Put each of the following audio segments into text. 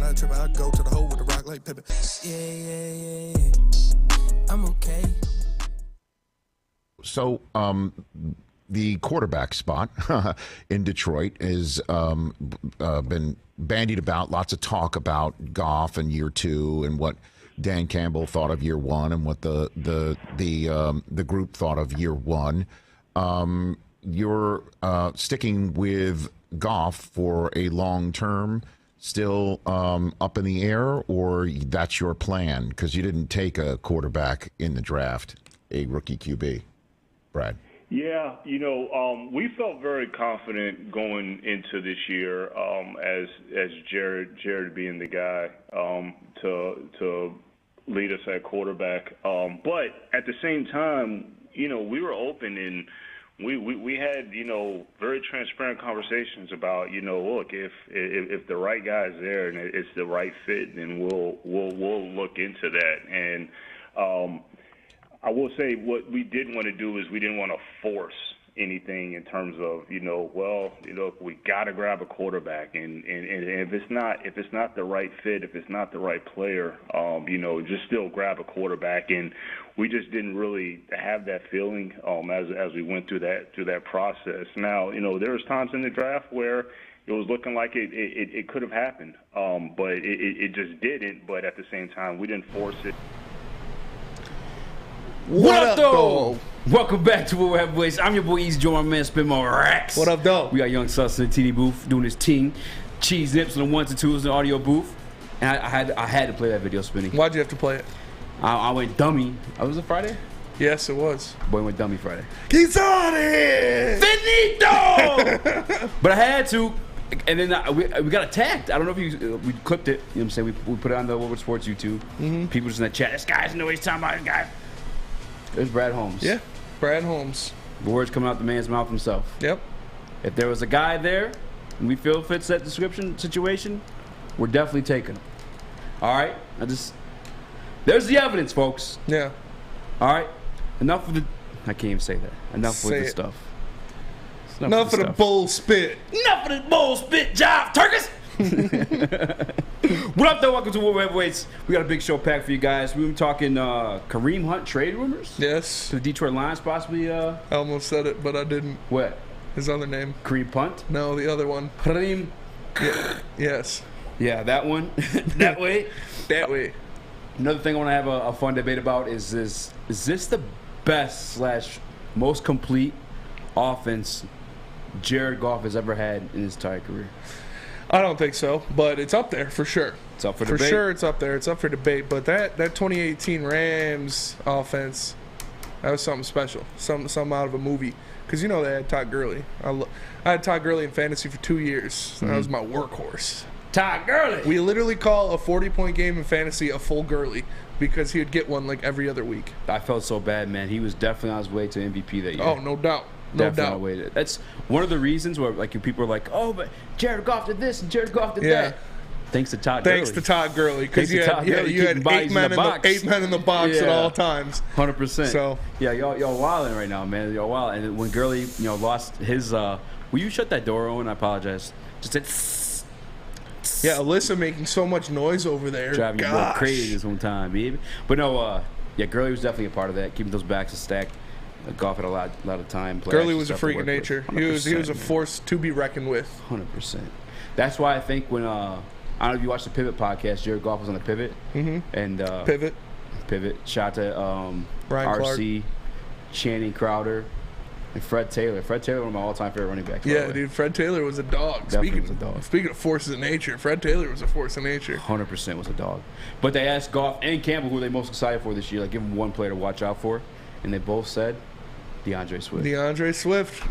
I trip, I go to the hole with the rock like Pippin. Yeah. I'm okay. So, the quarterback spot in Detroit has been bandied about. Lots of talk about Goff in year 2 and what Dan Campbell thought of year 1 and what the group thought of year 1. You're sticking with Goff for a long term, still up in the air, or that's your plan because you didn't take a quarterback in the draft, a rookie QB, Brad? Yeah, we felt very confident going into this year as Jared being the guy to lead us at quarterback. But at the same time, we were open and we had very transparent conversations about look, if the right guy's there and it's the right fit, then we'll look into that. And I will say what we didn't want to do is we didn't want to force anything in terms of we got to grab a quarterback, and if it's not the right fit, if it's not the right player, just still grab a quarterback. And we just didn't really have that feeling as we went through that process. Now there was times in the draft where it was looking like it could have happened, but it just didn't. But at the same time, we didn't force it. What up, though? Welcome back to Woodward Heavyweights. I'm your boy Eazy, join my man Spin My Racks. What up, though? We got Young Sus in the TD booth doing his team. Cheese Nips on the 1s and 2s in the audio booth. And I had to play that video, Spinny. Why'd you have to play it? I went dummy. Was it Friday? Yes, it was. Boy went dummy Friday. He's on it! Finito! But I had to. And then we got attacked. I don't know if we clipped it. You know what I'm saying? We put it on the Woodward Sports YouTube. Mm-hmm. People just in the chat. This guy's know what he's talking about. This guy. There's Brad Holmes. Yeah, Brad Holmes. The words coming out the man's mouth himself. Yep. If there was a guy there and we feel fits that description situation, we're definitely taking him. All right? There's the evidence, folks. Yeah. All right? Enough of the... I can't even say that. Enough with the stuff. Enough of the bull spit. Enough of the bull spit job, Turkis! What up, though? Welcome to Woodward Heavyweights. We got a big show packed for you guys. We were talking Kareem Hunt trade rumors. Yes. To the Detroit Lions, possibly. I almost said it, but I didn't. What? His other name. Kareem Hunt? No, the other one. Kareem. Yeah. Yes. Yeah, that one. That way. That way. Another thing I want to have a fun debate about is this the best / most complete offense Jared Goff has ever had in his entire career? I don't think so, but it's up there for sure. It's up for debate. For sure, it's up there. It's up for debate. But that 2018 Rams offense, that was something special, something out of a movie. Because they had Todd Gurley. I had Todd Gurley in fantasy for 2 years. Mm-hmm. That was my workhorse. Todd Gurley. We literally call a 40-point game in fantasy a full Gurley because he would get one like every other week. I felt so bad, man. He was definitely on his way to MVP that year. Oh, no doubt. No doubt. That's one of the reasons where people are like, oh, but Jared Goff did this and Jared Goff did that. Thanks to Todd Gurley. Thanks to Todd Gurley. Because you had 8 men in the box at all times. 100%. So yeah, y'all wilding right now, man. Y'all wilding. And when Gurley, lost his will you shut that door, Owen? I apologize. Just said yeah, Alyssa making so much noise over there. Driving you both crazy this one time, baby. But no, Gurley was definitely a part of that, keeping those backs stacked. Goff had a lot of time. Gurley was a freak of nature. He was a force to be reckoned with. 100%. That's why I think when I don't know if you watched the Pivot podcast, Jared Goff was on the Pivot. Mm-hmm. And Pivot. Shout out to Ryan RC, Channing Crowder, and Fred Taylor. Fred Taylor, one of my all-time favorite running backs. Yeah, dude. Fred Taylor was a dog. Speaking of forces of nature, Fred Taylor was a force of nature. 100% was a dog. But they asked Goff and Campbell who they most excited for this year. Like, give them one player to watch out for, and they both said DeAndre Swift.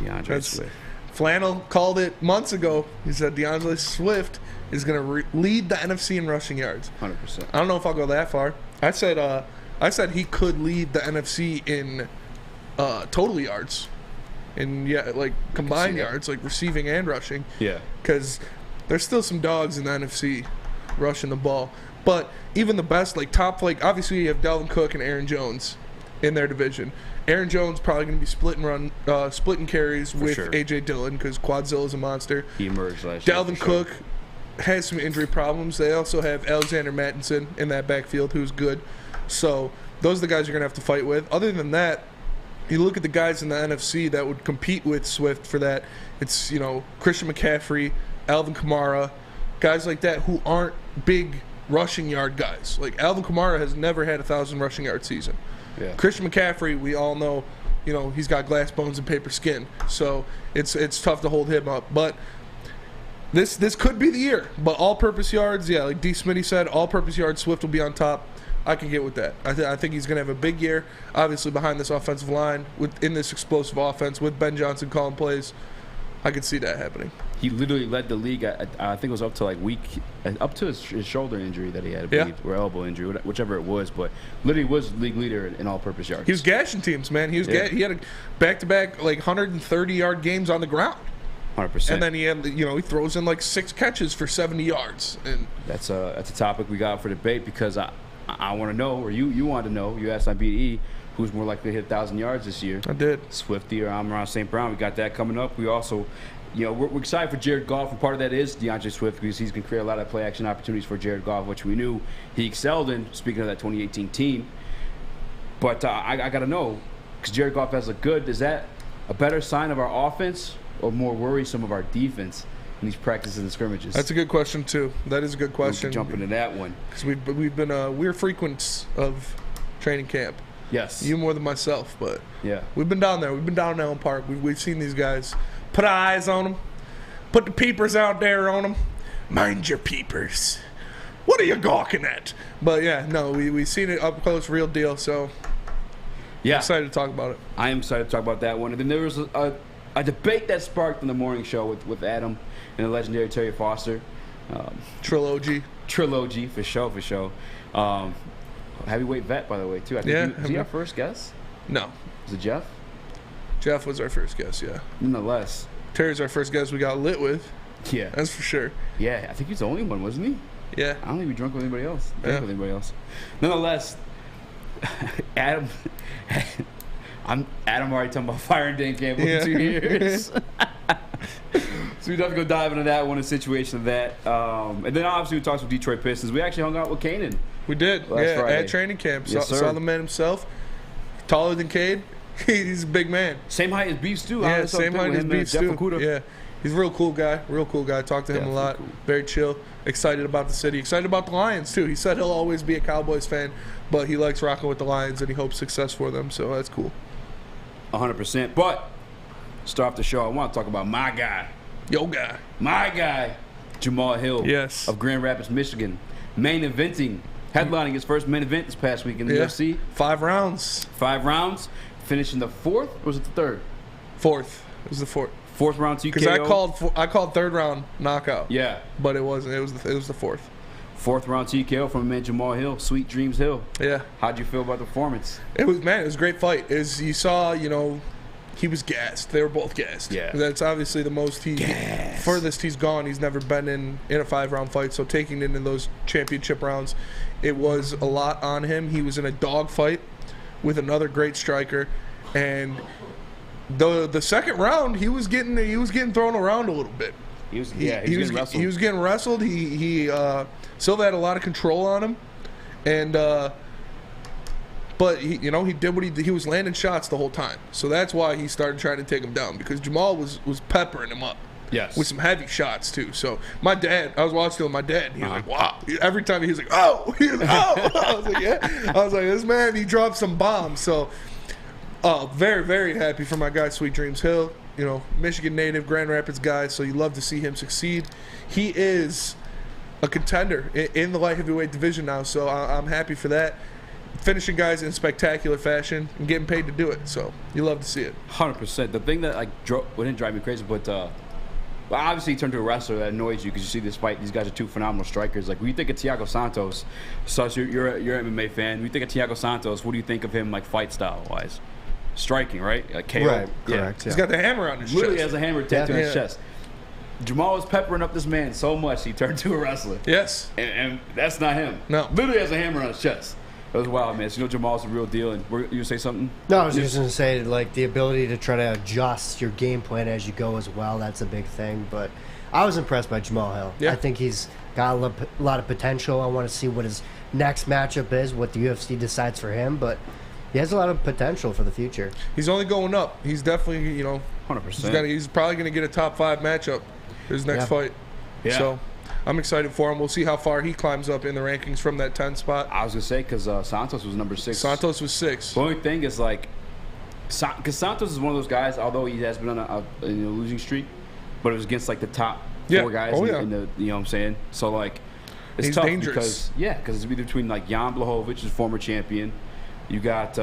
Flannel called it months ago. He said DeAndre Swift is going to lead the NFC in rushing yards. 100%. I don't know if I'll go that far. I said he could lead the NFC in total yards, and combined yards, like receiving and rushing. Yeah. Because there's still some dogs in the NFC rushing the ball, but even the best, obviously you have Dalvin Cook and Aaron Jones in their division. Aaron Jones probably going to be splitting carries with A.J. Dillon because Quadzilla's a monster. He emerged last year. Dalvin Cook has some injury problems. They also have Alexander Mattinson in that backfield, who's good. So those are the guys you're going to have to fight with. Other than that, you look at the guys in the NFC that would compete with Swift for that. It's, Christian McCaffrey, Alvin Kamara, guys like that who aren't big rushing yard guys. Like Alvin Kamara has never had 1,000 rushing yard season. Yeah. Christian McCaffrey, we all know, he's got glass bones and paper skin. So it's tough to hold him up. But this could be the year. But all-purpose yards, yeah, like D. Smitty said, all-purpose yards, Swift will be on top. I can get with that. I think he's going to have a big year, obviously behind this offensive line, in this explosive offense, with Ben Johnson calling plays. I could see that happening. He literally led the league. I think it was up to up to his shoulder injury that he had, I believe, or elbow injury, whichever it was. But literally was league leader in all-purpose yards. He was gashing teams, man. He had a back-to-back 130-yard games on the ground. 100%. And then he had, he throws in 6 catches for 70 yards. And that's a topic we got for debate because I want to know, or you want to know. You asked on BDE who's more likely to hit 1,000 yards this year. I did. Swifty or Amon-Ra St. Brown. We got that coming up. We also, we're excited for Jared Goff, and part of that is DeAndre Swift because he's going to create a lot of play action opportunities for Jared Goff, which we knew he excelled in. Speaking of that 2018 team, but I got to know because Jared Goff has looked good. Is that a better sign of our offense or more worrisome of our defense in these practices and scrimmages? That's a good question too. That is a good question. We'll jump into that one because we've been we're frequents of training camp. Yes, you more than myself, but yeah, we've been down there. We've been down in Allen Park. We've seen these guys. Put our eyes on them. Put the peepers out there on them. Mind your peepers. What are you gawking at? But yeah, no, we've seen it up close, real deal. So yeah, I'm excited to talk about it. I am excited to talk about that one. And then there was a debate that sparked in the morning show with Adam and the legendary Terry Foster. Trilogy for sure. Heavyweight vet, by the way, too. I think was he our first guest? No. Was it Jeff? Jeff was our first guest, yeah. Nonetheless. Terry's our first guest we got lit with. Yeah. That's for sure. Yeah, I think he's the only one, wasn't he? Yeah. I don't think we drunk with anybody else. Nonetheless, Adam already talking about firing Dan Campbell in 2 years. So we'd have to go dive into that one, a situation of that. And then obviously we talked with Detroit Pistons. We actually hung out with Kanan. We did, last Friday. at training camp. Yes, saw the man himself. Taller than Cade. He's a big man. Same height as Beef Stew. Yeah, same height as Beef Stew. Yeah, he's a real cool guy. Talked to him a lot. Cool. Very chill. Excited about the city. Excited about the Lions, too. He said he'll always be a Cowboys fan, but he likes rocking with the Lions, and he hopes success for them, so that's cool. 100%. But, start off the show, I want to talk about my guy. My guy, Jamal Hill. Yes. Of Grand Rapids, Michigan. Headlining his first main event this past week in the UFC. 5 rounds. 5 rounds. Finishing the 4th, or was it the 3rd? 4th. It was the 4th. 4th round TKO. Because I called 3rd round knockout. Yeah. But it wasn't. It was the 4th. 4th round TKO from man Jamal Hill. Sweet Dreams Hill. Yeah. How'd you feel about the performance? It was a great fight. You saw, he was gassed. They were both gassed. Yeah. That's obviously the most furthest he's gone. He's never been in a 5-round fight. So taking it in those championship rounds, it was a lot on him. He was in a dog fight with another great striker, and the second round he was getting thrown around a little bit. He was getting wrestled. He Silva had a lot of control on him, and but he did what he was landing shots the whole time. So that's why he started trying to take him down, because Jamal was peppering him up. Yes. With some heavy shots too. So I was watching it with my dad. He was like, "Wow!" Every time he was like, "Oh!" He was, "Oh!" I was like, "Yeah." I was like, "This man, he dropped some bombs." So, very, very happy for my guy, Sweet Dreams Hill. Michigan native, Grand Rapids guy. So you love to see him succeed. He is a contender in the light heavyweight division now. So I'm happy for that. Finishing guys in spectacular fashion and getting paid to do it. So you love to see it. 100%. The thing that didn't drive me crazy, but obviously he turned to a wrestler that annoys you because you see this fight. These guys are 2 phenomenal strikers. Like when you think of Thiago Santos, so you're an MMA fan. When you think of Thiago Santos, what do you think of him like fight style wise? Striking, right? Like KO. Right, correct. He's got the hammer on his chest. Literally has a hammer tattooed on his chest. Jamal was peppering up this man so much he turned to a wrestler. Yes. And that's not him. No. Literally has a hammer on his chest. That was wild, man. So Jamal's the real deal. And you gonna say something? No, I was just going to say, like, the ability to try to adjust your game plan as you go as well. That's a big thing. But I was impressed by Jamal Hill. Yeah. I think he's got a lot of potential. I want to see what his next matchup is, what the UFC decides for him, but he has a lot of potential for the future. He's only going up. He's definitely, 100%. He's probably going to get a top 5 matchup his next fight. Yeah. So I'm excited for him. We'll see how far he climbs up in the rankings from that 10 spot. I was gonna say because Santos was number 6. Santos was 6. The only thing is because Santos is one of those guys. Although he has been on a losing streak, but it was against the top 4 guys in the you know what I'm saying. So it's He's tough dangerous. because it's between Jan Blachowicz, who's former champion. You got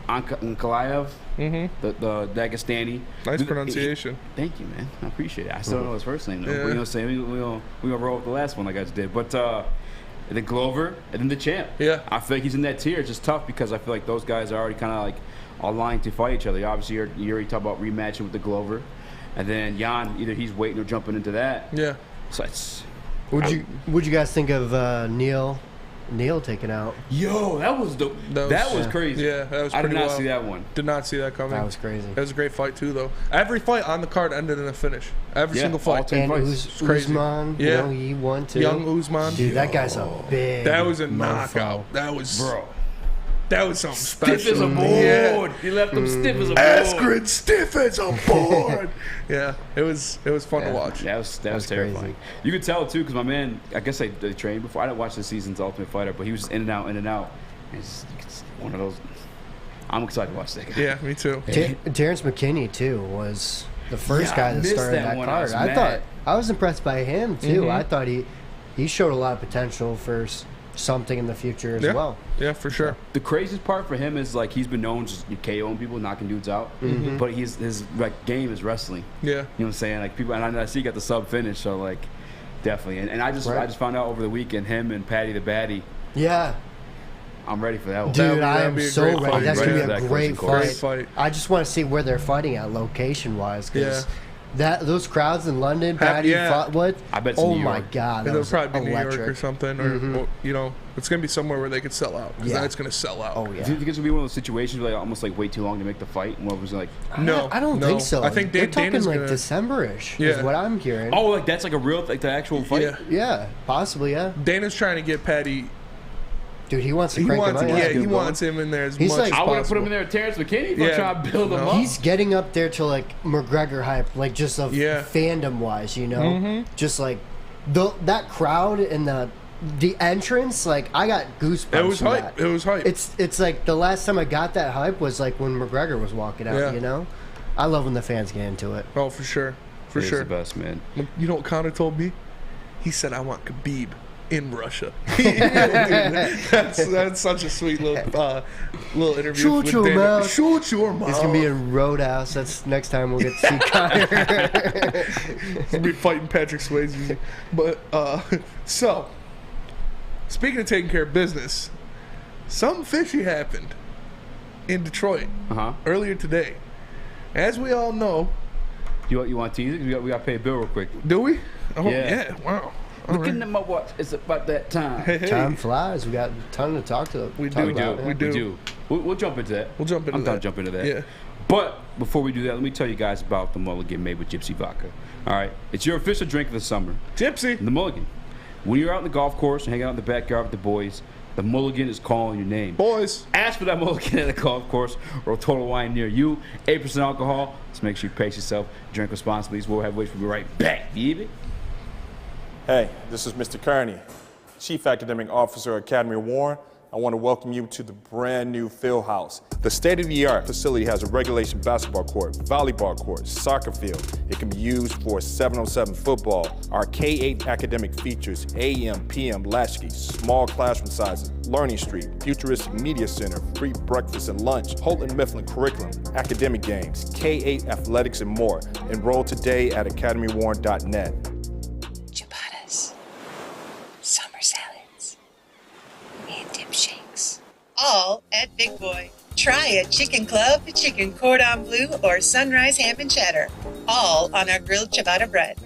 Ankalaev, the Dagestani. Nice pronunciation. Thank you, man. I appreciate it. I still don't know his first name, though. Yeah. But, you know what I'm saying? We gonna roll with the last one like I just did. But and then Glover, and then the champ. Yeah. I feel like he's in that tier. It's just tough because I feel like those guys are already kind of aligned to fight each other. Obviously, you already talk about rematching with the Glover. And then Jan, either he's waiting or jumping into that. Yeah. So it's... What'd you guys think of Neil taken out? Yo, that was that was crazy. Yeah, that was I pretty did not wild. see that one. Did not see that coming. That was crazy. That was a great fight, too, though. Every fight on the card ended in a finish. Every single all fight. 10 And fights. Uz- crazy. Usman, Yeah. he won too. Young Usman. Dude, that guy's a big. That was a mofo. knockout. That was... Bro. That was something special. Stiff as a board. Yeah. He left him stiff as a board. Askren stiff as a board. Yeah, it was fun to watch. That was terrifying. crazy. You could tell too, because my man, I guess they trained before. I didn't watch the season's Ultimate Fighter, but he was just in and out. And it's one of those. I'm excited to watch that guy. Yeah, me too. Terrence McKinney too was the first Yeah, guy I that missed started that that one. I card. was I mad. thought I was impressed by him too. I thought he showed a lot of potential for something in the future as well. Yeah, for sure. The craziest part for him is he's been known just KOing people, knocking dudes out. But his game is wrestling. Yeah. You know what I'm saying? People, and I see he got the sub finish, so definitely. And I just found out over the weekend him and Patty the Baddie. Yeah. I'm ready for that one. Dude, I that'd am be a so great ready. fight. That's Ready gonna for be a that great Great fight. I just want to see where they're fighting at, location wise, because Yeah. those crowds in London, Patty fought what? I bet it's in Oh New my York. God, that It'll was probably be New York electric. or something, or it's gonna be somewhere where they could sell out. Because Yeah. that's gonna sell out. Oh Do you yeah. think it's gonna be one of those situations where almost wait too long to make the fight? And what was No, I don't no. think so. I think they're Dana's talking gonna. December-ish Yeah. is what I'm hearing. oh, that's a real the actual fight. Yeah. Yeah, possibly. Yeah, Dana's trying to get Patty. dude, he wants to He crank wants, him up. yeah, Get he him wants him in there as He's much like- as I would have possible. put him in there with Terrence McKinney if I'm Yeah. trying to build him No. up. He's getting up there to McGregor hype, just of Yeah. fandom wise, just that crowd and the entrance. I got goosebumps. It was from hype. that. It was hype. It's the last time I got that hype was when McGregor was walking out. Yeah. I love when the fans get into it. Oh, for sure, for It is sure. the best, man. You know what Connor told me? He said, "I want Khabib in Russia." That's such a sweet little interview. Shut with your Dana. mouth. Shut your mouth. It's gonna be in Roadhouse. That's next time we'll get to see Connor. He'll be fighting Patrick Swayze. But so, speaking of taking care of business, something fishy happened in Detroit earlier today. As we all know, You want to tease it? We got to pay a bill real quick. do we? Oh Yeah. Wow. All Looking right. at my watch, it's about that time. Hey, hey. Time flies. We got a ton to talk to. We talk do. about, We yeah. do. We'll jump into that. We'll jump into I'm done that. jumping into that. Yeah. But before we do that, let me tell you guys about the Mulligan made with Gypsy Vodka. All right, it's your official drink of the summer. Gypsy. The Mulligan. When you're out in the golf course and hanging out in the backyard with the boys, the Mulligan is calling your name. Boys. Ask for that Mulligan at a golf course or a Total Wine near you. 8% alcohol. So make sure you pace yourself. Drink responsibly. We'll have wait for you right back, baby. Hey, this is Mr. Kearney, Chief Academic Officer at Academy Warren. I want to welcome you to the brand new Field House. The state-of-the-art facility has a regulation basketball court, volleyball court, soccer field. It can be used for 7-on-7 football. Our K-8 academic features AM, PM, latchkey, small classroom sizes, Learning Street, futuristic media center, free breakfast and lunch, Holton Mifflin curriculum, academic games, K-8 athletics, and more. Enroll today at academywarren.net. Ciabattas, summer salads, and dip shakes. All at Big Boy. Try a chicken club, chicken cordon bleu, or sunrise ham and cheddar. All on our grilled ciabatta bread.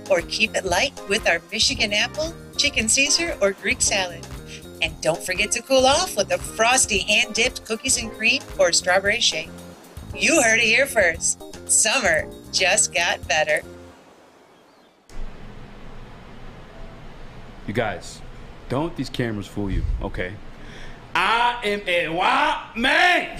Or keep it light with our Michigan apple, chicken Caesar, or Greek salad. And don't forget to cool off with a frosty hand-dipped cookies and cream or strawberry shake. You heard it here first. Summer just got better. You guys, don't let these cameras fool you, okay? I am a wild man.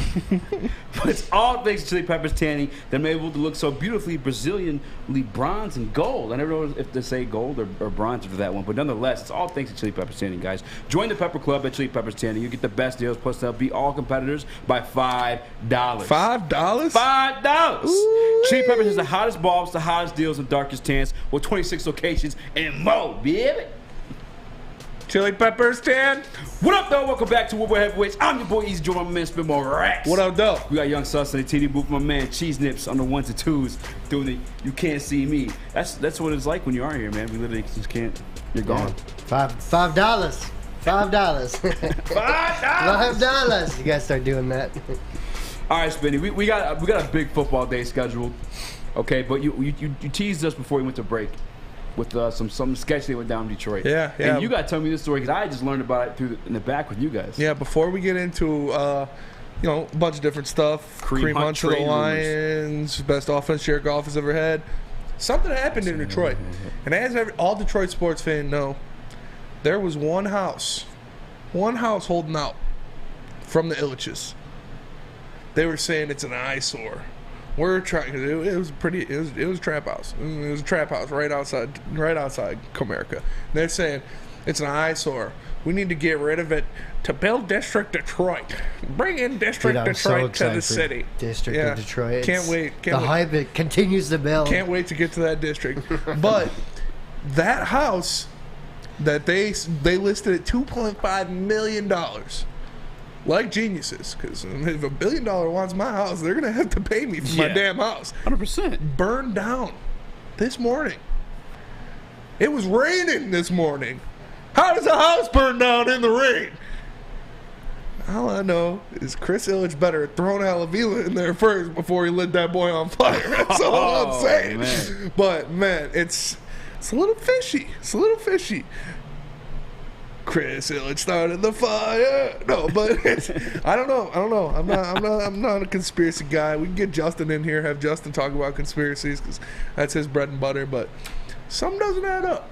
But it's all thanks to Chili Peppers tanning that I'm able to look so beautifully Brazilianly bronze and gold. I never know if to say gold or bronze for that one, but nonetheless, it's all thanks to Chili Peppers tanning, guys. Join the Pepper Club at Chili Peppers Tanning. You get the best deals, plus they'll beat all competitors by $5. $5? $5. Ooh-wee. Chili Peppers has the hottest bulbs, the hottest deals, and darkest tans with 26 locations and more, baby. Chili Peppers tan. What up, though? Welcome back to Woodward Heavyweights. I'm your boy Eazy, joined by my man Spin More Racks. What up, though? We got Young Sus in the TD booth, my man Cheese Nips on the 1s and 2s doing the You Can't See Me. That's what it's like when you aren't here, man. We literally just can't. You're gone. $5. $5. $5. $5. You guys start doing that. All right, Spinny. We got a big football day scheduled. Okay, but you teased us before we went to break with some sketch that went down in Detroit. Yeah. And you got to tell me this story because I just learned about it in the back with you guys. Yeah, before we get into a bunch of different stuff, Kareem Hunt to the Lions, best offense Jared Goff has ever had. Something happened in Detroit, and as all Detroit sports fans know, there was one house holding out from the Illiches. They were saying it's an eyesore. We're trying. It was a trap house. It was a trap house right outside Comerica. They're saying it's an eyesore. We need to get rid of it to build District Detroit. Bring in District Detroit to the city. District of Detroit. Can't wait. The hype it continues to build. Can't wait to get to that district. But that house that they listed at $2.5 million. Like geniuses, because if $1 billion wants my house, they're going to have to pay me for my damn house. 100%. Burned down this morning. It was raining this morning. How does a house burn down in the rain? All I know is Chris Illich better thrown Alavila in there first before he lit that boy on fire. That's all I'm saying. Man. But, man, it's a little fishy. It's a little fishy. Chris Illich started the fire. No, but I don't know. I'm not a conspiracy guy. We can get Justin in here, have Justin talk about conspiracies because that's his bread and butter. But something doesn't add up.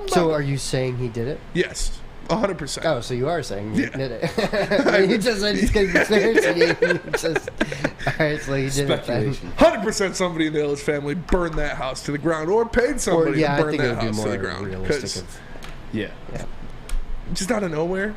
So are you saying he did it? Yes, 100%. Oh, so you are saying he did it? You just said he's getting conspiracy. All right, so he did it. 100% somebody in the Illich family burned that house to the ground, or paid somebody to burn that house to the ground. Yeah. Just out of nowhere.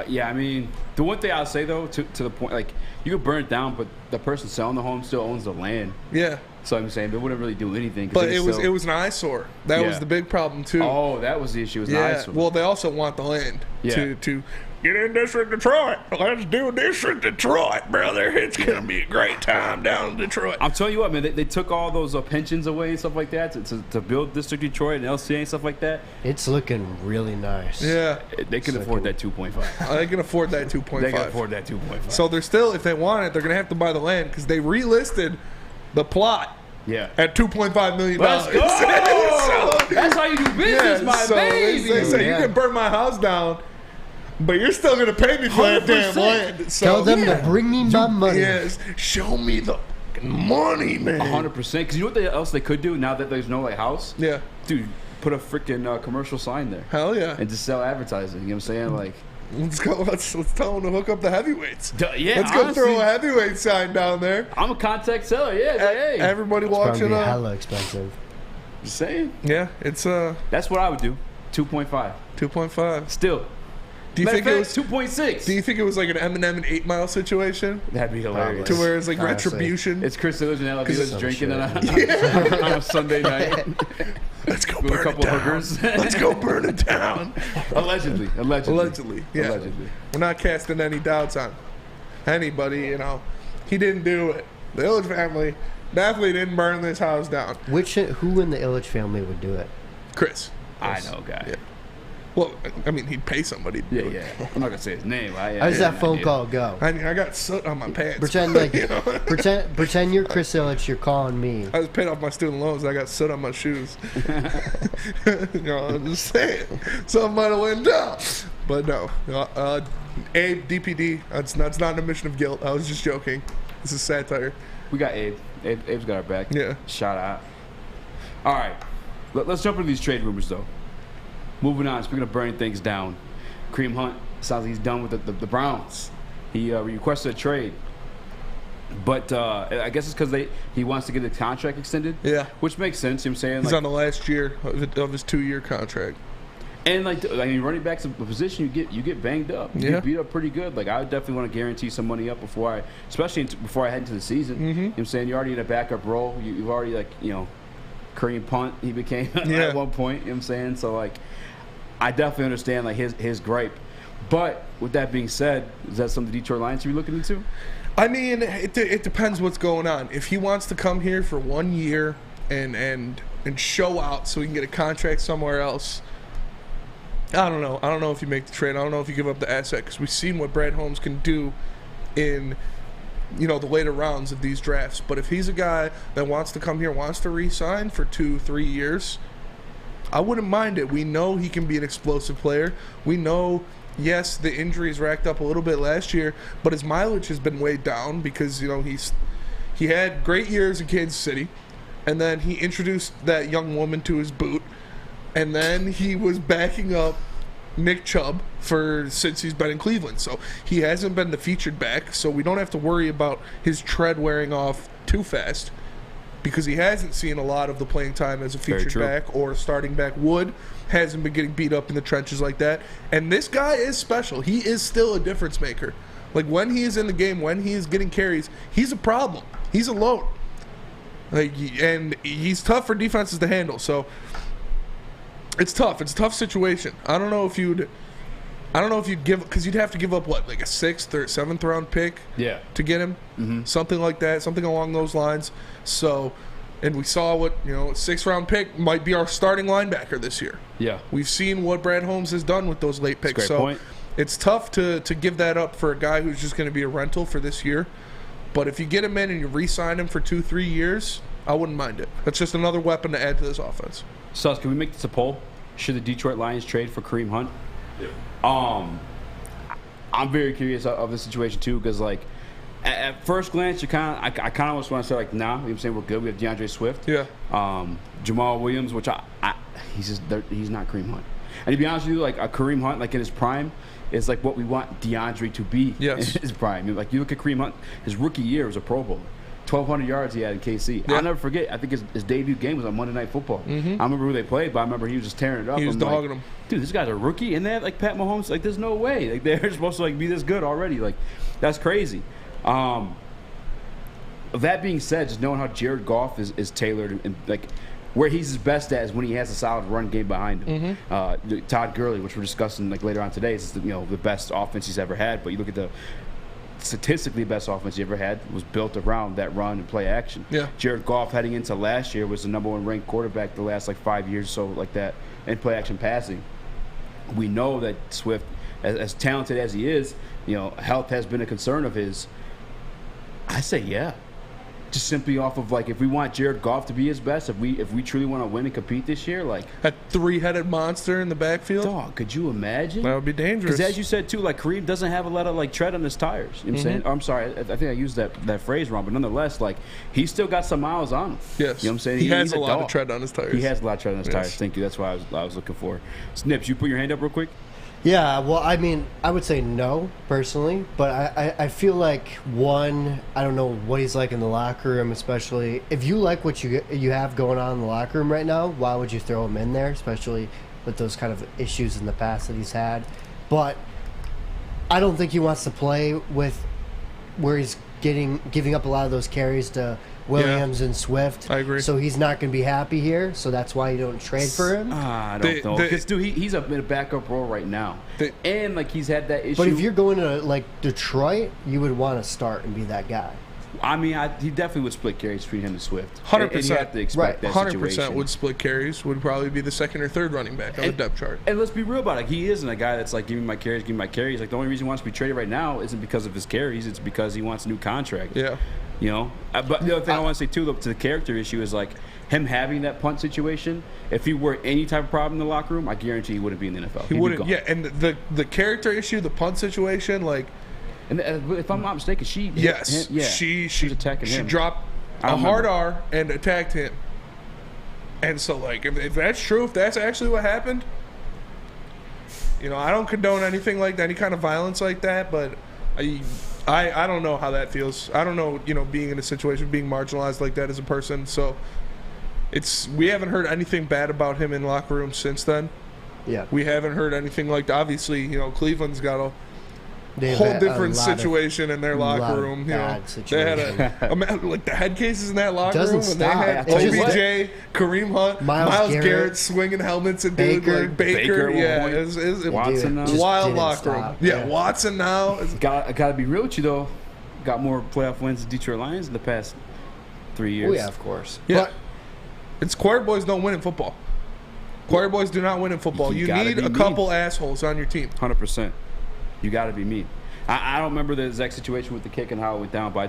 Yeah, I mean, the one thing I'll say though, to the point, like you could burn it down, but the person selling the home still owns the land. Yeah. So I'm saying they wouldn't really do anything. But it was an eyesore. That was the big problem too. Oh, that was the issue. It was an eyesore. Well, they also want the land to get in District Detroit. Let's do District Detroit, brother. It's gonna be a great time down in Detroit. I'm telling you what, man. They took all those pensions away and stuff like that to build District Detroit and LCA and stuff like that. It's looking really nice. Yeah, they can afford that 2.5. They can afford that 2.5. They can afford that 2.5. So they're still, if they want it, they're gonna have to buy the land because they relisted the plot. Yeah. At $2.5 million. Let's go! So, that's how you do business, my baby. They say you can burn my house down, but you're still going to pay me for that damn land. So, tell them to bring me my money. Yes. Show me the money, man. 100%. Because you know what else they could do now that there's no house? Yeah. Dude, put a freaking commercial sign there. Hell yeah. And just sell advertising. You know what I'm saying? Like, let's go. Let's tell them to hook up the heavyweights. Let's go throw a heavyweight sign down there. I'm a contact seller. Yeah. Hey. Everybody walks in. Hella expensive. Just saying. Yeah, it's That's what I would do. 2.5. 2.5. Still. Do you think it was 2.6? Do you think it was like an Eminem and 8 Mile situation? That'd be hilarious. To where it's like retribution. It's Chris Illich and L.B.'s drinking on a Sunday night. Let's go with burn a couple it down. hookers. Let's go burn it down. Allegedly. Yeah. Allegedly. We're not casting any doubts on anybody. You know, he didn't do it. The Illich family definitely didn't burn this house down. Who in the Illich family would do it? Chris. I know, guy. Yeah. Well, I mean, he'd pay somebody to do it. Yeah. I'm not gonna say his name. How does that phone call go? I got soot on my pants. Pretend like pretend you're Chris Illich. You're calling me. I just paid off my student loans. I got soot on my shoes. I'm just saying, something might have went down. But no, Abe DPD. That's not an admission of guilt. I was just joking. This is satire. We got Abe. Abe's got our back. Yeah. Shout out. All right. Let's jump into these trade rumors though. moving on. Speaking of burning things down, Kareem Hunt sounds like he's done with the Browns. He requested a trade. But I guess it's because he wants to get the contract extended. Yeah. Which makes sense, you know what I'm saying? He's like, on the last year of his 2-year contract. And running back's a position you get banged up. You get beat up pretty good. Like, I would definitely want to guarantee some money up before I head into the season. You know what I'm saying? You're already in a backup role. You've already, Kareem Hunt, he became at one point, you know what I'm saying? So, I definitely understand, his gripe. But with that being said, is that something the Detroit Lions should be looking into? I mean, it depends what's going on. If he wants to come here for 1 year and show out so he can get a contract somewhere else, I don't know. I don't know if you make the trade. I don't know if you give up the asset, because we've seen what Brad Holmes can do in the later rounds of these drafts. But if he's a guy that wants to come here, wants to re-sign for 2-3 years, I wouldn't mind it. We know he can be an explosive player. We know, yes, the injuries racked up a little bit last year, but his mileage has been way down because he had great years in Kansas City, and then he introduced that young woman to his boot, and then he was backing up Nick Chubb since he's been in Cleveland. So he hasn't been the featured back, so we don't have to worry about his tread wearing off too fast, because he hasn't seen a lot of the playing time as a featured back or starting back. Wood hasn't been getting beat up in the trenches like that. And this guy is special. He is still a difference maker. Like, when he is in the game, when he is getting carries, he's a problem. He's alone. And he's tough for defenses to handle. So it's tough. It's a tough situation. I don't know if you'd give, because you'd have to give up a 6th or 7th round pick to get him, something like that, something along those lines. So, and we saw what 6th round pick might be our starting linebacker this year. Yeah, we've seen what Brad Holmes has done with those late picks. So point. It's tough to give that up for a guy who's just going to be a rental for this year. But if you get him in and you re-sign him for 2-3 years, I wouldn't mind it. That's just another weapon to add to this offense. Sus, can we make this a poll? Should the Detroit Lions trade for Kareem Hunt? Yeah. I'm very curious of the situation too, because at first glance, I kind of almost want to say nah. You know what I'm saying? We're good. We have DeAndre Swift. Yeah. Jamal Williams, which he's not Kareem Hunt. And to be honest with you, a Kareem Hunt, in his prime, is what we want DeAndre to be in his prime. You look at Kareem Hunt, his rookie year was a Pro Bowler. 1,200 yards he had in KC. Yeah. I'll never forget. I think his debut game was on Monday Night Football. I remember who they played, but I remember he was just tearing it up. He was dogging them. Dude, this guy's a rookie, and they had Pat Mahomes. There's no way. They're supposed to be this good already. That's crazy. That being said, just knowing how Jared Goff is tailored and where he's his best at is when he has a solid run game behind him. Todd Gurley, which we're discussing later on today, is the best offense he's ever had. But you look at the statistically best offense he ever had was built around that run and play action. Yeah. Jared Goff heading into last year was the #1 ranked quarterback the last 5 years or so that in play action passing. We know that Swift, as talented as he is, health has been a concern of his. I say yeah. Just simply off of if we want Jared Goff to be his best, if we truly want to win and compete this year, a 3-headed monster in the backfield. Dog, could you imagine? That would be dangerous. Because as you said too, Kareem doesn't have a lot of tread on his tires. You know what I'm saying? I'm sorry, I think I used that phrase wrong, but nonetheless, he's still got some miles on him. Yes. You know what I'm saying? He has a lot of tread on his tires. He has a lot of tread on his tires. Thank you. That's what I was looking for. Snips, you put your hand up real quick. Yeah, well, I mean, I would say no, personally, but I feel I don't know what he's like in the locker room, especially if you like what you have going on in the locker room right now, why would you throw him in there, especially with those kind of issues in the past that he's had? But I don't think he wants to play with where he's giving up a lot of those carries to Williams and Swift. I agree. So he's not going to be happy here. So that's why you don't trade for him. I don't know. Because, dude, he's in a backup role right now. And, he's had that issue. But if you're going to, Detroit, you would want to start and be that guy. I mean, he definitely would split carries between him and Swift. 100%. And you have to expect that 100% situation. would split carries. Would probably be the second or third running back on the depth chart. And let's be real about it. He isn't a guy that's give me my carries, give me my carries. The only reason he wants to be traded right now isn't because of his carries. It's because he wants a new contract. Yeah. But the other thing I want to say, too, to the character issue is, him having that punt situation, if he were any type of problem in the locker room, I guarantee he wouldn't be in the NFL. He wouldn't, yeah. And the character issue, the punt situation, And if I'm not mistaken, she attacking him. She dropped a hard R and attacked him. And so, if that's true, if that's actually what happened, I don't condone anything like that, any kind of violence like that, but I don't know how that feels. I don't know, being in a situation, being marginalized like that as a person. So we haven't heard anything bad about him in locker room since then. Yeah. We haven't heard anything like that. Obviously, Cleveland's got a whole different situation in their locker room. They had like the head cases in that locker room when they had OBJ, Kareem Hunt, Myles Garrett swinging helmets and doing Baker. Yeah, it's Watson now. Wild locker room. Yeah, Watson now. I gotta be real with you though. Got more playoff wins than Detroit Lions in the past 3 years. Oh yeah, of course. Yeah, but it's choir boys don't win in football. Choir boys do not win in football. You need a couple assholes on your team. 100%. You got to be mean. I don't remember the exact situation with the kick and how it went down, but I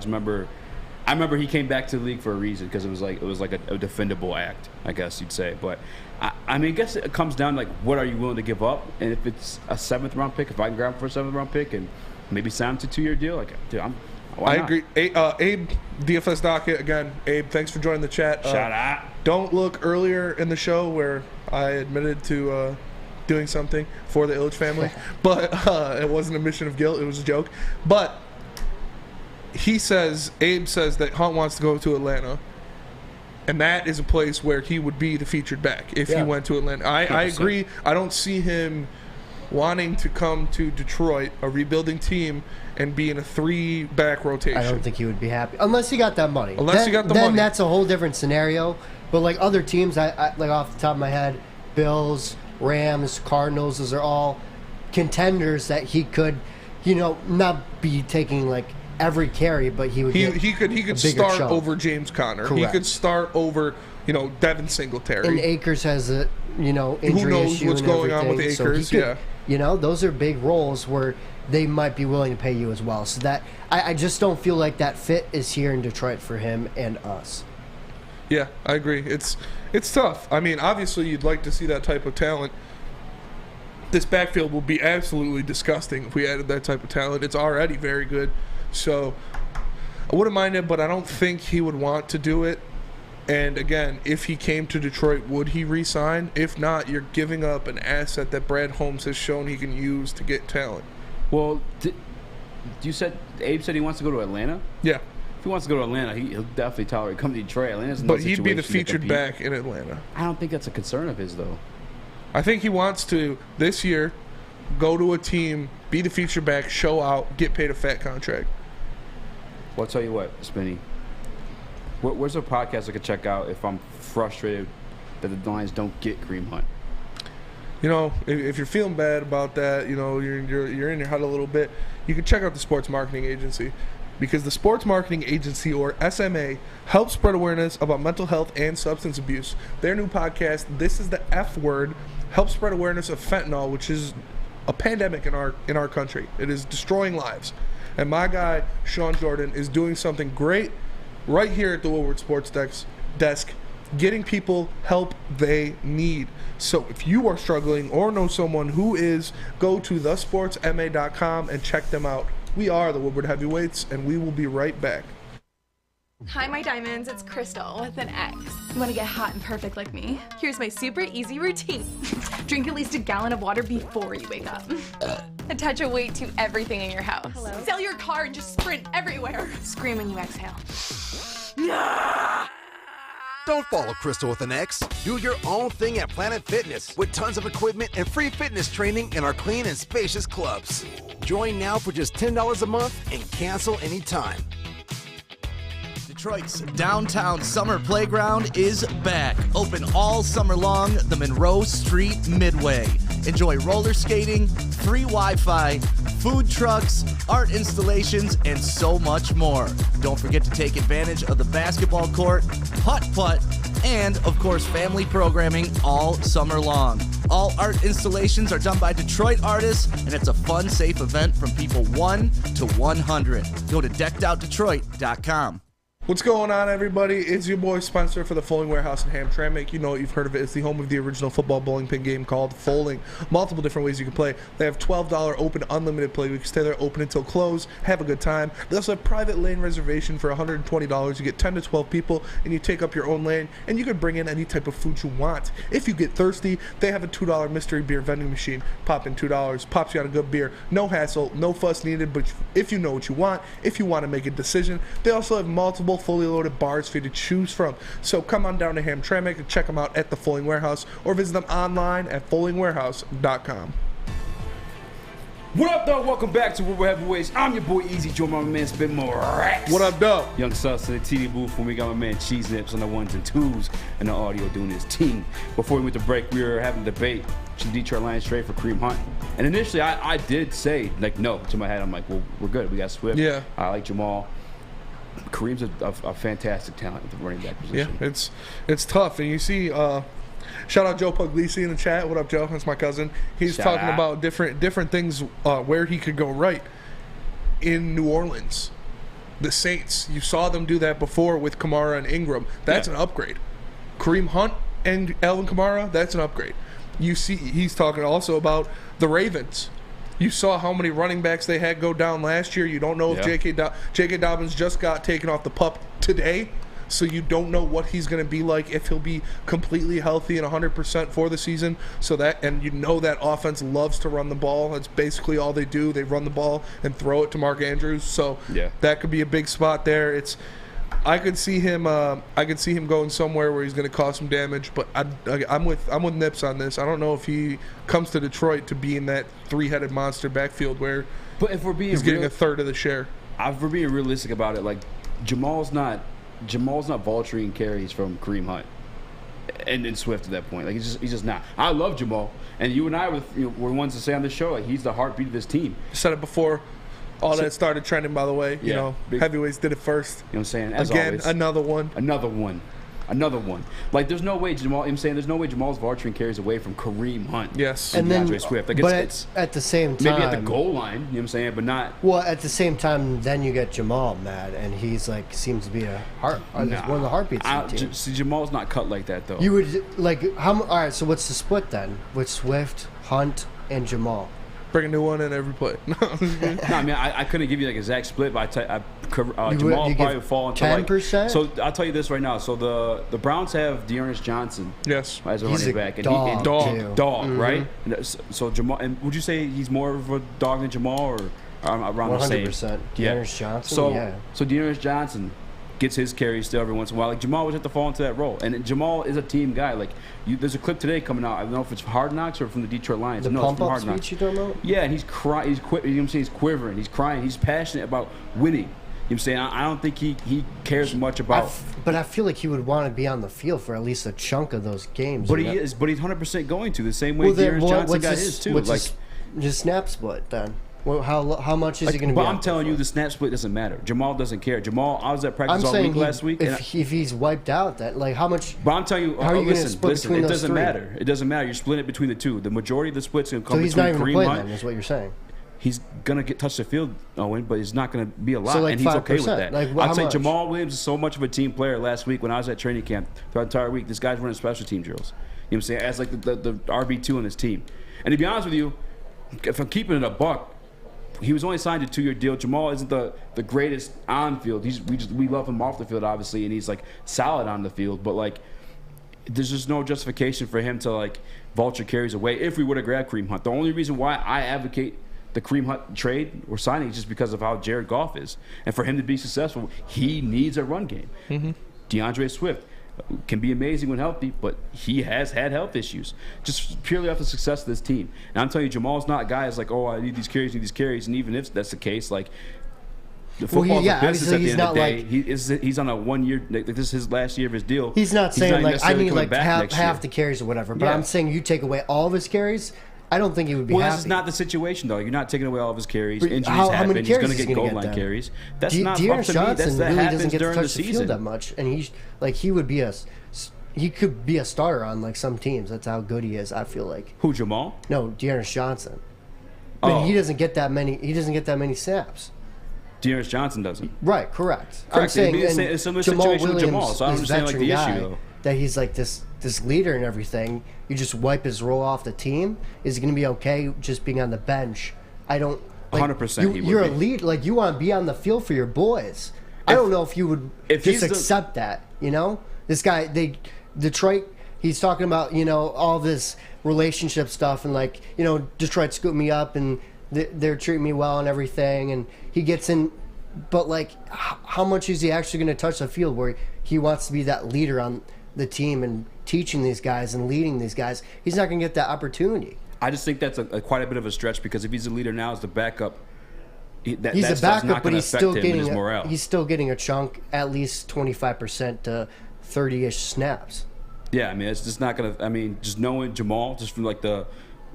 remember he came back to the league for a reason because it was like a defendable act, I guess you'd say. But I guess it comes down to like what are you willing to give up, and if it's a 7th round pick, if I can grab him for a 7th round pick and maybe sign him to a 2-year deal, like dude, why not? Agree. Abe, DFS Docket again. Abe, thanks for joining the chat. Shout out. Don't look earlier in the show where I admitted to doing something for the Illich family, but it wasn't a mission of guilt. It was a joke. But Abe says that Hunt wants to go to Atlanta, and that is a place where he would be the featured back if he went to Atlanta. I agree. I don't see him wanting to come to Detroit, a rebuilding team, and be in a 3-back rotation. I don't think he would be happy unless he got that money. Then that's a whole different scenario. But like other teams, I like off the top of my head, Bills, Rams, Cardinals, those are all contenders that he could, not be taking like every carry, but he would. He could start chunk. over James Conner. Correct. He could start over Devin Singletary. And Akers has a injury Who knows issue what's and going on with everything. Akers? So those are big roles where they might be willing to pay you as well. So that I just don't feel like that fit is here in Detroit for him and us. Yeah, I agree. It's tough. I mean, obviously, you'd like to see that type of talent. This backfield will be absolutely disgusting if we added that type of talent. It's already very good. So I wouldn't mind it, but I don't think he would want to do it. And again, if he came to Detroit, would he re-sign? If not, you're giving up an asset that Brad Holmes has shown he can use to get talent. Well, Abe said he wants to go to Atlanta? Yeah. If he wants to go to Atlanta, he'll definitely tolerate coming to Detroit. Atlanta's but he'd be the featured back in Atlanta. I don't think that's a concern of his, though. I think he wants to, this year, go to a team, be the featured back, show out, get paid a fat contract. Well, I'll tell you what, Spinny. Where's a podcast I could check out if I'm frustrated that the Lions don't get Kareem Hunt? If you're feeling bad about that, you're in your head a little bit, you can check out the Sports Marketing Agency. Because the Sports Marketing Agency, or SMA, helps spread awareness about mental health and substance abuse. Their new podcast, This is the F Word, helps spread awareness of fentanyl, which is a pandemic in our country. It is destroying lives. And my guy, Sean Jordan, is doing something great right here at the Woodward Sports desk, getting people help they need. So if you are struggling or know someone who is, go to thesportsma.com and check them out. We are the Woodward Heavyweights, and we will be right back. Hi, my diamonds. It's Crystal with an X. You want to get hot and perfect like me? Here's my super easy routine. Drink at least a gallon of water before you wake up. Attach a weight to everything in your house. Hello? Sell your car and just sprint everywhere. Scream when you exhale. Don't follow Crystal with an X. Do your own thing at Planet Fitness with tons of equipment and free fitness training in our clean and spacious clubs. Join now for just $10 a month and cancel anytime. Detroit's downtown summer playground is back. Open all summer long, the Monroe Street Midway. Enjoy roller skating, free Wi-Fi, food trucks, art installations, and so much more. Don't forget to take advantage of the basketball court, putt-putt, and, of course, family programming all summer long. All art installations are done by Detroit artists, and it's a fun, safe event from people 1 to 100. Go to deckedoutdetroit.com. What's going on, everybody? It's your boy Spencer for the Folding Warehouse in Hamtramck. You know, you've heard of it. It's the home of the original football bowling pin game called Folding. Multiple different ways you can play. They have $12 open unlimited play. We can stay there open until close, have a good time. They also have private lane reservation for $120. You get 10 to 12 people, and you take up your own lane, and you can bring in any type of food you want. If you get thirsty, they have a $2 mystery beer vending machine. Pop in $2, pops you out a good beer. No hassle, no fuss needed, but if you know what you want, if you want to make a decision, they also have multiple fully loaded bars for you to choose from. So come on down to Hamtramck and check them out at the Folding Warehouse, or visit them online at foldingwarehouse.com. What up, dog? Welcome back to Woodward Heavyweights. I'm your boy Eazy, joined by my man Spin More Racks. What up, dog? Young Sus in the TD booth when we got my man Cheese Nips on the ones and twos and the audio doing his team. Before we went to break, we were having a debate. Should the Detroit Lions trade for Kareem Hunt? And initially, I did say, like, no, to my head. I'm like, well, we're good. We got Swift. Yeah. I like Jamal. Kareem's a fantastic talent at the running back position. Yeah, it's tough. And you see, shout out Joe Puglisi in the chat. What up, Joe? That's my cousin. He's talking about different things where he could go right in New Orleans. The Saints, you saw them do that before with Kamara and Ingram. That's an upgrade. Kareem Hunt and Alvin Kamara, that's an upgrade. You see, he's talking also about the Ravens. You saw how many running backs they had go down last year. You don't know if J.K. Dobbins just got taken off the pup today, so you don't know what he's going to be like, if he'll be completely healthy and 100% for the season. So that, and you know that offense loves to run the ball. That's basically all they do. They run the ball and throw it to Mark Andrews. So that could be a big spot there. I could see him going somewhere where he's going to cause some damage, but I'm with Nips on this. I don't know if he comes to Detroit to be in that three-headed monster backfield where he's getting a third of the share. If we're being realistic about it, like Jamal's not vulturing carries from Kareem Hunt and Swift at that point. Like he's just not. I love Jamal, and you and I were ones to say on this show, like, he's the heartbeat of this team. I said it before. That started trending, by the way. You know, heavyweights did it first. You know what I'm saying? As Again, always. Another one. Like, there's no way Jamal's vulturing carries away from Kareem Hunt. Yes. And DeAndre Swift. Like, but at the same time, maybe at the goal line, you know what I'm saying, but not. Well, at the same time, then you get Jamal mad, and he's like, seems to be one of the heartbeats of the team. See, Jamal's not cut like that, though. You would, like, all right, so what's the split then with Swift, Hunt, and Jamal? Bring a new one in every play. No, I mean, I couldn't give you like exact split, but Jamal will probably fall into 10%? Like. So I'll tell you this right now. So the Browns have Dearness Johnson. Yes. As a He's running a back. dog, Dog, right? And so Jamal, and would you say he's more of a dog than Jamal, or around the same? 100%. Dearness Johnson. So Dearness Johnson gets his carries still every once in a while. Like, Jamal would have to fall into that role, and Jamal is a team guy. Like, there's a clip today coming out. I don't know if it's Hard Knocks or from the Detroit Lions. The pump-up speech you talking about? Yeah, and he's crying. You know what I'm saying? He's quivering. He's crying. He's passionate about winning. You know what I'm saying? I don't think he cares much about. But I feel like he would want to be on the field for at least a chunk of those games. But he is. But he's 100% going to the same way Dearness Johnson got his too. What's his snap split then? Well, how much is he going to be? But I'm telling you, the snap split doesn't matter. Jamal doesn't care. Jamal, I was at practice all week last week. If he's wiped out, that like how much? But I'm telling you, how are you listen, it doesn't three? matter. It doesn't matter. You're splitting it between the two. The majority of the split's going to come between Kareem Hunt. Is what you're saying. He's going to touch the field, Owen, but it's not going to be a lot, so like and he's 5%. okay with that. Like, I'd say Jamal Williams is so much of a team player. Last week when I was at training camp, throughout the entire week, this guy's running special team drills. You know what I'm saying? As like the RB2 on his team. And to be honest with you, if I'm keeping it a buck, he was only signed a 2-year deal. Jamal isn't the greatest on field. We love him off the field, obviously, and he's like solid on the field. But like, there's just no justification for him to like vulture carries away if we would have grabbed Kareem Hunt. The only reason why I advocate the Kareem Hunt trade or signing is just because of how Jared Goff is, and for him to be successful, he needs a run game. DeAndre Swift can be amazing when healthy, but he has had health issues just purely off the success of this team. And I'm telling you, Jamal's not a guy who's like, oh, I need these carries. And even if that's the case, like, the football's a business at the end of the day. He's on a 1 year, like, this is his last year of his deal. He's not saying like I need like half the carries or whatever, but I'm saying you take away all of his carries, I don't think he would be happy. This is not the situation, though. You're not taking away all of his carries. Injuries happen. He's going to get goal line carries. That's not up to me. That happens during the season. That much, and he could be a starter on like some teams. That's how good he is. I feel like. Who, Jamal? No, Dearness Johnson. But he doesn't get that many. He doesn't get that many snaps. Dearness Johnson doesn't. Right, correct. I'm Correct. saying It'd be a similar situation with Jamal, so I don't this understand like the veteran issue guy though. that he's like this leader and everything. You just wipe his role off the team. Is he going to be okay just being on the bench? I don't. 100% You're a lead. Like you want to be on the field for your boys. I don't know if you would just accept that. You know, this guy, Detroit. He's talking about all this relationship stuff and like Detroit scooped me up and they're treating me well and everything, and he gets in. But like, how much is he actually going to touch the field where he wants to be that leader on the team and teaching these guys and leading these guys? He's not going to get that opportunity. I just think that's quite a bit of a stretch because if he's a leader now as the backup, He's a backup, but he's still getting a chunk, at least 25% to 30-ish snaps. Yeah, I mean, it's just not going to. I mean, just knowing Jamal, just from like I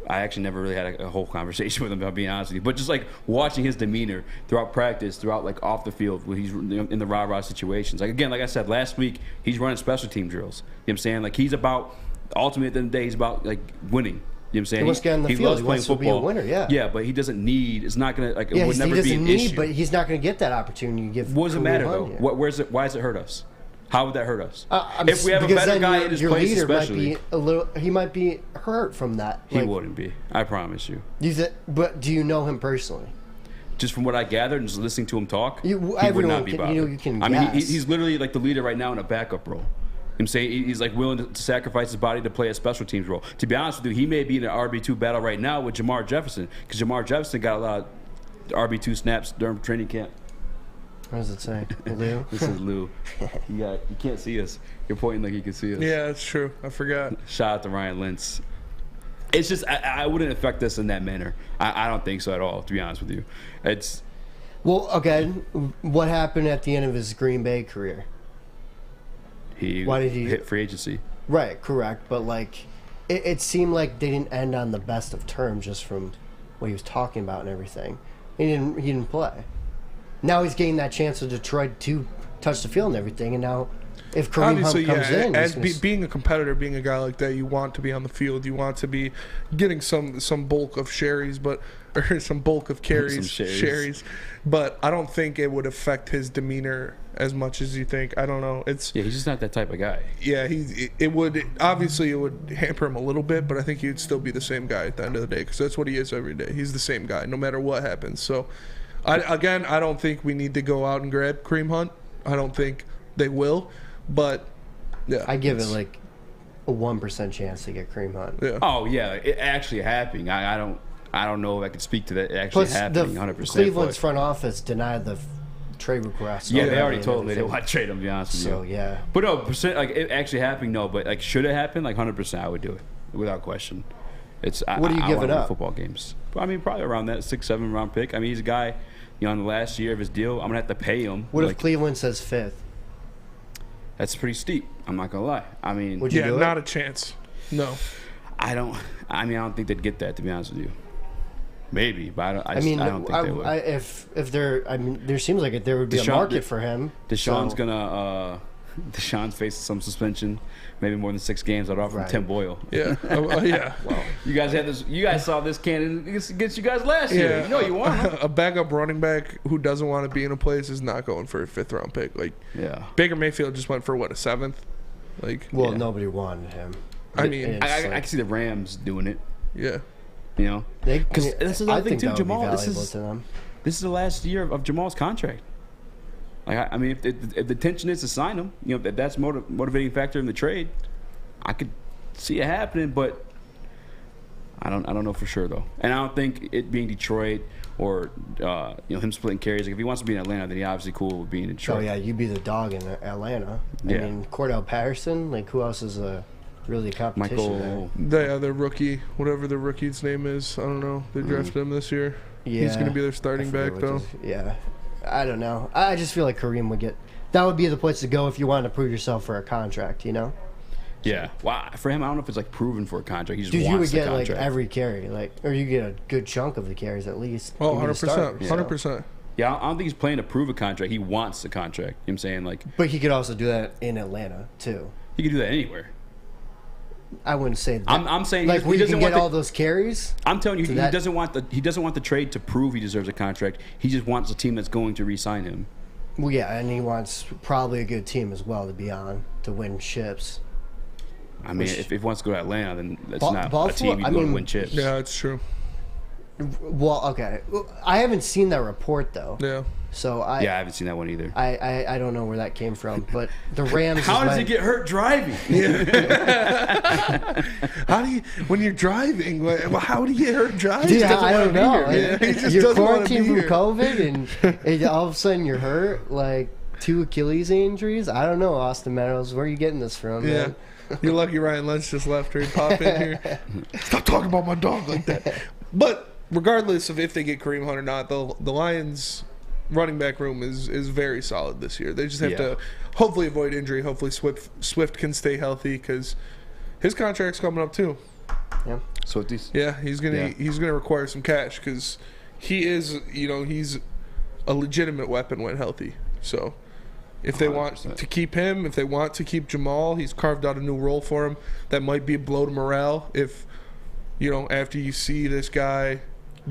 actually never really had a whole conversation with him, if I'm being honest with you. But just like watching his demeanor throughout practice, throughout like off the field, when he's in the rah-rah situations. Like again, like I said last week, he's running special team drills. You know what I'm saying? Like he's about, ultimately at the end of the day, he's about like winning. You know what I'm saying? He wants to get on the field. He wants to be a winner, yeah. Yeah, but he doesn't need, it's not going to, like, yeah, it would never be an issue. But he's not going to get that opportunity to give. What does it matter, though? Why does it hurt us? How would that hurt us? If we have a better guy in his place, especially. He might be hurt from that. He wouldn't be. I promise you. But do you know him personally? Just from what I gathered and just listening to him talk, he would not be bothered. You can I mean, he's literally like the leader right now in a backup role. I'm saying he's like willing to sacrifice his body to play a special teams role. To be honest with you, he may be in an RB2 battle right now with Jamar Jefferson because Jamar Jefferson got a lot of RB2 snaps during training camp. What does it say? Lou? This is Lou. You can't see us. You're pointing like you can see us. Yeah, that's true. I forgot. Shout out to Ryan Lentz. It's just I wouldn't affect us in that manner. I don't think so at all, to be honest with you. It's well, okay. What happened at the end of his Green Bay career? Why did he hit free agency? Right, correct. But like, it seemed like they didn't end on the best of terms just from what he was talking about and everything. He didn't play. Now he's getting that chance of Detroit to touch the field and everything, and now if Kareem Hunt comes in, as being a competitor, being a guy like that, you want to be on the field. You want to be getting some bulk of carries, some bulk of carries, sherries. But I don't think it would affect his demeanor as much as you think. I don't know. He's just not that type of guy. Yeah, it would hamper him a little bit, but I think he would still be the same guy at the end of the day because that's what he is every day. He's the same guy no matter what happens. So. I don't think we need to go out and grab Kareem Hunt. I don't think they will, but yeah. I give it like a 1% chance to get Kareem Hunt. Yeah. Oh yeah, it actually happening. I don't know if I could speak to that actually happening 100%. Cleveland's front office denied the trade request. Yeah, they already told me they want to trade him. To be honest with you. So yeah. But no, like it actually happening. No, but like should it happen? Like 100%, I would do it without question. What are you giving up? Football games. I mean, probably around that 6-7 round pick. I mean, he's a guy. On the last year of his deal, I'm gonna have to pay him. What if Cleveland says 5th? That's pretty steep. I'm not gonna lie. I mean, would you do it? Not a chance. No. I don't think they'd get that. To be honest with you, maybe, but I don't think they would. If there seems like there would be a market for him. Deshaun's facing some suspension, maybe more than 6 games. I'd offer him Tim Boyle. Yeah, yeah. Well, you guys saw this candidate against you guys last year. You know you want him. A backup running back who doesn't want to be in a place is not going for a 5th round pick. Like, yeah, Baker Mayfield just went for a 7th. Like, nobody wanted him. I mean, I can see the Rams doing it. Yeah, you know, because that's another thing too. Jamal, this is the last year of Jamal's contract. Like, I mean, if the intention is to sign him, if that's motivating factor in the trade, I could see it happening, but I don't know for sure though. And I don't think it being Detroit or him splitting carries. Like if he wants to be in Atlanta, then he obviously cool with being in Detroit. Oh yeah, you'd be the dog in Atlanta. I mean, Cordell Patterson. Like who else is really a competition there? The rookie, whatever the rookie's name is, I don't know. They drafted him this year. Yeah, he's going to be their starting back though. I don't know. I just feel like Kareem would that would be the place to go if you wanted to prove yourself for a contract, Yeah. Wow. For him, I don't know if it's like proven for a contract. He just wants you would get like every carry, or you get a good chunk of the carries at least. Oh, 100%. 100%. Yeah, I don't think he's playing to prove a contract. He wants the contract. You know what I'm saying? Like, but he could also do that in Atlanta too. He could do that anywhere. I wouldn't say that. I'm saying like he where you doesn't can want get all those carries. I'm telling you, he doesn't want the trade to prove he deserves a contract. He just wants a team that's going to re-sign him. Well, yeah, and he wants probably a good team as well to be on to win chips. I mean, if he wants to go to Atlanta, then that's not Buffalo, a team he's going to win chips. Yeah, it's true. Well, okay. I haven't seen that report though. Yeah. So I haven't seen that one either. I don't know where that came from, but the Rams. How does he get hurt driving? How do you when you're driving? Well, how do you get hurt driving? Yeah, I don't know. You're quarantined from here. COVID, and all of a sudden you're hurt. Like 2 Achilles injuries. I don't know, Austin Meadows. Where are you getting this from? Yeah. Man? You're lucky Ryan Lynch just left her. He'd pop in here. Stop talking about my dog like that. But regardless of if they get Kareem Hunt or not, the Lions running back room is very solid this year. They just have to hopefully avoid injury. Hopefully Swift can stay healthy because his contract's coming up too. Yeah. Swifties. Yeah, he's gonna require some cash because he is he's a legitimate weapon when healthy. So if they 100%. Want to keep him, if they want to keep Jamal, he's carved out a new role for him that might be a blow to morale if after you see this guy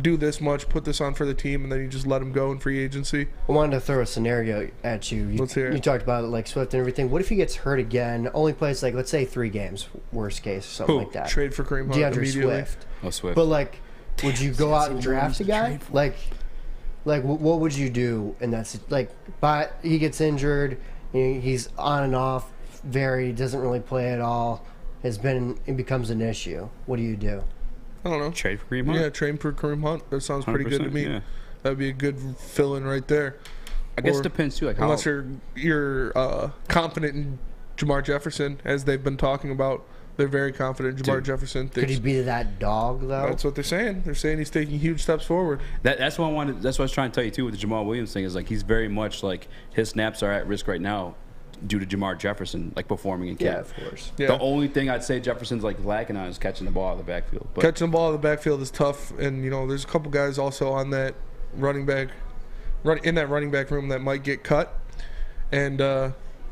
do this much, put this on for the team, and then you just let him go in free agency. I wanted to throw a scenario at you. Let's hear it. You talked about like Swift and everything. What if he gets hurt again? Only plays like let's say 3 games, worst case, something like that. Trade for Kareem Hunt DeAndre immediately. Swift. Oh, Swift. But like, would you go out and draft a guy? Like what would you do? And that's like, but he gets injured. He's on and off. Doesn't really play at all. It becomes an issue. What do you do? I don't know. Trade for Kareem Hunt? Yeah, trade for Kareem Hunt. That sounds pretty good to me. Yeah. That'd be a good fill-in right there. I guess it depends too. Like unless you're confident in Jamar Jefferson, as they've been talking about. They're very confident in Jamar Jefferson. Could he be that dog though? That's what they're saying. They're saying he's taking huge steps forward. That's what I wanted. That's what I was trying to tell you too with the Jamal Williams thing. Is like he's very much like his snaps are at risk right now due to Jamar Jefferson like performing in camp. Yeah, of course. Yeah. The only thing I'd say Jefferson's like lacking on is catching the ball out of the backfield. But catching the ball out of the backfield is tough, and there's a couple guys also on that running back room that might get cut. And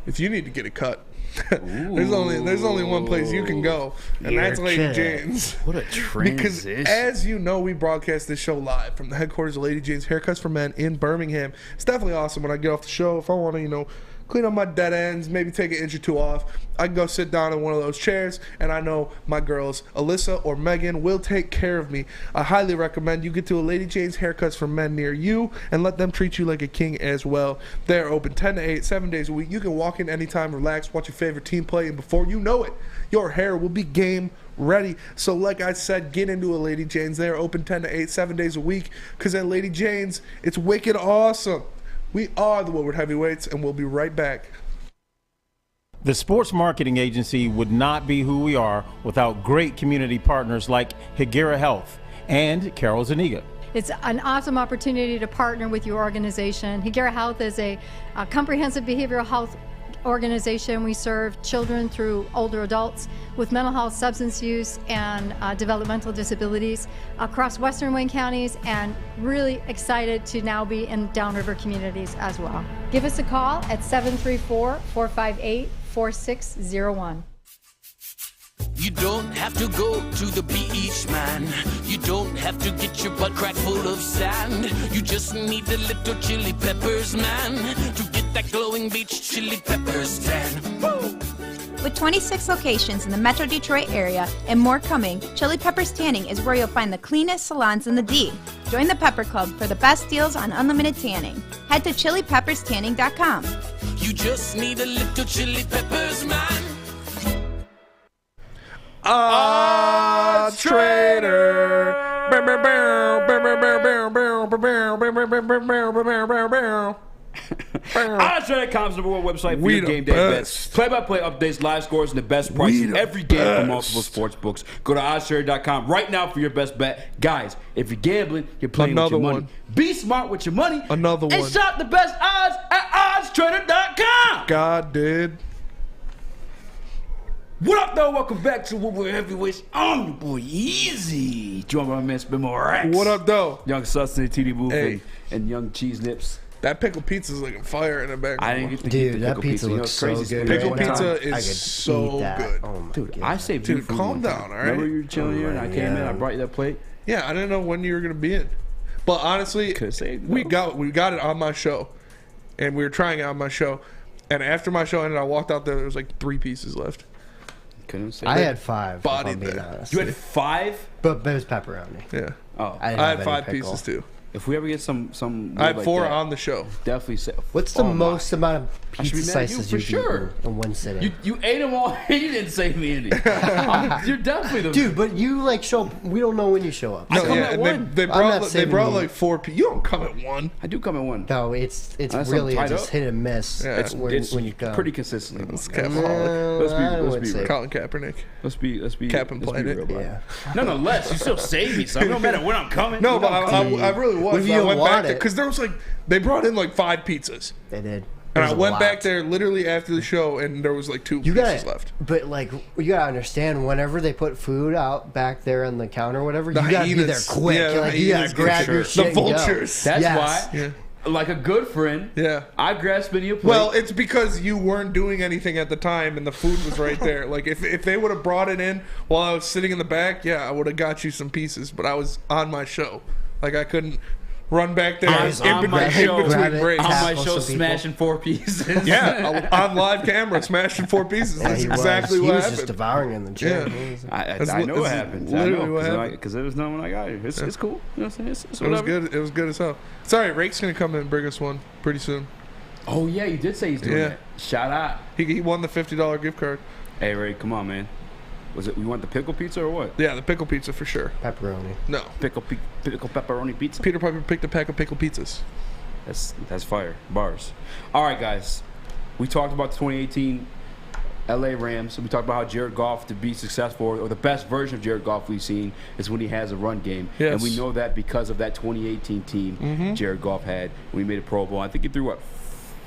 if you need to get a cut, there's only one place you can go, and that's Lady Jane's. What a transition! Because as you know, we broadcast this show live from the headquarters of Lady Jane's Haircuts for Men in Birmingham. It's definitely awesome when I get off the show. If I want to, clean up my dead ends, maybe take an inch or 2 off, I can go sit down in one of those chairs, and I know my girls, Alyssa or Megan, will take care of me. I highly recommend you get to a Lady Jane's Haircuts for Men near you and let them treat you like a king as well. They're open 10 to 8, 7 days a week. You can walk in anytime, relax, watch your favorite team play, and before you know it, your hair will be game ready. So like I said, get into a Lady Jane's. They're open 10 to 8, 7 days a week, because at Lady Jane's, it's wicked awesome. We are the Woodward Heavyweights, and we'll be right back. The sports marketing agency would not be who we are without great community partners like Higuera Health and Carol Zaniga. It's an awesome opportunity to partner with your organization. Higuera Health is a comprehensive behavioral health organization. We serve children through older adults with mental health, substance use, and developmental disabilities across Western Wayne counties, and really excited to now be in downriver communities as well. Give us a call at 734-458-4601. You don't have to go to the beach, man. You don't have to get your butt crack full of sand. You just need a little chili peppers, man, to get that glowing beach chili peppers tan. Woo! With 26 locations in the Metro Detroit area and more coming, Chili Peppers Tanning is where you'll find the cleanest salons in the D. Join the Pepper Club for the best deals on unlimited tanning. Head to chilipepperstanning.com. You just need a little chili peppers, man. Trader. OddsTrader.com's number 1 website for We your the game day best. bets. Play-by-play updates, live scores, and the best prices every game from multiple sports books. Go to OddsTrader.com right now for your best bet. Guys, if you're gambling, you're playing Another with your one. money. Be smart with your money. Another and one. shop the best odds at OddsTrader.com. God did. What up, though? Welcome back to Woodward Heavyweights. I'm your boy Eazy. Joined by my man Spin More Rex. What up, though? Young Sustin, TD Booth, Hey. and Young Cheese Nips. That pickle pizza is like a fire in the back. I didn't get to Dude, eat the that pickle pizza You know, looks it's so crazy. good. Pickle right pizza now. is I could so eat that. good. Oh my Dude, God. I saved you Dude, food calm one down, time. all right? Remember you were chilling here and I came in, I Yeah. brought you that plate? Yeah, I didn't know when you were gonna be in, but honestly, we got it on my show, and we were trying it on my show, and after my show ended, I walked out there. There was like 3 pieces left. Couldn't say I that. had 5. If Bodied I'm being that. honest. You had 5? But it was pepperoni. Yeah. Oh, I, didn't I have had any 5 pickle. pieces too. if we ever get some I had like 4 that, on the show. definitely say. What's the most amount of I should pizza be mad at you slices for you've sure. eaten in one sitting? You ate them all. You didn't save me any. You're definitely the Dude, but you like show up. We don't know when you show up. I come at and one. they I'm not brought saving you. like 4 pieces. You don't come at 1. I do come at 1. No, it's Unless really I'm tied just up. hit and miss. Yeah. when you come. pretty consistently. It's Let's Capaholic. be real. Colin Kaepernick. Let's be Cap and let's be Planet. real about Yeah. it. Nonetheless, you still save me, son. No matter when I'm coming. No, You but don't come. I really was. What if you I went want back there it? because there was like they brought in like 5 pizzas, They did. and There's I a went lot. back there literally after the show, and there was like 2 You pieces gotta, left. but like you gotta understand. Whenever they put food out back there on the counter, or whatever, you gotta be there hyenas. quick. Yeah, the Like, you gotta hyenas, grab for your sure. shit. The and go. vultures. That's Yes. why, Yeah. like a good friend, Yeah. I grabbed spinning a plate. Well, it's because you weren't doing anything at the time, and the food was right there. Like if they would have brought it in while I was sitting in the back, yeah, I would have got you some pieces. But I was on my show, like I couldn't run back there I was in on my between, show, in grab between it, breaks. on my tackle show, some people. smashing 4 pieces. Yeah, on live camera, smashing 4 pieces. Yeah, That's he exactly was. what He was happened. just devouring in the gym. Yeah. I know what happened. I literally what know happened. because it was done when I got here. It's cool. You know what I'm saying? It's It was whatever. good. It was good as hell. Sorry, Rake's gonna come in and bring us one pretty soon. Oh yeah, you did say he's doing Yeah. that. Shout out. He won the $50 gift card. Hey Ray, come on, man. Was it? We want the pickle pizza or what? Yeah, the pickle pizza for sure. Pepperoni. No, Pickle pepperoni pizza. Peter Piper picked a pack of pickle pizzas. That's fire. Bars. All right, guys. We talked about the 2018 LA Rams. We talked about how Jared Goff, to be successful, or the best version of Jared Goff we've seen, is when he has a run game. Yes. And we know that because of that 2018 team Jared Goff had when he made a Pro Bowl. I think he threw, what,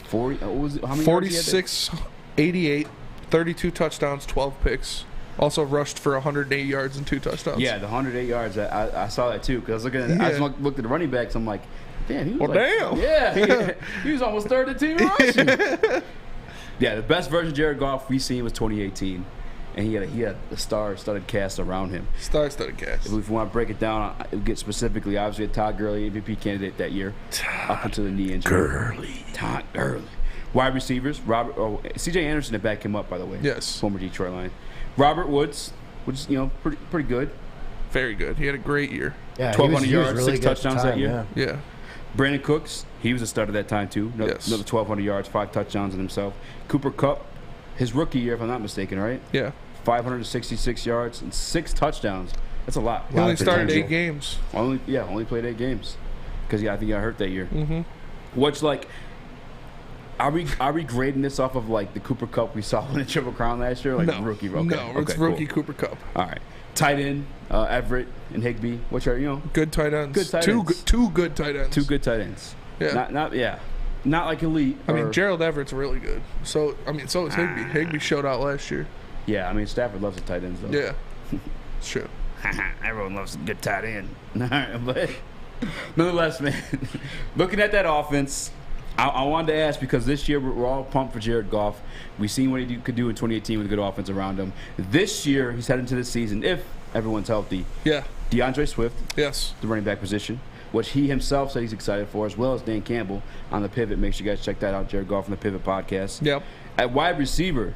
40? What was it? How many yards he had there? 46, 88, 32 touchdowns, 12 picks. Also rushed for 108 yards and 2 touchdowns. Yeah, the 108 yards. I saw that too, because I was looking at, I Yeah. just looked at the running backs. I'm like, damn, he was Well, like, damn. Yeah, he was almost third in team rushing. Yeah, the best version of Jared Goff we seen was 2018, and he had a star-studded cast around him. Star-studded cast. If we want to break it down, get specifically, obviously a Todd Gurley MVP candidate that year, up until the knee injury. Todd Gurley. Wide receivers, C.J. Anderson to back him up, by the way. Yes. Former Detroit Lion. Robert Woods, which is, pretty good. Very good. He had a great year. Yeah, 1,200 he was yards, really 6 good at the touchdowns time, that year. Yeah. Brandon Cooks, he was a stud at that time too. Another 1,200 yards, 5 touchdowns in himself. Cooper Kupp, his rookie year, if I'm not mistaken, right? Yeah. 566 yards and 6 touchdowns. That's a lot. He only started 8 games. Only played 8 games because I think he got hurt that year. Mm-hmm. Which, like, are we grading this off of like the Cooper Kupp we saw in the Triple Crown last year, like No. rookie? Okay. No, it's Okay, rookie cool. Cooper Kupp. All right, tight end Everett and Higbee, which are good tight ends. Good tight Two ends. good tight ends. 2 good tight ends. Yeah. Not like elite. I mean, Gerald Everett's really good. So is Higbee. Higbee showed out last year. Yeah, I mean, Stafford loves the tight ends, though. Yeah. It's true. Everyone loves a good tight end. But nonetheless, man, looking at that offense, I wanted to ask, because this year we're all pumped for Jared Goff. We've seen what he could do in 2018 with a good offense around him. This year, he's heading into the season, if everyone's healthy. Yeah. DeAndre Swift, yes, the running back position, which he himself said he's excited for, as well as Dan Campbell on the Pivot. Make sure you guys check that out, Jared Goff on the Pivot podcast. Yep. At wide receiver,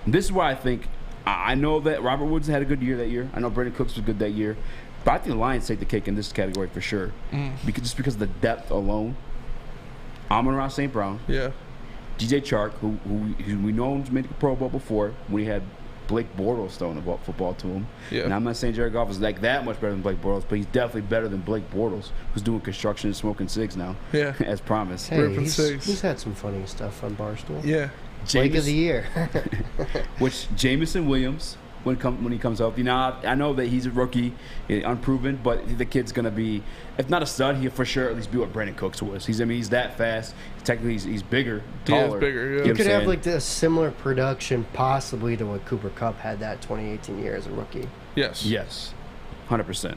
this is why I think, I know that Robert Woods had a good year that year. I know Brandon Cooks was good that year. But I think the Lions take the cake in this category for sure. Just because of the depth alone. Amon-Ra St. Brown. Yeah. DJ Chark, who we know has made a Pro Bowl before when he had Blake Bortles throwing the football to him. Yeah. And I'm not saying Jared Goff is like that much better than Blake Bortles, but he's definitely better than Blake Bortles, who's doing construction and smoking cigs now. Yeah. As promised. Hey, he's had some funny stuff on Barstool. Yeah. Blake of the year. Which Jamison Williams, when he comes up, I know that he's a rookie, unproven, but the kid's gonna be, if not a stud, he'll for sure at least be what Brandon Cooks was. He's that fast. Technically, he's bigger, taller. He's bigger. Yeah. You could have like a similar production, possibly, to what Cooper Kupp had that 2018 year as a rookie. Yes. Yes, 100%.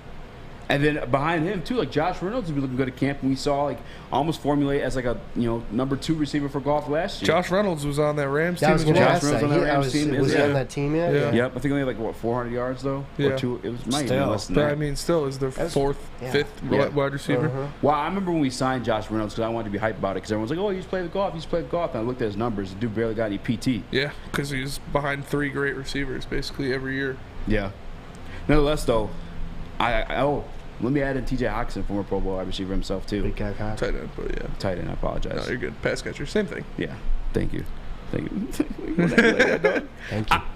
And then behind him too, like Josh Reynolds has been looking good at camp, and we saw like almost formulate as like a number 2 receiver for Goff last year. Josh Reynolds was on that Rams team. I was going to ask Josh that. Reynolds on that Rams Was team. he on that team yet? Yeah. Yep, I think he only had like 400 yards though. Yeah. Or 2. It was might Still. even less than But that. I mean, still is their fifth wide receiver. Well, I remember when we signed Josh Reynolds because I wanted to be hyped about it because everyone's like, "Oh, he's played with Goff. He's played with Goff." And I looked at his numbers. The dude barely got any PT. Yeah, because he's behind 3 great receivers basically every year. Yeah. Nonetheless, though, let me add in T.J. Hawkinson, former Pro Bowl wide receiver himself too. Tight end, but yeah. Tight end. I apologize. No, you're good. Pass catcher, same thing. Yeah. Thank you. Thank you.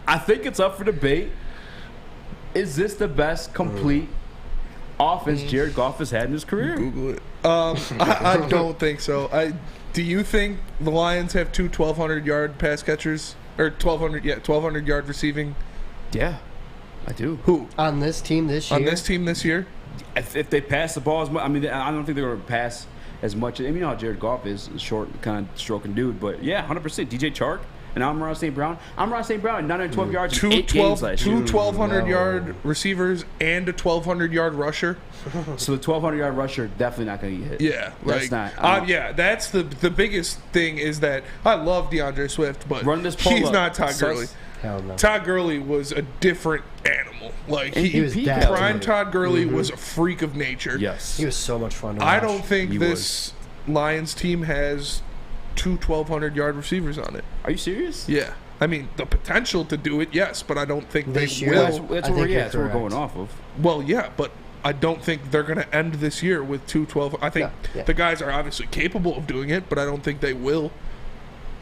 I think it's up for debate. Is this the best complete offense Jared Goff has had in his career? Google it. I don't think so. Do you think the Lions have 2 1,200-yard pass catchers or 1,200 yard receiving? Yeah, I do. Who on this team this year? On this team this year? If they pass the ball as much, I mean, I don't think they're going to pass as much. I mean, you know how Jared Goff is, a short, kind of stroking dude. But yeah, 100%. DJ Chark and Amon-Ra St. Brown. Amon-Ra St. Brown, 912 yards in 8 games last year. 2 1,200-yard receivers and a 1,200-yard rusher. So the 1,200-yard rusher definitely not going to get hit. Yeah, that's not. Yeah, that's the biggest thing is that I love DeAndre Swift, but he's not Todd Gurley. Hell no. Todd Gurley was a different animal. Like he was prime Todd Gurley was a freak of nature. Yes, he was so much fun to watch. I don't think this Lions team has 2 1,200-yard receivers on it. Are you serious? Yeah. I mean, the potential to do it, yes, but I don't think this they year, will. That's what we're going off of. Well, yeah, but I don't think they're going to end this year with 2 12. I think the guys are obviously capable of doing it, but I don't think they will.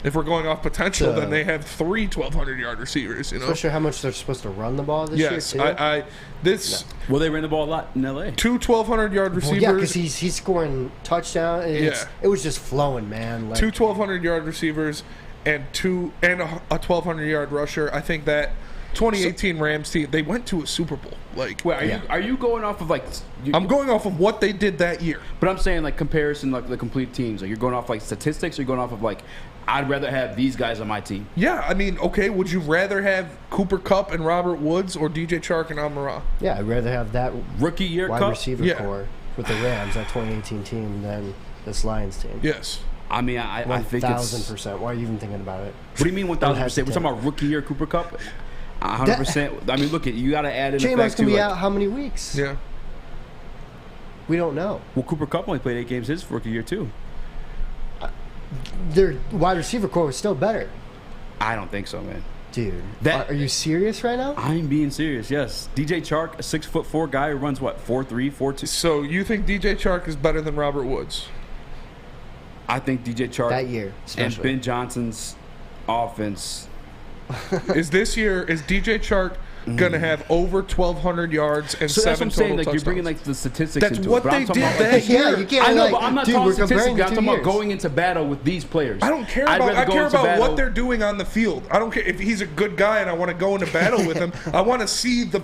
If we're going off potential, then they have 3 1,200-yard receivers. You know, especially how much they're supposed to run the ball this year. Yes, Well, they ran the ball a lot in L.A. 2 1,200-yard receivers. Well, yeah, because he's scoring touchdown. And it was just flowing, man. Like, 2 1,200-yard receivers and a 1,200-yard rusher. I think that 2018 Rams team, they went to a Super Bowl. Like, wait, are you going off of like? I'm going off of what they did that year. But I'm saying like comparison, like the complete teams. Like you're going off like statistics, or you're going off of like, I'd rather have these guys on my team. Yeah, I mean, okay, would you rather have Cooper Kupp and Robert Woods or DJ Chark and Amon-Ra? Yeah, I'd rather have that rookie year wide Kupp receiver core with the Rams, that 2018 team, than this Lions team. Yes. I mean, I think it's 1,000%. Why are you even thinking about it? What do you mean 1,000%? We're talking about rookie year Cooper Kupp. 100%. I mean, look at you got to add in the J-Mo's fact gonna too. be out how many weeks? Yeah. We don't know. Well, Cooper Kupp only played 8 games his rookie year too. Their wide receiver core was still better. I don't think so, man. Dude, are you serious right now? I'm being serious. Yes, DJ Chark, a 6'4" guy who runs what 4'3", 4'2". So you think DJ Chark is better than Robert Woods? I think DJ Chark that year, and Ben Johnson's offense is DJ Chark gonna have over 1,200 yards and 7 that's what I'm total saying. Like touchdowns? you're bringing like the statistics That's into what it. they did that year. Yeah, you can't. I know, like, but I'm not dude, talking we're statistics. comparing I'm talking about going into battle with these players. I don't care about. I care about what they're doing on the field. I don't care if he's a good guy and I want to go into battle with him. I want to see the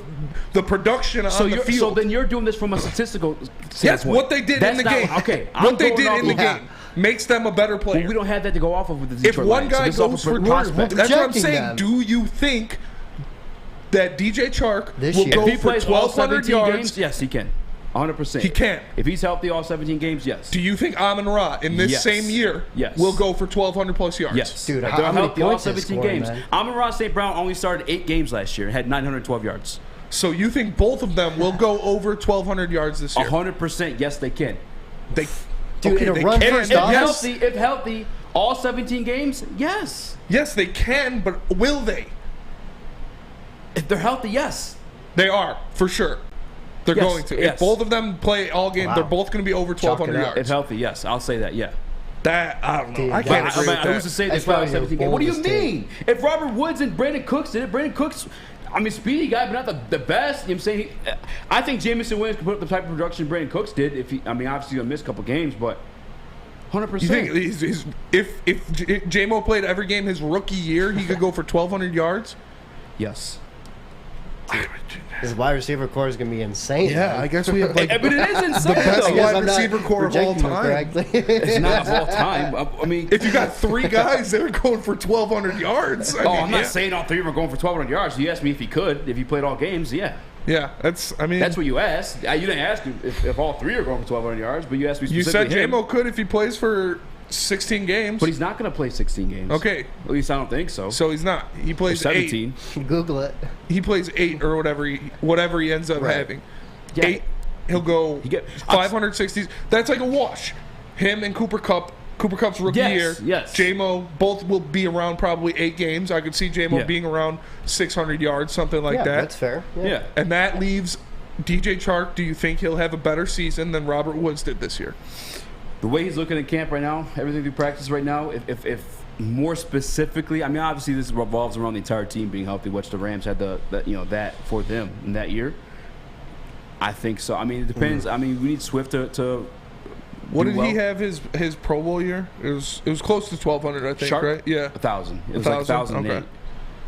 production on the field. So then you're doing this from a statistical standpoint. Yes, what they did in the game. Okay, what they did in the game makes them a better player. But we don't have that to go off of with the Detroit If one Lions. guy goes for prospect. that's what I'm saying. Do you think that DJ Chark will go if he for plays all 1,200 17 yards? games, yes, he can. 100%. He can. If he's healthy all 17 games, yes. Do you think Amon-Ra in this same year will go for 1,200 plus yards? Yes. Dude, if how they're many healthy all points is 17 scoring, games. man? Amon-Ra St. Brown only started 8 games last year and had 912 yards. So you think both of them will go over 1,200 yards this year? 100%, yes, they can. Dude, in a run first offense? If healthy, all 17 games, yes. Yes, they can, but will they? If they're healthy, yes. They are, for sure. They're Yes, going to. yes. If both of them play all game, they're both going to be over 1,200 yards. If healthy, yes. I'll say that, yeah. That, I don't know. Dude, I can't agree with that. Who's to say they play all 17 games? What do you mean? If Robert Woods and Brandon Cooks did it, Brandon Cooks, I mean, speedy guy, but not the best. You know what I'm saying? I think Jamison Williams could put up the type of production Brandon Cooks did. Obviously he's going to miss a couple games, but 100%. You think if J-Mo played every game his rookie year, he could go for 1,200 yards? Yes. His wide receiver core is going to be insane. Yeah, man. I guess we have like But it is insane, the best though. wide receiver core of all time. It's not of all time. I mean, if you got 3 guys that are going for 1,200 yards, I'm not saying all 3 of them are going for 1,200 yards. You asked me if he could, if he played all games, yeah. Yeah, that's what you asked. You didn't ask if all three are going for 1,200 yards, but you asked me specifically. You said J-Mo could if he plays for 16 games. But he's not going to play 16 games. Okay. At least I don't think so. So he's not. He plays 17. 8. Google it. He plays 8 or whatever he ends up having. Yeah. 8. He'll go 560s. That's like a wash. Him and Cooper Kupp. Cooper Kupp's rookie year. Yes. J-Mo, both will be around probably 8 games. I could see J-Mo being around 600 yards, something like that. That's fair. Yeah. And that leaves DJ Chark. Do you think he'll have a better season than Robert Woods did this year? The way he's looking at camp right now, everything through practice right now, if more specifically, I mean, obviously this revolves around the entire team being healthy, which the Rams had that for them in that year. I think so. I mean, it depends. I mean, we need Swift to what did he have his Pro Bowl year? It was close to 1,200, I think, right? Yeah. 1,000. It was like 1,008.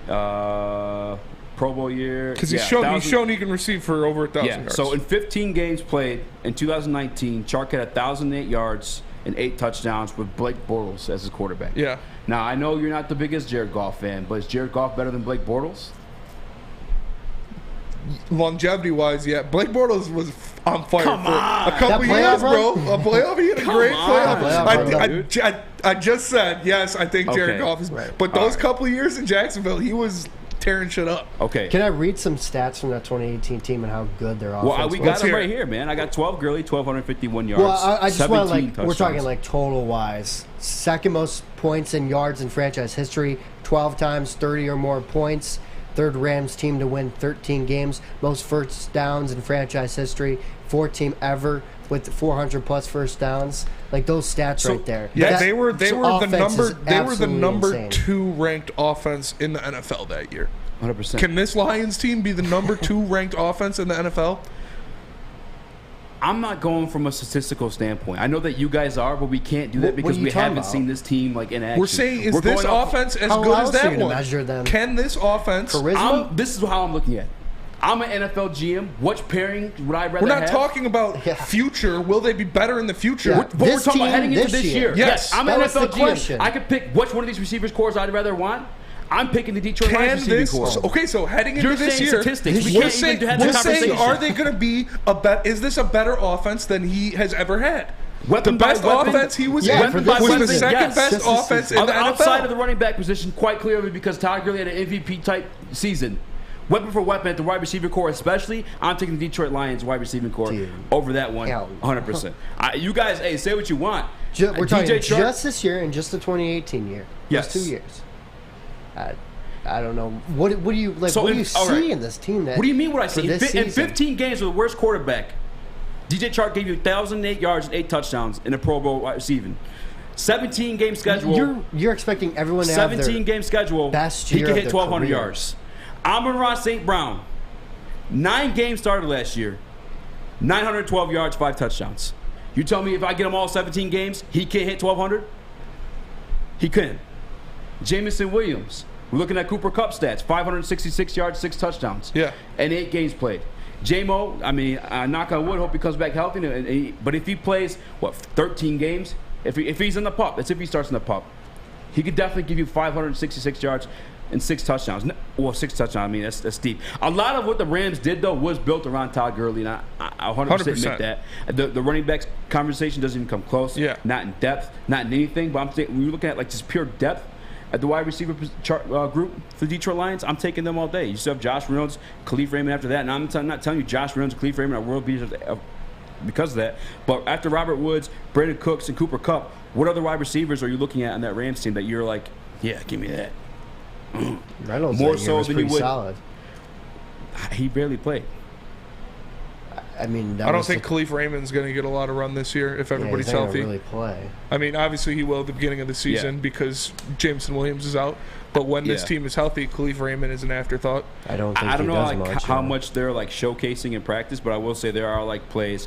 Okay. Pro Bowl year. Because he's shown he can receive for over 1,000 yards. So in 15 games played in 2019, Chark had 1,008 yards and 8 touchdowns with Blake Bortles as his quarterback. Yeah. Now, I know you're not the biggest Jared Goff fan, but is Jared Goff better than Blake Bortles? Longevity-wise, yeah. Blake Bortles was on fire Come for on. a couple years, bro. A playoff, he had a great playoff. I just said, yes, I think Jared Goff is. Right. But those couple of years in Jacksonville, he was tearing shit up. Okay. Can I read some stats from that 2018 team and how good their offense was? We got them right here, man. I got 12 Gurley, 1,251 yards. Well, I just want touchdowns. we're talking like total-wise. Second most points in yards in franchise history, 12 times 30 or more points. Third Rams team to win 13 games. Most first downs in franchise history. 4th team ever with 400+ first downs. Like those stats right there. Yeah, they were the number insane. 2 ranked offense in the NFL that year. 100%. Can this Lions team be the number 2 ranked offense in the NFL? I'm not going from a statistical standpoint. I know that you guys are, but we can't do that because we haven't seen this team like in action. We're saying, is this offense as good as that one? Measure them? Can this offense? Charisma? This is how I'm looking at it. I'm an NFL GM. Which pairing would I rather We're not have? talking about future. Will they be better in the future? Yeah. But we're talking about heading into this year. Yes. I'm an That was NFL the GM. question. I could pick which one of these receivers cores I'd rather want. I'm picking the Detroit Lions receiving core. Okay, so heading into You're this saying year, statistics. We we're can't saying, even have this conversation. are they going to be is this a better offense than he has ever had? Weapon the best by weapon, offense he was yeah, in was the second best offense in the NFL. Outside of the running back position, quite clearly because Todd Gurley had an MVP-type season. Weapon for weapon at the wide receiver core especially, I'm taking the Detroit Lions wide receiving core over that one 100%. You guys, hey, say what you want. We're talking just this year and just the 2018 year. Yes. Those 2 years. I don't know. What do you like? So what do you see in this team? That what do you mean what I see? In season? 15 games with the worst quarterback, DJ Chark gave you 1,008 yards and 8 touchdowns in a Pro Bowl receiving. 17-game schedule. You're expecting everyone to have their 17-game schedule. best He year can of hit their 1,200 career. yards. Amon-Ra St. Brown, 9 games started last year, 912 yards, 5 touchdowns. You tell me if I get him all 17 games, he can't hit 1,200? He can. Jamison Williams. We're looking at Cooper Kupp stats, 566 yards, 6 touchdowns. Yeah. And 8 games played. J-Mo, I mean, knock on wood, hope he comes back healthy. But if he plays, 13 games? If he's in the pup, that's if he starts in the pup. He could definitely give you 566 yards and 6 touchdowns. Well, 6 touchdowns, I mean, that's deep. A lot of what the Rams did, though, was built around Todd Gurley, and I 100% admit that. The running backs conversation doesn't even come close. Yeah. Not in depth, not in anything, but I'm saying when you're looking at like just pure depth, at the wide receiver group for the Detroit Lions, I'm taking them all day. You still have Josh Reynolds, Khalif Raymond after that. And I'm not telling you Josh Reynolds and Khalif Raymond are world beaters because of that. But after Robert Woods, Brandon Cooks, and Cooper Kupp, what other wide receivers are you looking at on that Rams team that you're like, yeah, give me that? Reynolds more that year so was than you pretty would. solid. He barely played. I mean, I don't think Khalif Raymond's going to get a lot of run this year if everybody's he's not gonna healthy. really play. I mean, obviously he will at the beginning of the season because Jameson Williams is out. But when this team is healthy, Khalif Raymond is an afterthought. I don't think I don't he know does like much, how much they're like showcasing in practice, but I will say there are like plays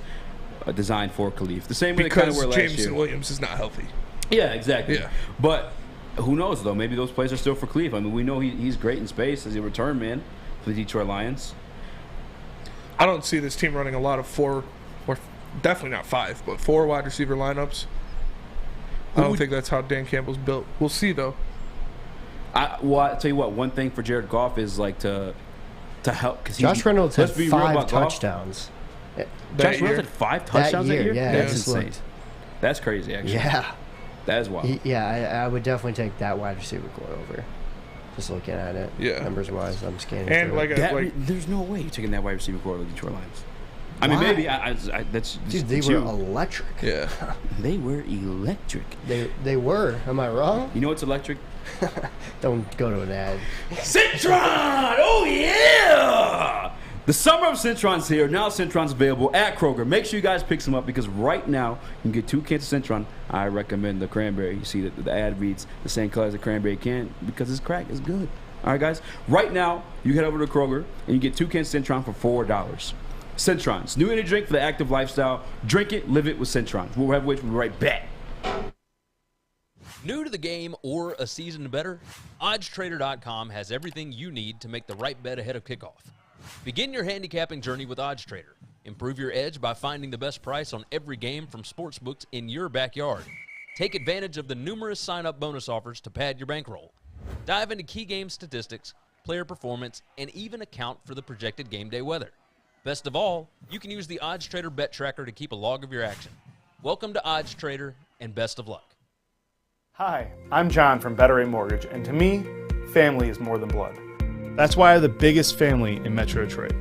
designed for Khalif. The same way they kind of were last year. Because Jameson Williams is not healthy. Yeah, exactly. Yeah. But who knows though? Maybe those plays are still for Khalif. I mean, we know he's great in space as a return man for the Detroit Lions. I don't see this team running a lot of 4, or definitely not 5, but 4 wide receiver lineups. I don't think that's how Dan Campbell's built. We'll see though. I'll tell you what. One thing for Jared Goff is like to to help. Because Josh Reynolds had let's be real 5 about golf. touchdowns. Josh Reynolds had 5 touchdowns that year? Yeah, That's just insane. looked. That's crazy, actually. Yeah. That is wild. I would definitely take that wide receiver core over. Just looking at it, numbers wise, I'm scanning. And through it. there's no way you're taking that wide receiver core of the Detroit Lions. I mean, maybe that's dude. They were electric. Yeah, they were electric. They were. Am I wrong? You know what's electric? Don't go to an ad. Citron! Oh yeah! The summer of Citron's here. Now Citron's available at Kroger. Make sure you guys pick some up because right now you can get 2 cans of Citron. I recommend the cranberry. You see that the ad reads the same color as the cranberry can because it's crack. It's good. All right, guys. Right now you head over to Kroger and you get 2 cans of Citron for $4. Citron's new energy drink for the active lifestyle. Drink it, live it with Citron. We'll have which we'll be right back. New to the game or a season better? OddsTrader.com has everything you need to make the right bet ahead of kickoff. Begin your handicapping journey with OddsTrader. Improve your edge by finding the best price on every game from sportsbooks in your backyard. Take advantage of the numerous sign-up bonus offers to pad your bankroll. Dive into key game statistics, player performance, and even account for the projected game day weather. Best of all, you can use the OddsTrader bet tracker to keep a log of your action. Welcome to OddsTrader, and best of luck. Hi, I'm John from Better Rate Mortgage, and to me, family is more than blood. That's why I have the biggest family in Metro Detroit.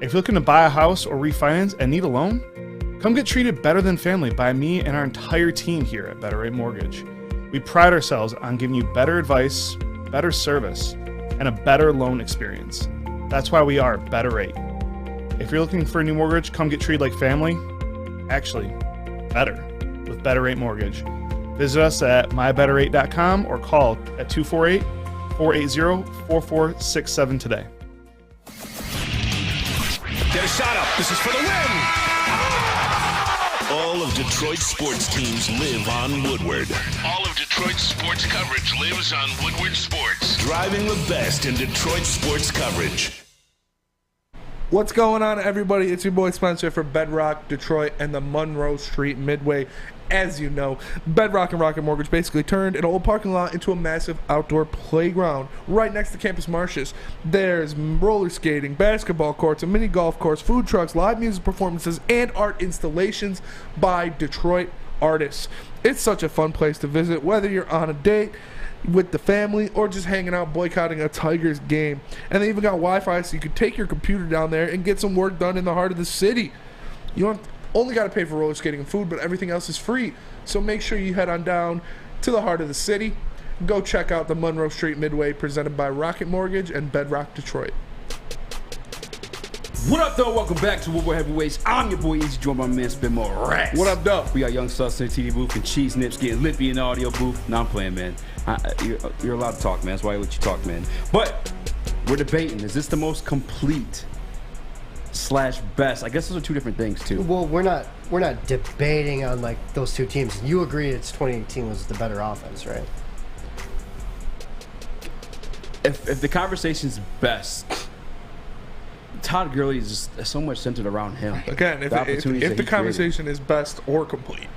If you're looking to buy a house or refinance and need a loan, come get treated better than family by me and our entire team here at Better Rate Mortgage. We pride ourselves on giving you better advice, better service, and a better loan experience. That's why we are Better Rate. If you're looking for a new mortgage, come get treated like family. Actually, better with Better Rate Mortgage. Visit us at mybetterrate.com or call at 248-480-4467 today. Get a shot up. This is for the win. All of Detroit's sports teams live on Woodward. All of Detroit's sports coverage lives on Woodward Sports. Driving the best in Detroit sports coverage. What's going on, everybody? It's your boy Spencer for Bedrock Detroit and the Monroe Street Midway. As you know, Bedrock and Rocket Mortgage basically turned an old parking lot into a massive outdoor playground right next to Campus Martius. There's roller skating, basketball courts, a mini golf course, food trucks, live music performances, and art installations by Detroit artists. It's such a fun place to visit, whether you're on a date with the family or just hanging out boycotting a Tigers game. And they even got Wi-Fi so you could take your computer down there and get some work done in the heart of the city. You don't only got to pay for roller skating and food, but everything else is free. So make sure you head on down to the heart of the city. Go check out the Monroe Street Midway presented by Rocket Mortgage and Bedrock Detroit. What up, though? Welcome back to Woodward Heavyweights. I'm your boy Eazy, joined by my man Spin More Rats. What up, though? We got Young Sus in the TV booth and Cheese Nips getting lippy in the audio booth. No, I'm playing, man. You're allowed to talk, man. That's why I let you talk, man. But we're debating. Is this the most complete / best? I guess those are two different things, too. Well, we're not debating on like those two teams. You agree it's 2018 was the better offense, right? If the conversation's best, Todd Gurley is just so much centered around him. Again, if the conversation is best or complete.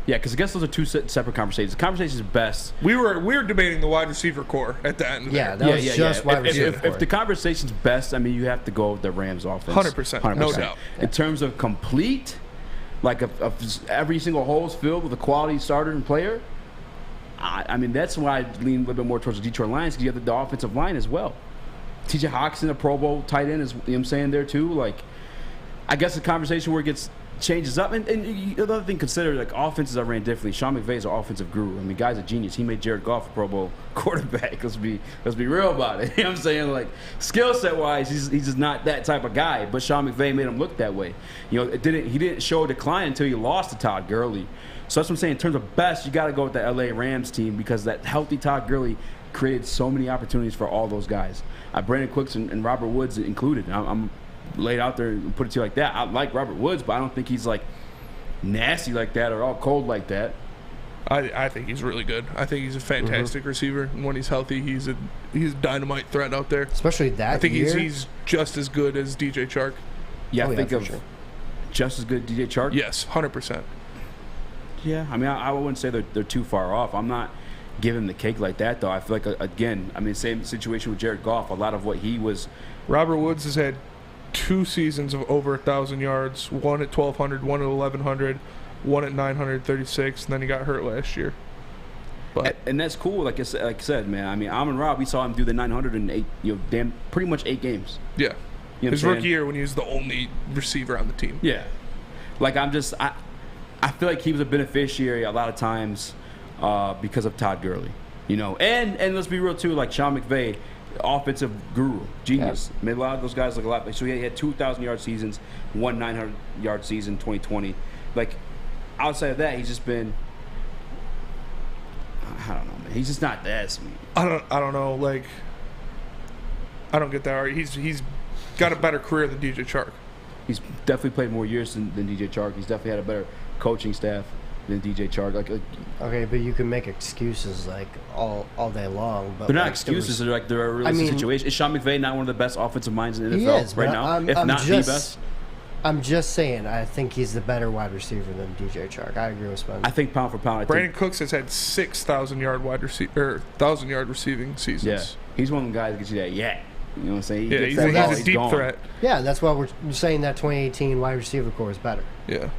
Yeah, because I guess those are two separate conversations. The conversation is best. We were debating the wide receiver core at the end. Yeah, that was just wide receiver core. If the conversation's best, I mean, you have to go with the Rams offense. 100%, no doubt. In terms of complete, like of every single hole is filled with a quality starter and player, I mean, that's why I lean a little bit more towards the Detroit Lions because you have the offensive line as well. TJ Hawkinson, a Pro Bowl tight end, is, you know what I'm saying, there too. Like, I guess the conversation where it changes up. And another thing, consider, like, offenses are ran differently. Sean McVay's an offensive guru. I mean, guy's a genius. He made Jared Goff a Pro Bowl quarterback. Let's be real about it. You know what I'm saying? Like, skill set wise, he's just not that type of guy. But Sean McVay made him look that way. You know, he didn't show a decline until he lost to Todd Gurley. So that's what I'm saying. In terms of best, you got to go with the LA Rams team because that healthy Todd Gurley created so many opportunities for all those guys. Brandon Cooks and Robert Woods included. I'm laid out there and put it to you like that. I like Robert Woods, but I don't think he's like nasty like that or all cold like that. I think he's really good. I think he's a fantastic receiver, and when he's healthy, he's a dynamite threat out there. Especially that. I think he's just as good as DJ Chark. Yeah, just as good as DJ Chark. Yes, 100%. Yeah, I mean, I wouldn't say they're too far off. I'm not give him the cake like that, though. I feel like, again, I mean, same situation with Jared Goff. A lot of what he was. Robert Woods has had 2 seasons of over 1,000 yards, one at 1,200, one at 1,100, one at 936, and then he got hurt last year. But and that's cool, like I said, man. I mean, Amon-Ra, we saw him do the 908, pretty much 8 games. Yeah. You know his rookie year when he was the only receiver on the team. Yeah. Like, I feel like he was a beneficiary a lot of times because of Todd Gurley, and let's be real too, like Sean McVay, offensive guru, genius. Made a lot of those guys look a lot. So he had 2,000-yard seasons, 1 900-yard season, 2020. Like, outside of that, he's just been, I don't know, man. He's just not that sweet. I don't know. Like, I don't get that. He's got a better career than DJ Chark. He's definitely played more years than DJ Chark. He's definitely had a better coaching staff than DJ Chark. Okay, but you can make excuses like all day long. But they're not excuses. They're a realistic situation. Is Sean McVay not one of the best offensive minds in the NFL right now? If not the best. I'm just saying, I think he's the better wide receiver than DJ Chark. I agree with Spencer. I think pound for pound. Brandon Cooks has had 6,000-yard 1,000-yard receiving seasons. Yeah, he's one of the guys that gets you that yak. You know what I'm saying? He's a deep threat. Yeah, that's why we're saying that 2018 wide receiver core is better. Yeah.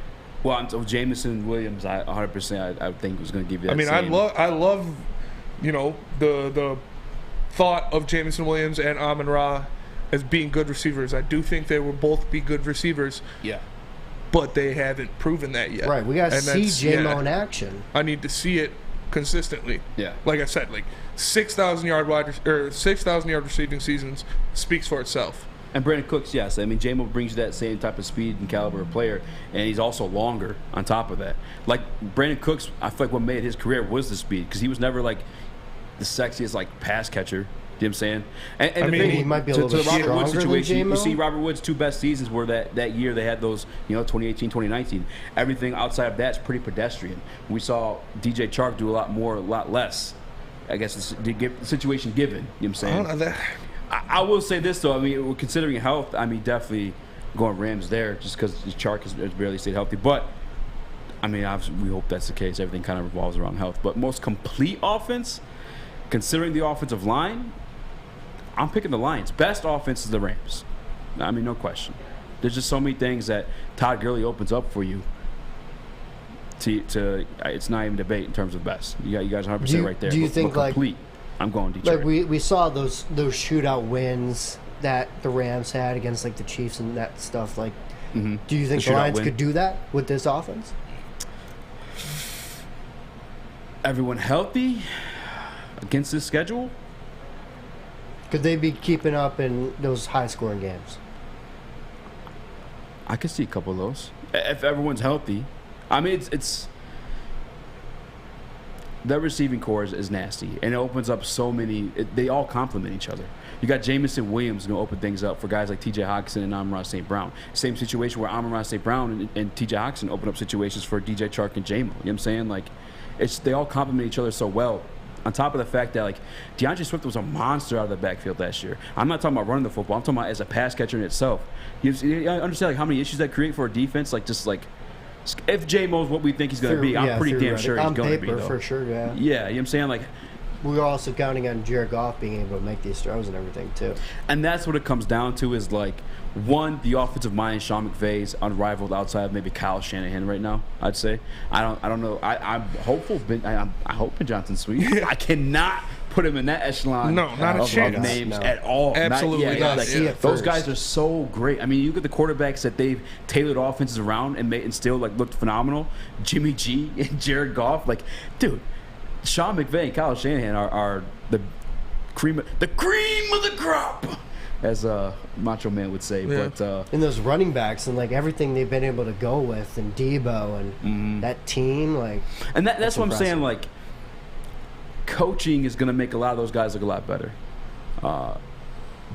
Well, Jameson Williams, 100%, I think was going to give you that. I mean, I love, the thought of Jameson Williams and Amon-Ra as being good receivers. I do think they will both be good receivers. Yeah. But they haven't proven that yet. Right. We got to see J-Mo in action. I need to see it consistently. Yeah. Like I said, 6,000-yard receiving seasons speaks for itself. And Brandon Cooks, yes. I mean, J-Mo brings you that same type of speed and caliber of player, and he's also longer on top of that. Like, Brandon Cooks, I feel like what made his career was the speed, because he was never, the sexiest, pass catcher. You know what I'm saying? And I mean, he might be a little bit Robert Woods stronger situation, than J-Mo. you see Robert Woods' 2 best seasons were that year they had those, 2018, 2019. Everything outside of that's pretty pedestrian. We saw DJ Chark do a lot less. I guess the situation given. You know what I'm saying? I will say this, though. I mean, considering health, I mean, definitely going Rams there just because Chark has barely stayed healthy. But, I mean, obviously, we hope that's the case. Everything kind of revolves around health. But most complete offense, considering the offensive line, I'm picking the Lions. Best offense is the Rams. I mean, no question. There's just so many things that Todd Gurley opens up for you. It's not even debate in terms of best. You guys 100% right there. Do you think complete? I'm going Detroit. Like we saw those shootout wins that the Rams had against the Chiefs and that stuff. Like, do you think the Lions could do that with this offense? Everyone healthy against this schedule? Could they be keeping up in those high-scoring games? I could see a couple of those if everyone's healthy. I mean, it's their receiving core is nasty, and it opens up so many. They all complement each other. You got Jameson Williams going to open things up for guys like T.J. Hockenson and Amon-Ra St. Brown. Same situation where Amon-Ra St. Brown and T.J. Hockenson open up situations for DJ Chark and J-Mo. You know what I'm saying? They all complement each other so well. On top of the fact that DeAndre Swift was a monster out of the backfield last year. I'm not talking about running the football. I'm talking about as a pass catcher in itself. You understand how many issues that create for a defense? If J-Mo's what we think he's going to be, I'm pretty damn sure he's going to be. On paper, for sure, yeah. Yeah, you know what I'm saying? We're also counting on Jared Goff being able to make these throws and everything too. And that's what it comes down to is one, the offensive mind, Sean McVay's unrivaled outside of maybe Kyle Shanahan right now. I'd say I don't know. I'm hopeful. I hope Ben Johnson's sweet. I cannot put him in that echelon. No, not a chance. Of names at all. Absolutely not. Those guys are so great. I mean, you look at the quarterbacks that they've tailored offenses around and still looked phenomenal. Jimmy G and Jared Goff, dude. Sean McVay and Kyle Shanahan are the cream of the crop, as Macho Man would say. Yeah. But and those running backs and everything they've been able to go with, and Debo and that team, and that's what impressive. I'm saying. Coaching is going to make a lot of those guys look a lot better.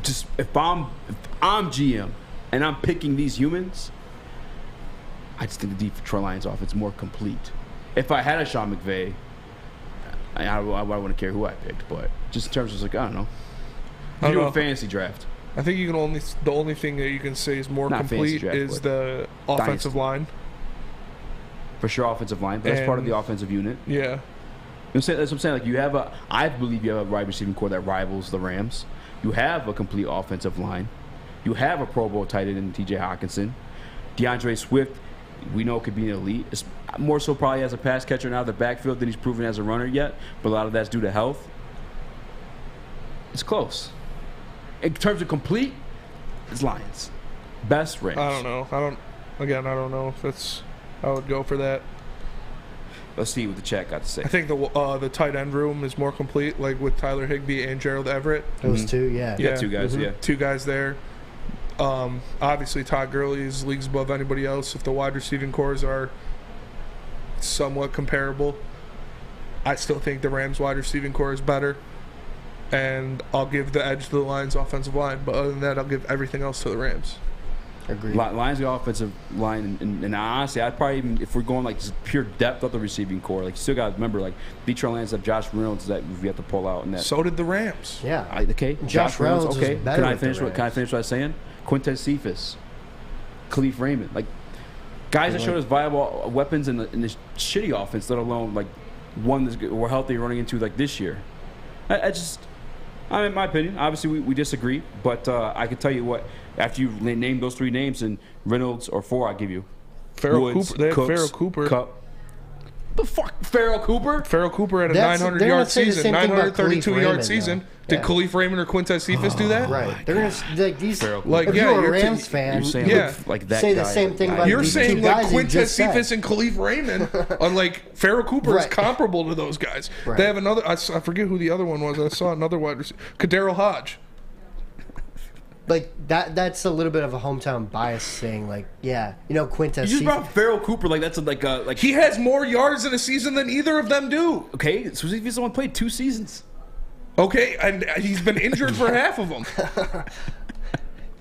Just if I'm GM and I'm picking these humans, I just think the Detroit Lions offense is more complete. If I had a Sean McVay, I wouldn't care who I picked, but just in terms of I don't know. You do a fantasy draft. I think the only thing that you can say is more complete is the offensive line. For sure, offensive line. That's part of the offensive unit. Yeah. That's what I'm saying. Like I believe you have a wide receiving core that rivals the Rams. You have a complete offensive line. You have a Pro Bowl tight end in T.J. Hawkinson. DeAndre Swift, we know could be an elite. It's more so probably as a pass catcher now, the backfield, than he's proven as a runner yet. But a lot of that's due to health. It's close. In terms of complete, it's Lions. Best Rams. I don't know. I don't know if that's. I would go for that. Let's see what the chat got to say. I think the tight end room is more complete, like with Tyler Higbee and Gerald Everett. Those two, yeah. Yeah, two guys, yeah. Two guys there. Obviously, Todd Gurley is leagues above anybody else. If the wide receiving cores are somewhat comparable, I still think the Rams' wide receiving core is better. And I'll give the edge to the Lions' offensive line. But other than that, I'll give everything else to the Rams. Agreed. Lions' offensive line, and honestly, I'd probably even, if we're going like just pure depth of the receiving core, like you still got to remember, like Detroit Lions have Josh Reynolds that we have to pull out. And that. So did the Rams. Yeah. Okay. Josh Reynolds okay. was better Can I with finish? the What I finish? What I'm saying? Quintez Cephas, Khalif Raymond, like guys that showed us viable weapons in this shitty offense, let alone like one that's we're healthy running into like this year. In my opinion, obviously we disagree, but I can tell you what. After you name those three names, and Reynolds or four, I'll give you. Farrell Woods, Cooper. They have Cooks, Farrell Cooper. Cup. The fuck, Farrell Cooper? Farrell Cooper had a 900-yard season, 932-yard season. Though. Did Khalif Raymond or Quintez Cephas do that? Right. They're gonna like these. Like, if you're a Rams fan, you're saying like that say guy, the same thing about you're these saying two like guys you Quintez just said. Cephas and Khalif Raymond, unlike Farrell Cooper, is comparable to those guys. Right. They have another. I forget who the other one was. I saw another wide receiver, Kadarius Hodge. Like that's a little bit of a hometown bias saying like, yeah, Quintez. You just brought Farrell Cooper like that's like he has more yards in a season than either of them do. Okay, so he's only played 2 seasons. Okay, and he's been injured for half of them.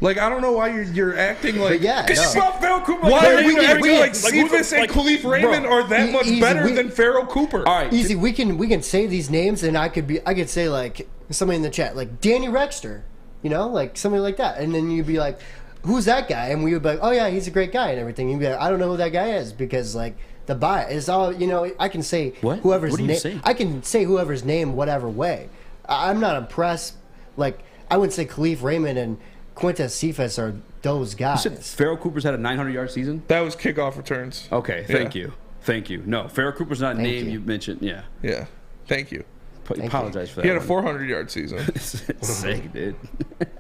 Like, I don't know why you're acting like... Because you brought Farrell Cooper. Why are you acting like Cephas and Khalif Raymond are that much better than Farrell Cooper? All right. Easy, we can say these names, and I could say, like, somebody in the chat, like, Danny Rexter, like, somebody like that. And then you'd be like, who's that guy? And we would be like, oh, yeah, he's a great guy and everything. You'd be like, I don't know who that guy is because, like, the bias is all, I can say whoever's name. I can say whoever's name whatever way. I'm not impressed. Like, I wouldn't say Khalif Raymond and Quintez Cephas are those guys. You said Farrell Cooper's had a 900-yard season? That was kickoff returns. Okay, thank you. Thank you. No, Farrell Cooper's not a name you mentioned. Yeah. Yeah. Thank you. Apologize for that. He had a 400-yard season. It's sick, dude.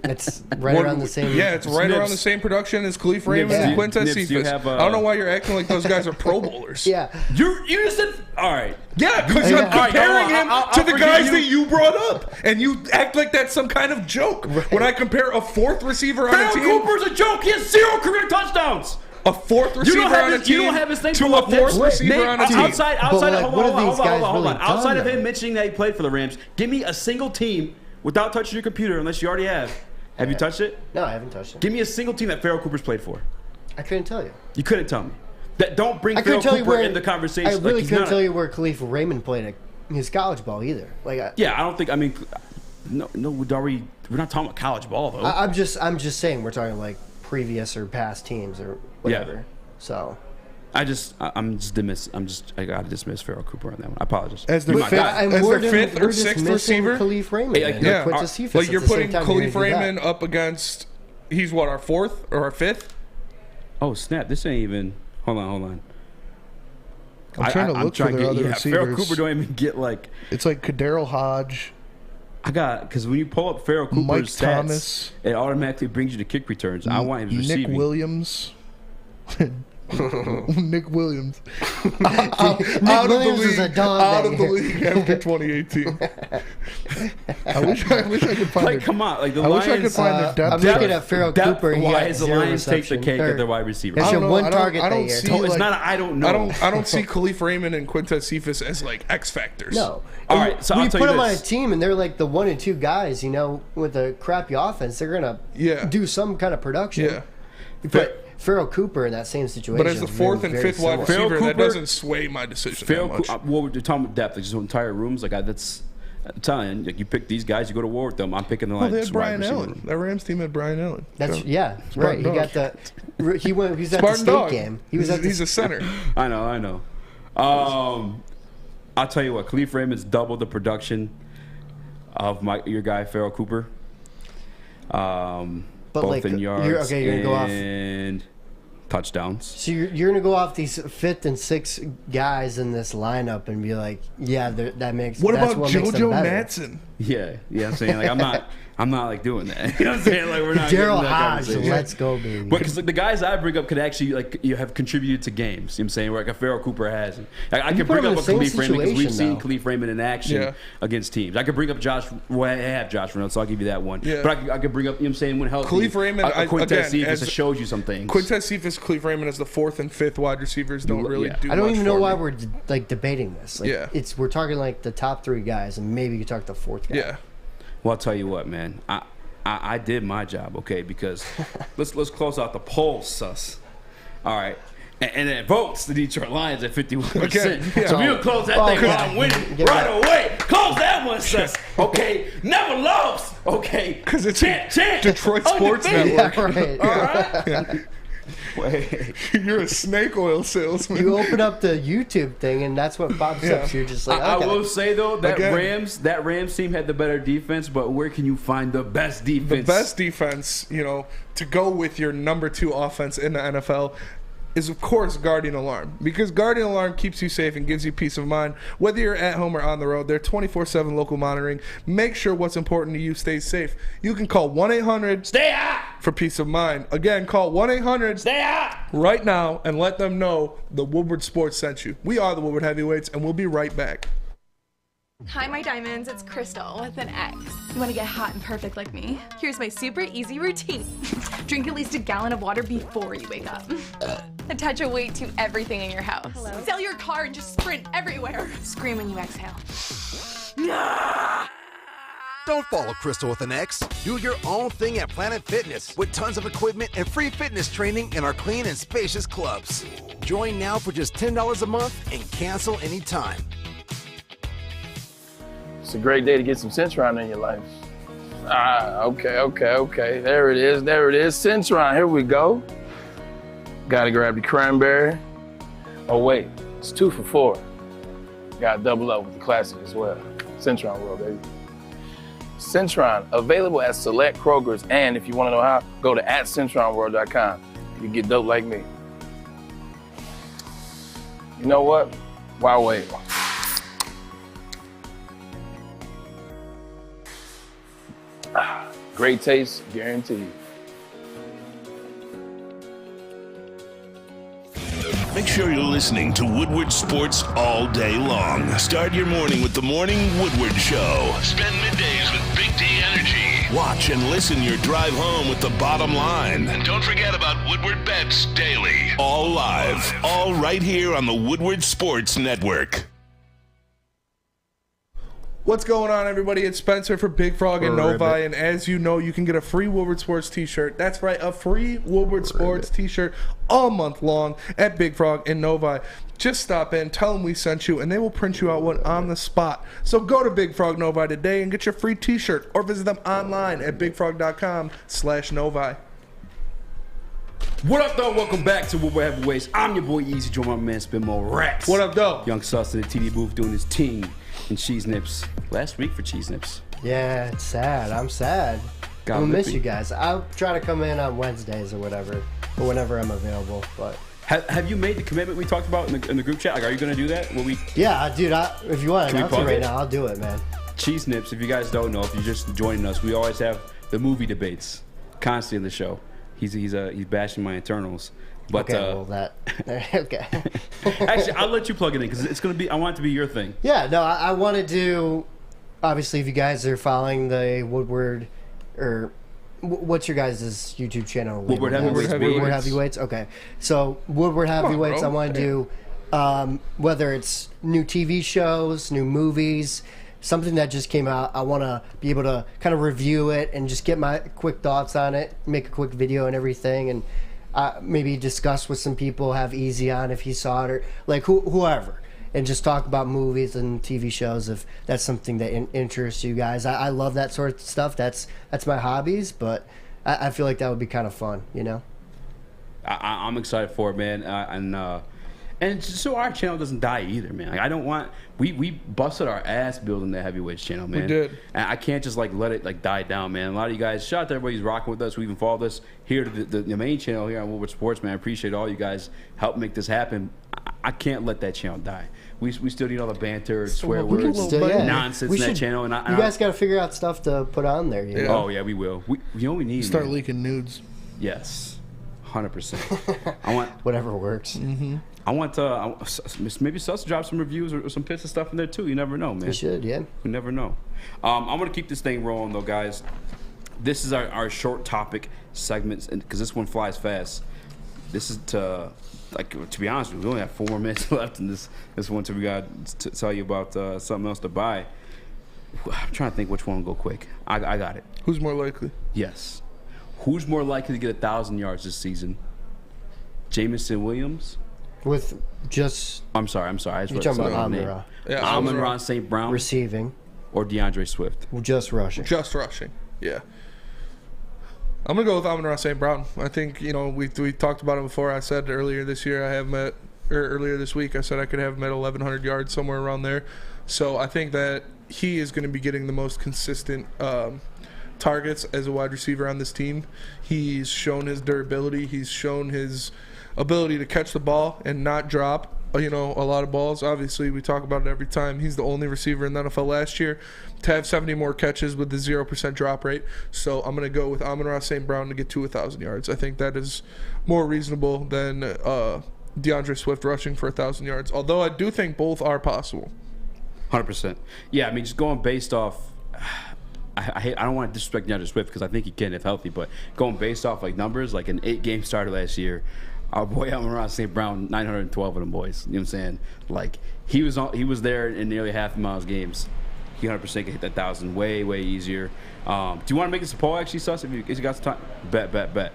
It's right around the same. Yeah, it's right around the same production as Khalif Raymond and Quintez Cephas. I don't know why you're acting like those guys are Pro Bowlers. Yeah. You just said, all right. Yeah, because I'm comparing him to the guys that you brought up. And you act like that's some kind of joke. Right. When I compare a fourth receiver on a team. Farrell Cooper's a joke. He has 0 career touchdowns. A fourth receiver on a team. You don't have his name to a fourth receiver on a team. Outside of him mentioning that he played for the Rams, give me a single team without touching your computer, unless you already have. Have you touched it? No, I haven't touched it. Give me a single team that Farrell Cooper's played for. I couldn't tell you. You couldn't tell me. That don't bring Farrell Cooper in the conversation. I really couldn't tell you where Khalif Raymond played his college ball either. Like, I don't think. I mean, no. We're not talking about college ball though. I'm just saying we're talking like previous or past teams or whatever. Yeah. So, I gotta dismiss Farrell Cooper on that one. I apologize. As their fifth or sixth receiver, Khalif Raymond. Like you're putting Khalif Raymond up against. He's what, our fourth or our fifth? Oh snap! This ain't even. Hold on. I'm trying to look for their other receivers. Farrell Cooper don't even get like. It's like Kadarius Hodge. Because when you pull up Farrell Cooper's stats, Thomas, it automatically brings you to kick returns. I want him receiving. Nick Williams. Nick Williams. Out of the league after 2018. I wish I could find. Like, come on, like the I Lions. wish I could find the depth. I'm looking at Farrell Cooper. Why is the Lions take the cake at their wide receiver? It's your one target I don't that see. year. It's not. I don't know. I don't see Khalif Raymond and Quintez Cephas as like X factors. No. All right, so when I'll you tell put you them on a this. team and they're like the 1 and 2 guys, with a crappy offense, they're gonna do some kind of production. Yeah. But Farrell Cooper in that same situation. But as the fourth and fifth wide receiver, that doesn't sway my decision that much. We're talking about depth, like just entire rooms. Like that's, I'm telling you, like you pick these guys, you go to war with them. I'm picking the Lions. They had Brian Allen. That Rams team had Brian Allen. That's right. He got the. He was at the state game. He's a center. I know. I'll tell you what, Khalif Raymond's doubled the production of your guy Farrell Cooper. Both like, in yards you're gonna go off and touchdowns. So you're gonna go off these 5th and 6th guys in this lineup and be like, yeah, that makes. What that's about what makes them JoJo better. Matson? Yeah, I'm saying, like, I'm not like doing that. You know what I'm saying? Like, we're not Daryl getting that Hodge, conversation. let's go, baby. But because the guys I bring up could actually, like, you have contributed to games. You know what I'm saying? Where like a Farrell Cooper has. Like, I could bring up a Khalif Raymond because we've seen Khalif Raymond in action against teams. I could bring up Josh. Well, I have Josh Reynolds, so I'll give you that one. Yeah. But I could bring up, you know what I'm saying, when healthy. Khalif Raymond, Quintez again, Cephas shows you some things. Quintez Cephas, Khalif Raymond as the 4th and 5th wide receivers don't really do. I don't even know much why for me. we're like debating this. Like, we're talking like the top 3 guys, and maybe you talk the 4th guy. Yeah. Well, I'll tell you what, man. I did my job, okay? Because let's close out the poll, sus. All right. And it votes the Detroit Lions at 51%. Okay, yeah. So we'll close that thing while I'm winning right away. Close that one, sus. Okay. Never lost. Okay. Because it's chant. Detroit Sports Network. Yeah, right. All right. You're a snake oil salesman. You open up the YouTube thing, and that's what pops up. So you're just like, I okay. will say though that Again. Rams team had the better defense, but where can you find the best defense? The best defense, to go with your number 2 offense in the NFL is, of course, Guardian Alarm. Because Guardian Alarm keeps you safe and gives you peace of mind. Whether you're at home or on the road, they're 24/7 local monitoring. Make sure what's important to you stays safe. You can call 1-800 Stay out for peace of mind. Again, call 1-800 Stay out right now and let them know the Woodward Sports sent you. We are the Woodward Heavyweights, and we'll be right back. Hi, my diamonds. It's Crystal with an X. You want to get hot and perfect like me? Here's my super easy routine. Drink at least a gallon of water before you wake up. Attach a weight to everything in your house. Sell your car and just sprint everywhere. Scream when you exhale. Don't follow Crystal with an X. Do your own thing at Planet Fitness with tons of equipment and free fitness training in our clean and spacious clubs. Join now for just $10 a month and cancel anytime. It's a great day to get some Centron in your life. Okay. There it is. Centron, here we go. Gotta grab the cranberry. Oh wait, it's 2 for $4. Gotta double up with the classic as well. Centron World, baby. Centron, available at select Krogers, and if you wanna know how, go to @CentronWorld.com. You get dope like me. You know what? Why wait? Great taste, guaranteed. Make sure you're listening to Woodward Sports all day long. Start your morning with the Morning Woodward Show. Spend middays with Big D Energy. Watch and listen your drive home with the bottom line. And don't forget about Woodward Bets Daily. All live, all right here on the Woodward Sports Network. What's going on, everybody? It's Spencer for Big Frog and Novi, and as you know, you can get a free Woodward Sports t-shirt. That's right, a free Woodward Sports t-shirt all month long at Big Frog and Novi. Just stop in, tell them we sent you, and they will print you out one on the spot. So go to Big Frog Novi today and get your free t-shirt, or visit them online at bigfrog.com/Novi. What up, though? Welcome back to Woodward Heavyweights. I'm your boy Eazy, join my man Spin More Racks. What up, though? Young Sus in the TD booth doing his team and Cheese Nips. Last week for Cheese Nips. Yeah, it's sad. I'm sad. God, I'll miss Lippy. you guys. I'll try to come in on Wednesdays or whatever, or whenever I'm available. But Have you made the commitment we talked about in the group chat? Like, are you going to do that? yeah, dude, if you want to Can we announce it plug right it? now, I'll do it, man. Cheese Nips, if you guys don't know, if you're just joining us, we always have the movie debates constantly in the show. He's bashing my internals. But, okay, well that okay. Actually, I'll let you plug it in because it's gonna be. I want it to be your thing. Yeah, no, I want to do. Obviously, if you guys are following the Woodward, or what's your guys' YouTube channel? Woodward Heavyweights. Woodward Heavyweights. Okay, so Woodward Heavyweights. bro. I want to do whether it's new TV shows, new movies, something that just came out. I want to be able to kind of review it and just get my quick thoughts on it, make a quick video and everything, and maybe discuss with some people, have Eazy on if he saw it, or like whoever, and just talk about movies and TV shows if that's something that interests you guys. I love that sort of stuff. That's my hobbies, but I feel like that would be kind of fun, you know? I'm excited for it, man. And And so our channel doesn't die either, man. Like, I don't want we busted our ass building the heavyweights channel, man. We did. And I can't just let it die down, man. A lot of you guys, shout out to everybody who's rocking with us, who even followed us here to the main channel here on Woodward Sports, man. I appreciate all you guys help make this happen. I can't let that channel die. We still need all the banter, swear words, nonsense in that channel. And you guys got to figure out stuff to put on there. You know? Oh yeah, we will. We need start leaking nudes. Yes, 100%. I want whatever works. Mm-hmm. I want maybe Sus to drop some reviews or some Pistons stuff in there too. You never know, man. You should, yeah. You never know. I'm gonna keep this thing rolling though, guys. This is our short topic segments, because this one flies fast. This is to be honest with you, we only have 4 more minutes left in this one, so we got to tell you about something else to buy. I'm trying to think which one will go quick. I got it. Who's more likely? Yes. Who's more likely to get 1,000 yards this season? Jamison Williams. With just... I'm sorry. You're talking about Amon-Ra. Yeah, Amon-Ra St. Brown. Receiving. Or DeAndre Swift. Just rushing. Just rushing, yeah. I'm going to go with Amon-Ra St. Brown. I think, we talked about him before. I said earlier this year earlier this week, I said I could have him at 1,100 yards, somewhere around there. So I think that he is going to be getting the most consistent targets as a wide receiver on this team. He's shown his durability. He's shown his ability to catch the ball and not drop, a lot of balls. Obviously, we talk about it every time. He's the only receiver in the NFL last year to have 70 more catches with the 0% drop rate. So I'm going to go with Amon-Ra St. Brown to get to 1,000 yards. I think that is more reasonable than DeAndre Swift rushing for 1,000 yards, although I do think both are possible. 100%. Yeah, I mean, just going based off... I don't want to disrespect DeAndre Swift because I think he can if healthy, but going based off numbers, like an 8-game starter last year, our boy Amon-Ra St. Brown, 912 of them boys. You know what I'm saying? He was there in nearly half of Miles' games. He 100% can hit that 1,000 way, way easier. Do you want to make this a poll, actually, Sus, if you got some time? Bet.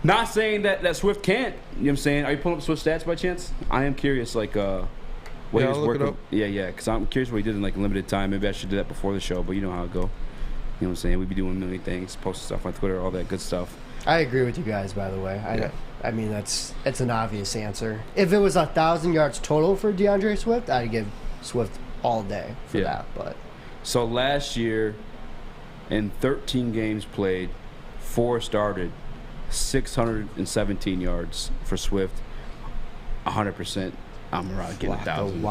Not saying that Swift can't. You know what I'm saying? Are you pulling up Swift stats by chance? I am curious, what he was working. Yeah, because I'm curious what he did in limited time. Maybe I should do that before the show, but you know how it go. You know what I'm saying? We'd be doing a million things, posting stuff on Twitter, all that good stuff. I agree with you guys, by the way. I mean, it's an obvious answer. If it was 1,000 yards total for DeAndre Swift, I'd give Swift all day for that. But so last year, in 13 games played, 4 started, 617 yards for Swift, 100%. Amon-Ra getting 1,000.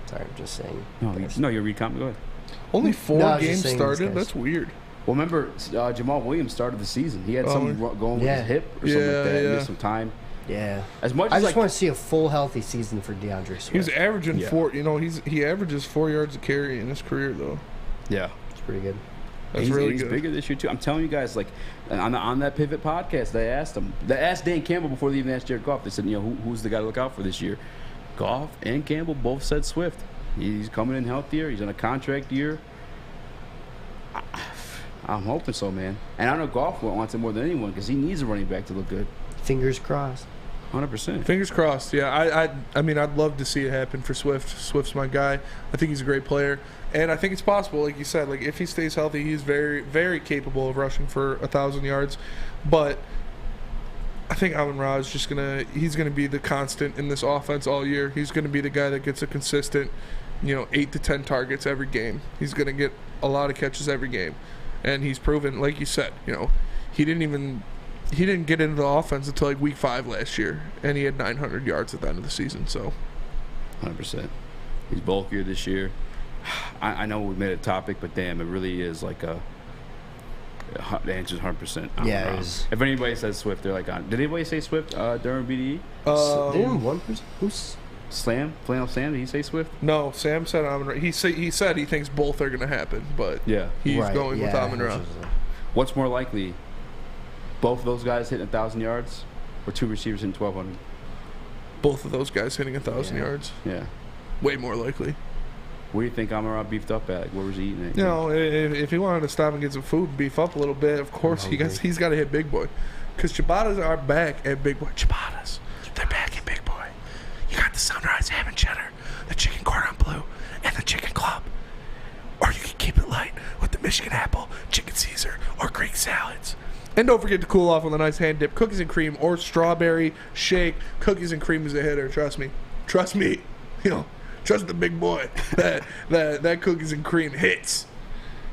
Sorry, I'm just saying. No, you're reading. Go ahead. Only 4 games started? That's weird. Well, remember, Jamal Williams started the season. He had something going with his hip or something like that. He missed some time. Yeah. As much I as just want to see a full healthy season for DeAndre Swift. He was averaging 4. He averages 4 yards a carry in his career, though. Yeah, it's pretty good. That's really good. He's bigger this year too. I'm telling you guys, on that Pivot podcast, they asked Dan Campbell before they even asked Jared Goff. They said, who's the guy to look out for this year? Goff and Campbell both said Swift. He's coming in healthier. He's on a contract year. I'm hoping so, man. And I know Goff wants it more than anyone because he needs a running back to look good. Fingers crossed. 100%. Fingers crossed. Yeah, I mean, I'd love to see it happen for Swift. Swift's my guy. I think he's a great player, and I think it's possible. Like you said, if he stays healthy, he's very, very capable of rushing for 1,000 yards. But I think Amon-Ra is he's gonna be the constant in this offense all year. He's gonna be the guy that gets a consistent, 8 to 10 targets every game. He's gonna get a lot of catches every game, and he's proven, like you said, he didn't get into the offense until week 5 last year, and he had 900 yards at the end of the season. So, 100%. He's bulkier this year. I know we made a topic, but damn, it really is the answer is 100%. Yeah, it is. If anybody says Swift, they're did anybody say Swift during BDE? Didn't one person? Who's Slam? Flannel Sam? Did he say Swift? No, Sam said Amon-Ra. He said he thinks both are going to happen, but he's going with Amon-Ra. What's more likely? Both of those guys hitting 1,000 yards, or 2 receivers hitting 1,200? Both of those guys hitting 1,000 yards. Yeah. Way more likely. Where do you think Amon-Ra beefed up at? Where was he eating at? If he wanted to stop and get some food and beef up a little bit, of course he's got to hit Big Boy. Because ciabattas are back at Big Boy. Ciabattas. They're back at Big Boy. You got the Sunrise Ham and Cheddar, the Chicken Cordon Bleu, and the Chicken Club. Or you can keep it light with the Michigan Apple, Chicken Caesar, or Greek salads. And don't forget to cool off with a nice hand dip, cookies and cream, or strawberry shake. Cookies and cream is a hitter. Trust me. Trust me. Trust the big boy. That cookies and cream hits.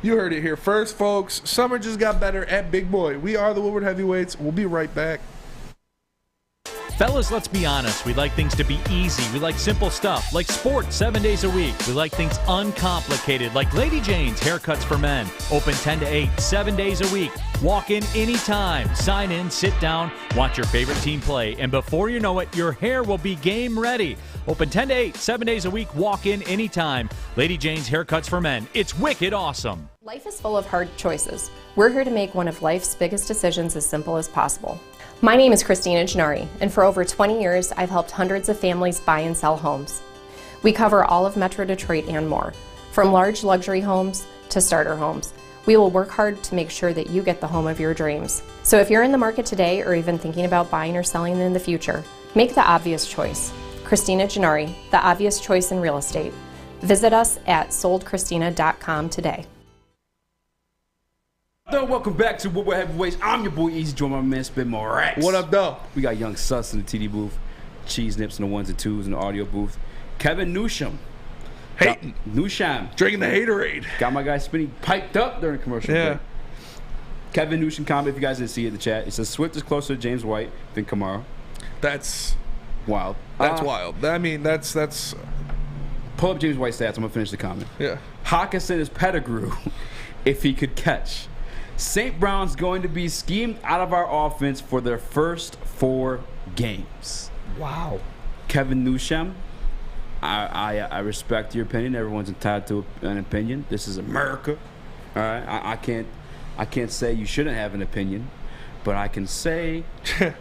You heard it here first, folks. Summer just got better at Big Boy. We are the Woodward Heavyweights. We'll be right back. Fellas, let's be honest. We like things to be easy. We like simple stuff, like sports 7 days a week. We like things uncomplicated, like Lady Jane's Haircuts for Men. Open 10 to 8, 7 days a week. Walk in anytime. Sign in, sit down, watch your favorite team play, and before you know it, your hair will be game ready. Open 10 to 8, 7 days a week. Walk in anytime. Lady Jane's Haircuts for Men. It's wicked awesome. Life is full of hard choices. We're here to make one of life's biggest decisions as simple as possible. My name is Christina Gennari, and for over 20 years, I've helped hundreds of families buy and sell homes. We cover all of Metro Detroit and more, from large luxury homes to starter homes. We will work hard to make sure that you get the home of your dreams. So if you're in the market today or even thinking about buying or selling in the future, make the obvious choice. Christina Gennari, the obvious choice in real estate. Visit us at soldchristina.com today. Welcome back to Woodward Heavyweights. I'm your boy Eazy, joined by my man Spin Morax. What up, though? We got Young Sus in the TD booth, Cheese Nips in the ones and twos in the audio booth, Kevin Newsham. Newsham. Drinking the haterade. Got my guy Spinny piped up during commercial break. Kevin Newsham comment, if you guys didn't see it in the chat, it says Swift is closer to James White than Kamara. That's wild. That's wild. I mean, that's... Pull up James White's stats. I'm going to finish the comment. Yeah. Hawkinson is Pettigrew if he could catch. St. Brown's going to be schemed out of our offense for their first 4 games. Wow. Kevin Newsham, I respect your opinion. Everyone's entitled to an opinion. This is America. All right. I can't say you shouldn't have an opinion, but I can say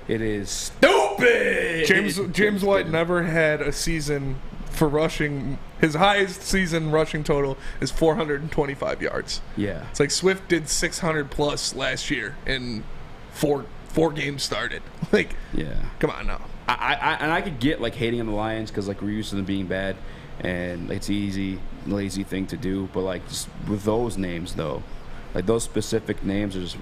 it is stupid. James White never had a season for rushing. His highest season rushing total is 425 yards. Yeah. It's like Swift did 600 plus last year and four games started. Like, yeah. Come on now. I could get like hating on the Lions because like we're used to them being bad and it's easy, lazy thing to do. But like just with those names though, like those specific names are just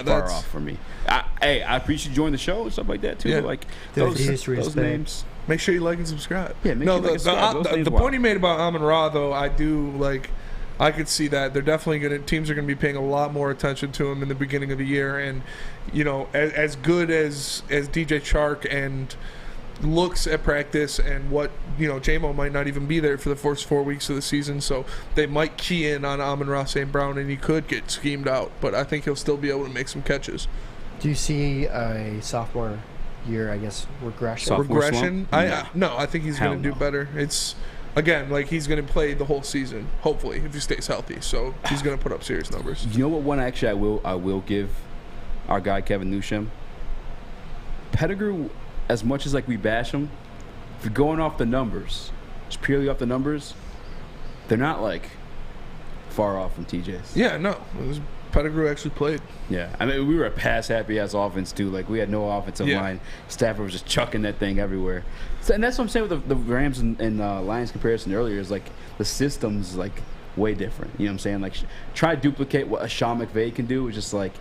far off for me. I appreciate you joining the show and stuff like that too. Yeah. But like those names. Make sure you like and subscribe. Yeah, make sure you like and subscribe. The point he made about Amon-Ra, though, I do like. I could see that they're definitely teams are going to be paying a lot more attention to him in the beginning of the year, and as good as DJ Chark and looks at practice and what J-Mo might not even be there for the first 4 weeks of the season, so they might key in on Amon-Ra St. Brown, and he could get schemed out, but I think he'll still be able to make some catches. Do you see a sophomore year, I guess, regression? Regression? No, I think he's going to do better. It's, again, like he's going to play the whole season, hopefully, if he stays healthy. So he's going to put up serious numbers. You know what one actually I will give our guy Kevin Newsham? Pettigrew, as much as like we bash him, if you're going off the numbers, just purely off the numbers, they're not like far off from TJ's. Yeah, no. Pettigrew actually played. Yeah, I mean, we were a pass-happy ass offense too. Like we had no offensive line. Stafford was just chucking that thing everywhere. So, and that's what I'm saying with the Rams and Lions comparison earlier is like the system's like way different. You know what I'm saying? Like try to duplicate what a Sean McVay can do is just like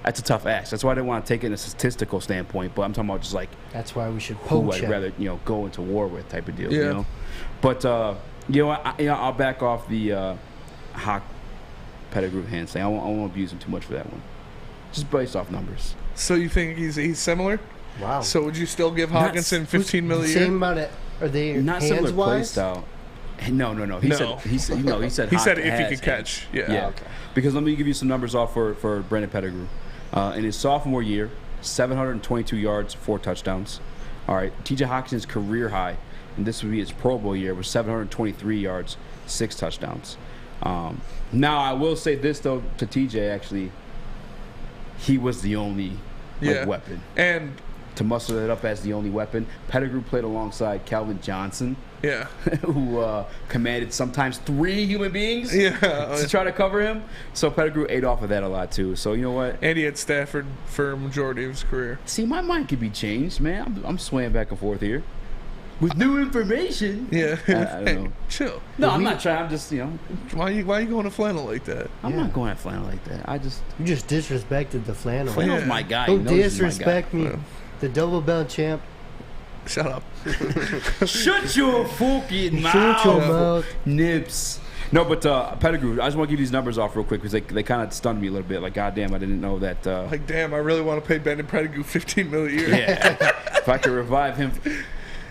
that's a tough ask. That's why I didn't want to take it in a statistical standpoint. But I'm talking about just like that's why we should who I'd rather go into war with type of deal. Yeah. You know, but I'll back off the Hawk Pettigrew handstand. I won't abuse him too much for that one. Just based off numbers. So you think he's similar? Wow. So would you still give Hawkinson $15 million a year? Same amount of, are they not similar play style? No. He said he said if he could catch. Yeah. Okay. Because let me give you some numbers off for Brandon Pettigrew. In his sophomore year, 722 yards, 4 touchdowns. All right. TJ Hawkinson's career high, and this would be his Pro Bowl year, was 723 yards, 6 touchdowns. Now I will say this though to TJ, actually, he was the only weapon. And to muster that up as the only weapon, Pettigrew played alongside Calvin Johnson. Yeah. Who commanded sometimes 3 human beings to try to cover him. So Pettigrew ate off of that a lot too. So you know what? And he had Stafford for a majority of his career. See, my mind could be changed, man. I'm swaying back and forth here. With new information. Yeah. I don't know. Chill. No, I'm not trying. I'm just, Why you going to flannel like that? I'm not going to flannel like that. You just disrespected the flannel. Flannel's my guy. Don't He knows he's my disrespect guy. me. The double belt champ. Shut up. Shut your fucking mouth. Shut your mouth. Nips. No, but Pettigrew, I just want to give these numbers off real quick because they kind of stunned me a little bit. Like, goddamn, I didn't know that. Like, damn, I really want to pay Brandon Pettigrew $15 million a year. Yeah. If I could revive him.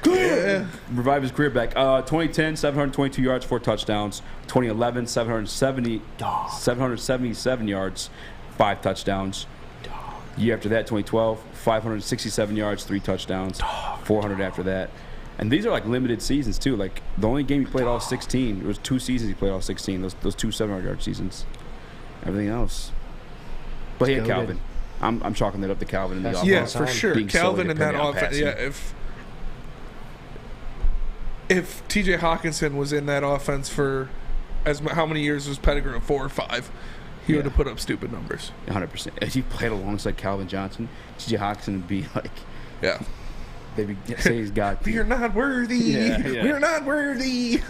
Revive his career back. 2010, 722 yards, 4 touchdowns. 2011, 777 yards, 5 touchdowns. Year after that, 2012, 567 yards, 3 touchdowns. 400 after that. And these are like limited seasons too. Like the only game he played all 16. There was 2 seasons he played all 16. Those 2 700-yard seasons. Everything else. But he had Calvin. I'm chalking that up to Calvin in the offense. Yeah, for sure. Calvin in that offense. Passing. Yeah, if T.J. Hawkinson was in that offense for how many years was Pettigrew? 4 or 5. He would have put up stupid numbers. 100%. If he played alongside Calvin Johnson, T.J. Hawkinson would be like, yeah. They'd say he's got. We are not worthy. Yeah. We are not worthy.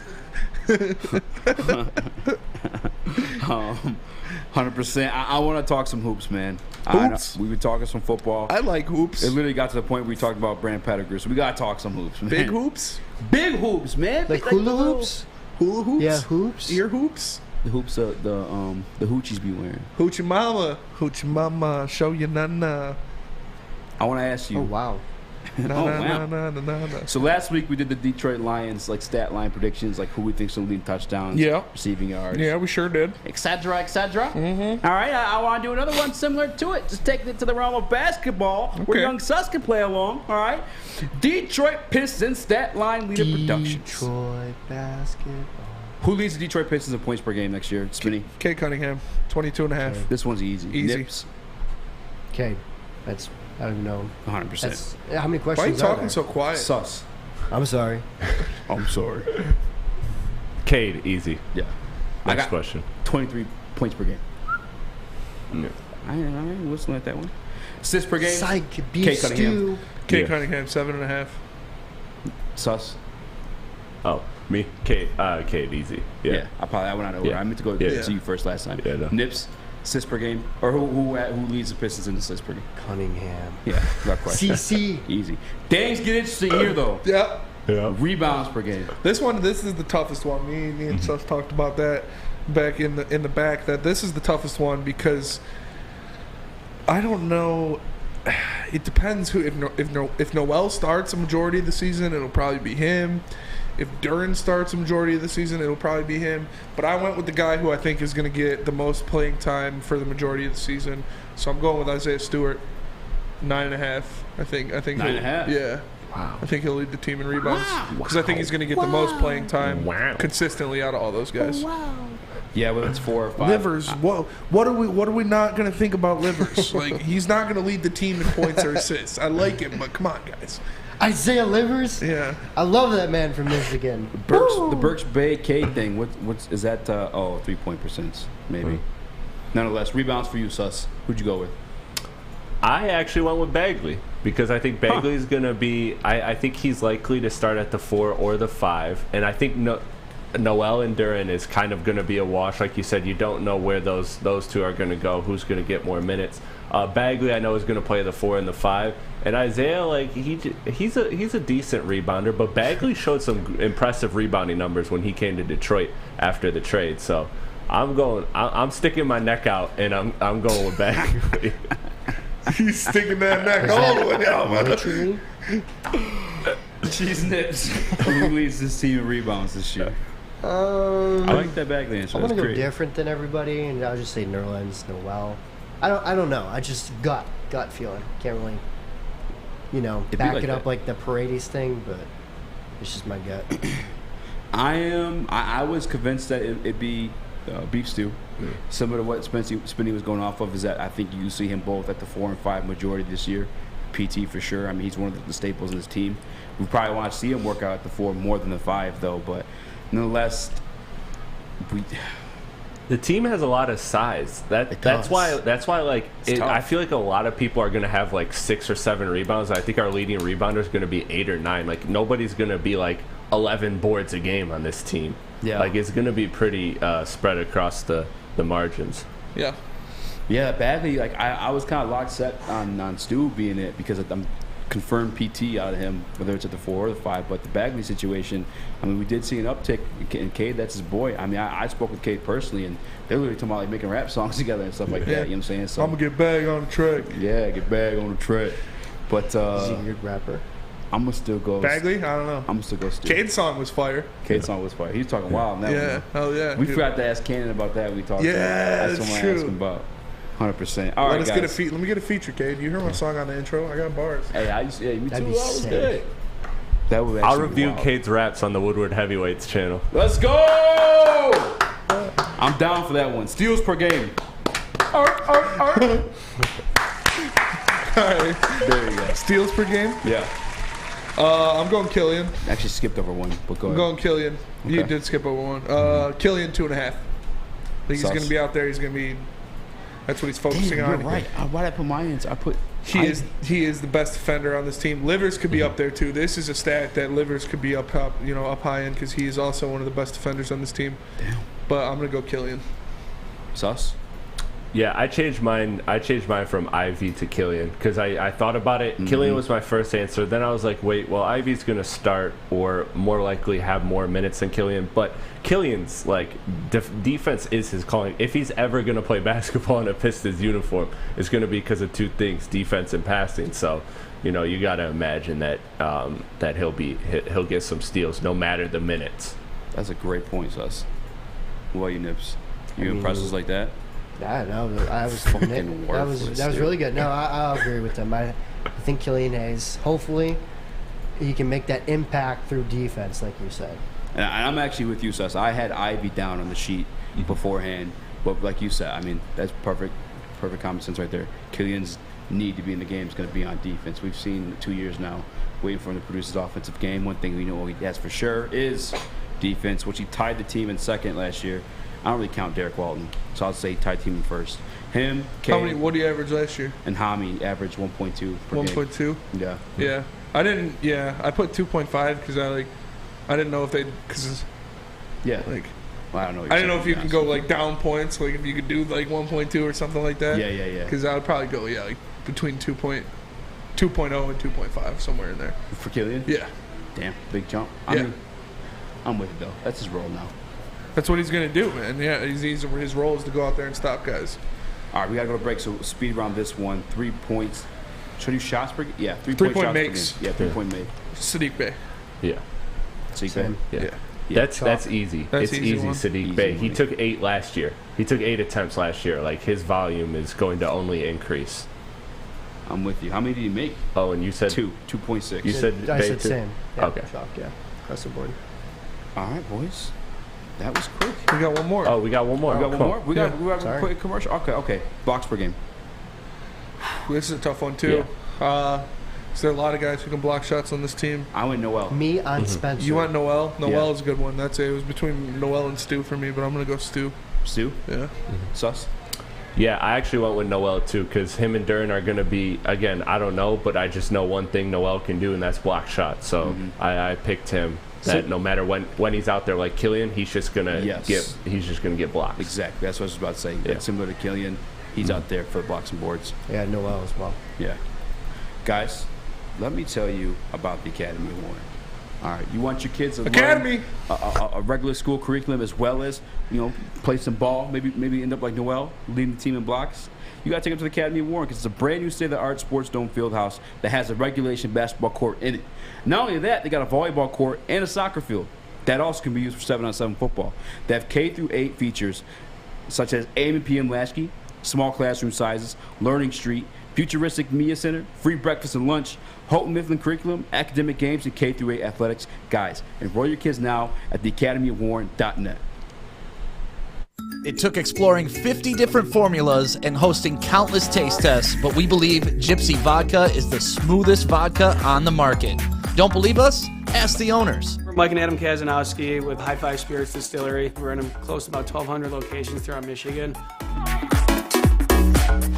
100%. I want to talk some hoops, man. Hoops? We were talking some football. I like hoops. It literally got to the point where we talked about Brand Pettigrew, so we got to talk some hoops, man. Big hoops? Big hoops, man. Like hula hoops? Hula hoops? Yeah, hoops. Ear hoops? The hoops the hoochies be wearing. Hoochie mama, show you nana. I want to ask you. Oh, wow. So last week we did the Detroit Lions stat line predictions, like who we think's gonna lead touchdowns, receiving yards. Yeah, we sure did. Etc. All right, I want to do another one similar to it. Just taking it to the realm of basketball, where young Sus can play along. All right, Detroit Pistons stat line leader productions. Detroit basketball. Who leads the Detroit Pistons in points per game next year? Spinny. Kay Cunningham, 22.5. This one's easy. Nips. Okay, that's. I don't even know. 100%. How many questions? Why are you talking so quiet? Sus. I'm sorry. I'm sorry. Cade, easy. Yeah. Next question. 23 points per game. Yeah. I ain't whistling at that one. Assists per game. Psych, beef stew. Kay Cunningham, 7.5. Sus. Oh, me? Cade, easy. Yeah. I went out of order. I meant to go to you first last time. Yeah, no. Nips. Assists per game, or who leads the Pistons in assists per game? Cunningham. Yeah, without question. CC. Easy. Things get interesting here though. Yep. Yeah. Rebounds per game. This is the toughest one. Me and Sus talked about that back in the back. That this is the toughest one because I don't know. It depends who. If Noel starts a majority of the season, it'll probably be him. If Duran starts a majority of the season, it'll probably be him. But I went with the guy who I think is going to get the most playing time for the majority of the season. So I'm going with Isaiah Stewart, 9.5. I think 9.5. Yeah. Wow. I think he'll lead the team in rebounds because I think he's going to get the most playing time consistently out of all those guys. Yeah, whether it's 4 or 5. Livers. What are we not going to think about Livers? Like he's not going to lead the team in points or assists. I like him, but come on, guys. Isaiah Livers? Yeah. I love that man from Michigan. The Burks Bay Cade thing. What is that? 3-point percents maybe. Nonetheless, rebounds for you, Sus. Who'd you go with? I actually went with Bagley because I think Bagley's going to be. I think he's likely to start at the 4 or the 5, and I think Noel and Duran is kind of going to be a wash. Like you said, you don't know where those two are going to go. Who's going to get more minutes? Bagley, I know, is going to play the 4 and the 5. And Isaiah, like he's a decent rebounder, but Bagley showed some impressive rebounding numbers when he came to Detroit after the trade. So I'm sticking my neck out, and I'm going with Bagley. He's sticking that neck all the way out, man. Cheese Nips. Who leads this team in rebounds this year? I like that Bagley answer. I'm gonna go different than everybody, and I'll just say Nerlens, Noel. I don't know. I just gut feeling. Can't really. Back it up like the Paredes thing, but it's just my gut. I was convinced that it'd be beef stew. Similar to what Spinney was going off of is that I think you see him both at the 4 and 5 majority this year. PT for sure. I mean, he's one of the staples in this team. We probably want to see him work out at the 4 more than the 5, though. But nonetheless, The team has a lot of size. That's why like I feel like a lot of people are going to have like 6 or 7 rebounds. I think our leading rebounder is going to be 8 or 9. Like nobody's going to be like 11 boards a game on this team. Yeah. Like it's going to be pretty spread across the margins. Yeah. Yeah, Bagley, like I was kind of locked set on Stu being it because I'm confirmed PT out of him, whether it's at the 4 or the 5. But the Bagley situation, I mean, we did see an uptick in Cade. That's his boy. I mean, I spoke with Cade personally, and they're literally talking about like making rap songs together and stuff like that. You know what I'm saying? So I'm gonna get Bag on the track. Yeah, get Bag on the track. But Is he a good rapper? I'm gonna still go Bagley? I don't know. I'm gonna still go Stu. Cade's song was fire. Cade's song was fire. He's talking wild now. Yeah, hell yeah. We dude. forgot to ask Cannon about that. We talked. Yeah, that's that's what I true. asked him about. 100%. All right, Let guys. me get a feature, Cade. You heard my song on the intro? I got bars. Hey, me too. That That'd be was sick. good. That would I'll actually be review wild. Cade's raps on the Woodward Heavyweights channel. Let's go! I'm down for that one. Steals per game. All right. There you go. Steals per game? Yeah. I'm going Killian. Actually skipped over one, but go I'm ahead. going Killian. You Okay. did skip over one. Killian 2.5. I think he's Sus. going to be out there. He's going to be. That's what he's focusing Damn, on. you're right. Why did I put my ends? He is the best defender on this team. Livers could be up there too. This is a stat that Livers could be up high in because he is also one of the best defenders on this team. Damn. But I'm gonna go Killian. Sus. Yeah, I changed mine from Ivy to Killian because I thought about it. Killian was my first answer. Then I was like, wait, well, Ivy's going to start or more likely have more minutes than Killian. But Killian's like defense is his calling. If he's ever going to play basketball in a Pistons uniform, it's going to be because of 2 things: defense and passing. So, you got to imagine that that he'll get some steals no matter the minutes. That's a great point, Sus. What about you, Nips? You impressed us like that? Yeah, no, that was that was really good. No, I'll agree with them. I think Killian Hayes, hopefully, he can make that impact through defense, like you said. And I'm actually with you, Sus. I had Ivy down on the sheet beforehand, but like you said, I mean, that's perfect common sense right there. Killian's need to be in the game is going to be on defense. We've seen 2 years now, waiting for him to produce his offensive game. One thing we know he has for sure is defense, which he tied the team in second last year. I don't really count Derek Walton, so I'll say tie team in first. Him, Cade, What do you average last year? and Hami averaged 1.2 per game. 1.2. Yeah. Yeah, I didn't. Yeah, I put 2.5 because I didn't know if they because Yeah. like Well, I don't know. I didn't know if you could go like down points, like if you could do like 1.2 or something like that. Yeah. Because I would probably go like between 2.0 and 2.5 somewhere in there. For Killian? Yeah. Damn, big jump. Yeah. I'm with it though. That's his role now. That's what he's gonna do, man. Yeah, his role is to go out there and stop guys. All right, we gotta go to break. So speed round this one. 3 points. Should I do shots per? Yeah, 3 3 point shots makes. Per game. Yeah, 3 point make. Sadiq Bey. Yeah. Sadiq Bey. Yeah. That's easy. That's it's easy easy, one. Sadiq Bey. He took 8 last year. He took 8 attempts last year. Like his volume is going to only increase. I'm with you. How many did he make? Oh, and you said 2.6. You said I Bey said too? same. Yeah, Okay. Chalk, yeah. Across the board. All right, boys. That was quick. We got one more. Oh, we got one more. We got one Cool. more. We got a quick commercial. Okay. Blocks per game. This is a tough one too. Is there a lot of guys who can block shots on this team? I went Noel. Me on Spencer. You want Noel? Noel Yeah. is a good one. That's it. It was between Noel and Stu for me, but I'm gonna go Stu. Stu? Yeah. Sus? Yeah, I actually went with Noel too because him and Duran are going to be, again, I don't know, but I just know one thing Noel can do, and that's block shots. So I picked him. That no matter when he's out there, like Killian, he's just gonna get blocks. Exactly. That's what I was about to say. Yeah. Similar to Killian, he's out there for the blocks and boards. Yeah, Noel as well. Yeah. Guys, let me tell you about the Academy Award. All right, you want your kids to Academy learn a regular school curriculum as well as play some ball, maybe end up like Noel, leading the team in blocks. You got to take them to the Academy of Warren because it's a brand new state-of-the-art sports dome field house that has a regulation basketball court in it. Not only that, they got a volleyball court and a soccer field that also can be used for 7-on-7 football. They have K-8 features such as AM and PM latchkey, small classroom sizes, Learning Street, futuristic media center, free breakfast and lunch, Houghton Mifflin curriculum, academic games, and K-8 athletics. Guys, enroll your kids now at theacademyofwarren.net. It took exploring 50 different formulas and hosting countless taste tests, but we believe Gypsy Vodka is the smoothest vodka on the market. Don't believe us? Ask the owners. We're Mike and Adam Kazanowski with High Five Spirits Distillery. We're in close to about 1,200 locations throughout Michigan.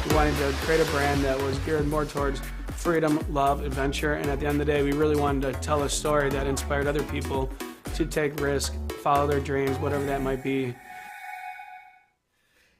We wanted to create a brand that was geared more towards freedom, love, adventure, and at the end of the day, we really wanted to tell a story that inspired other people to take risk, follow their dreams, whatever that might be.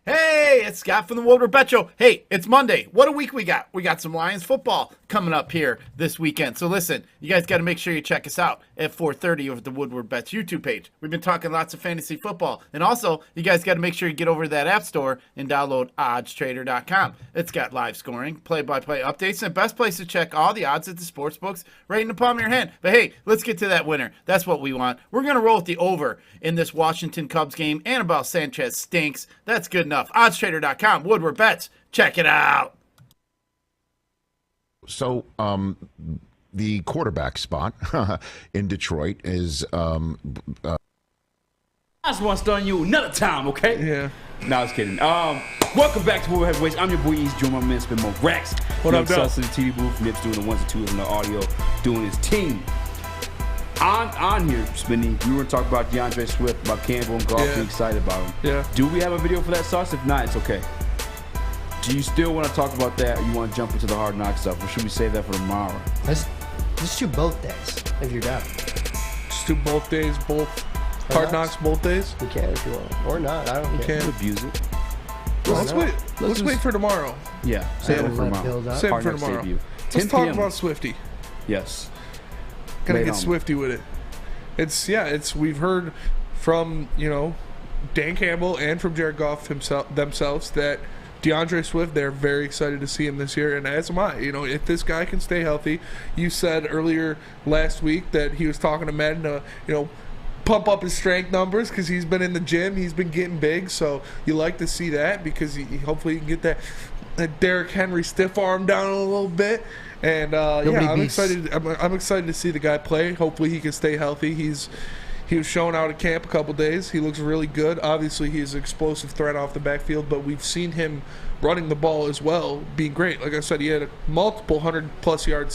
Hey, it's Scott from the Woodward Bet Show. Hey, it's Monday. What a week we got. We got some Lions football coming up here this weekend. So listen, you guys got to make sure you check us out at 4:30 over at the Woodward Bets YouTube page. We've been talking lots of fantasy football. And also, you guys got to make sure you get over to that app store and download oddstrader.com. It's got live scoring, play-by-play updates, and the best place to check all the odds at the sports books right in the palm of your hand. But hey, let's get to that winner. That's what we want. We're going to roll with the over in this Washington Cubs game. Anibal Sanchez stinks. That's good enough. oddstrader.com. Woodward Bets. Check it out. So the quarterback spot in Detroit is I just want to stun you another time, okay? Yeah. No, I was kidding. Welcome back to Woodward Heavyweights. I'm your boy Eazy, joined by my man Spin Mo Rex. What up, Sus in the TV booth, Nips doing the ones and twos on the audio, doing his team. On here, Spinny, we were talking about DeAndre Swift, about Campbell and Goff, being excited about him. Yeah. Do we have a video for that, Sus? If not, it's okay. Do you still want to talk about that, or you want to jump into the Hard Knock stuff, or should we save that for tomorrow? Let's do both days, if you're down. Just do both days, both Hard Knocks, both days? We can if you want. Or not, I don't care. You can abuse it. Let's wait for tomorrow. Yeah, save it for tomorrow. Save it for tomorrow. Let's talk about Swifty. Yes. Gotta get Swifty with it. We've heard from, Dan Campbell and from Jared Goff themselves that DeAndre Swift, they're very excited to see him this year, and as am I. If this guy can stay healthy, you said earlier last week that he was talking to Madden to, pump up his strength numbers because he's been in the gym, he's been getting big, so you like to see that because hopefully you can get that Derrick Henry stiff arm down a little bit. And I'm excited. I'm excited to see the guy play. Hopefully he can stay healthy. He was shown out at camp a couple days. He looks really good. Obviously, he's an explosive threat off the backfield, but we've seen him running the ball as well, being great. Like I said, he had multiple 100-plus yard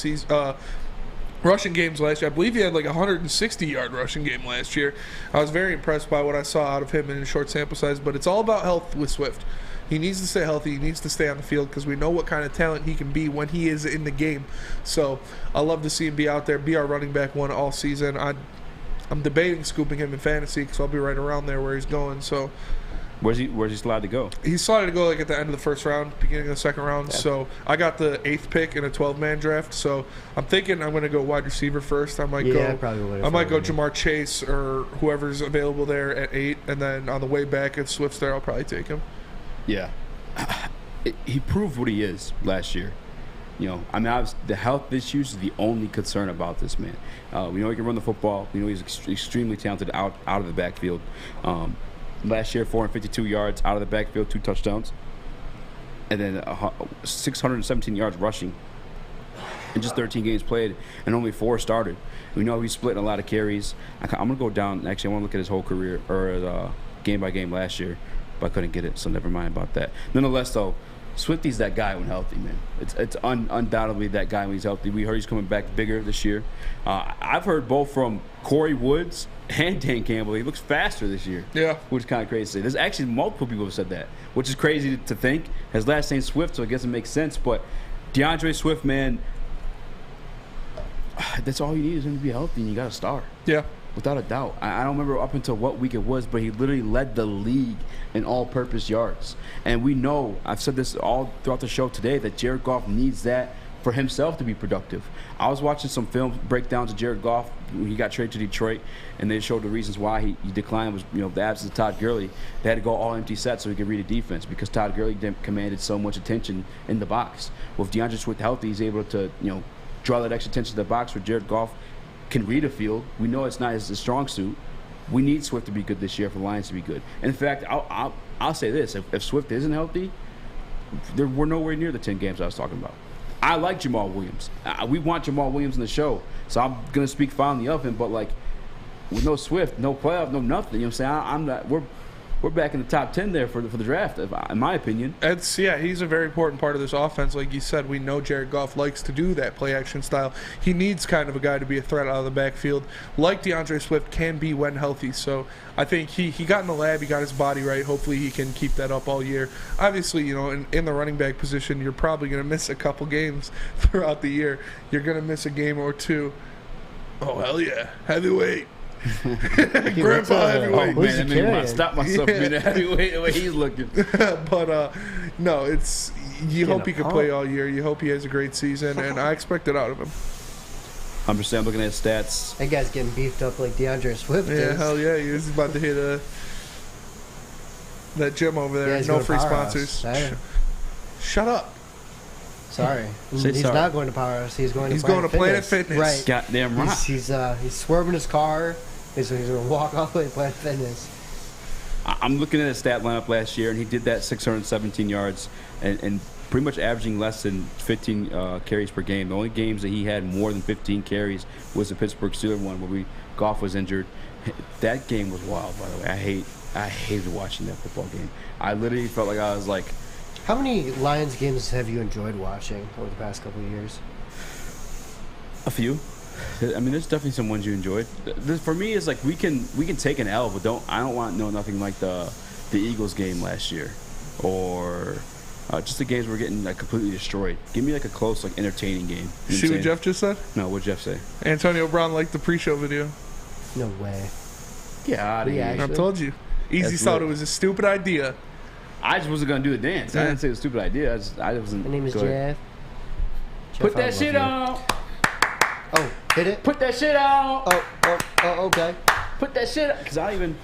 rushing games last year. I believe he had like a 160-yard rushing game last year. I was very impressed by what I saw out of him in a short sample size, but it's all about health with Swift. He needs to stay healthy. He needs to stay on the field because we know what kind of talent he can be when he is in the game. So I love to see him be out there, be our running back one all season. I'm debating scooping him in fantasy because I'll be right around there where he's going. So where's he slotted to go? He's slotted to go like at the end of the first round, beginning of the second round. Yeah. So I got the 8th pick in a 12-man draft. So I'm thinking I'm going to go wide receiver first. I might go Jamar Chase or whoever's available there at 8, and then on the way back if Swift's there, I'll probably take him. Yeah, he proved what he is last year. The health issues is the only concern about this man. We know he can run the football. We know he's extremely talented out of the backfield. Last year, 452 yards out of the backfield, 2 touchdowns, and then 617 yards rushing in just 13 games played, and only 4 started. We know he's splitting a lot of carries. I'm going to go down. Actually, I want to look at his whole career, or game by game last year, but I couldn't get it, so never mind about that. Nonetheless, though, Swifty's that guy when healthy, man. It's undoubtedly that guy when he's healthy. We heard he's coming back bigger this year. I've heard both from Corey Woods and Dan Campbell. He looks faster this year. Yeah. Which is kind of crazy to say. There's actually multiple people who have said that, which is crazy to think. His last name's Swift, so I guess it makes sense. But DeAndre Swift, man, that's all you need is him to be healthy, and you got a star. Yeah. Without a doubt. I don't remember up until what week it was, but he literally led the league in all-purpose yards. And we know, I've said this all throughout the show today, that Jared Goff needs that for himself to be productive. I was watching some film breakdowns of Jared Goff when he got traded to Detroit, and they showed the reasons why he declined was the absence of Todd Gurley. They had to go all empty sets so he could read a defense because Todd Gurley commanded so much attention in the box. Well, if DeAndre Swift healthy, he's able to draw that extra attention to the box where Jared Goff can read a field. We know it's not his strong suit. We need Swift to be good this year for the Lions to be good. And in fact, I'll say this: if Swift isn't healthy, we're nowhere near the 10 games I was talking about. I like Jamal Williams. We want Jamal Williams in the show, so I'm gonna speak fondly of him. But with no Swift, no playoff, no nothing. You know what I'm saying? we're back in the top 10 there for the draft, in my opinion. He's a very important part of this offense. Like you said, we know Jared Goff likes to do that play action style. He needs kind of a guy to be a threat out of the backfield, like DeAndre Swift can be when healthy. So I think he got in the lab, he got his body right. Hopefully he can keep that up all year. Obviously, in the running back position, you're probably going to miss a couple games throughout the year. You're going to miss a game or two. Oh, hell yeah. Heavyweight. Grandpa heavyweight. Oh, man, that made me stop myself being a heavyweight the way he's looking. But, no, you hope he can play all year. You hope he has a great season, and I expect it out of him. I'm looking at stats. That guy's getting beefed up like DeAndre Swift is. Yeah, hell yeah. He's about to hit that gym over there. Yeah, no free sponsors. Shut up. Sorry. He's not going to Powerhouse. He's going to Planet Fitness. Right. Goddamn right. He's swerving his car. He's going to walk all the way to Planet Fitness. I'm looking at his stat lineup last year, and he did that 617 yards and pretty much averaging less than 15 carries per game. The only games that he had more than 15 carries was the Pittsburgh Steelers one where Goff was injured. That game was wild, by the way. I hated watching that football game. I literally felt like I was like... How many Lions games have you enjoyed watching over the past couple of years? A few. I mean, there's definitely some ones you enjoyed. For me, it's like we can take an L, but I don't want nothing like the Eagles game last year, or just the games we're getting like completely destroyed. Give me like a close, like entertaining game. You See what Jeff just said? No, what'd Jeff say? Antonio Brown liked the pre-show video. No way. Get out of here! I told you. Easy thought it was a stupid idea. I just wasn't gonna do the dance. I didn't say it was a stupid idea. I wasn't. My name is Jeff. Put that shit on. Oh, hit it. Put that shit on. Oh, okay. Put that shit on. Because I even.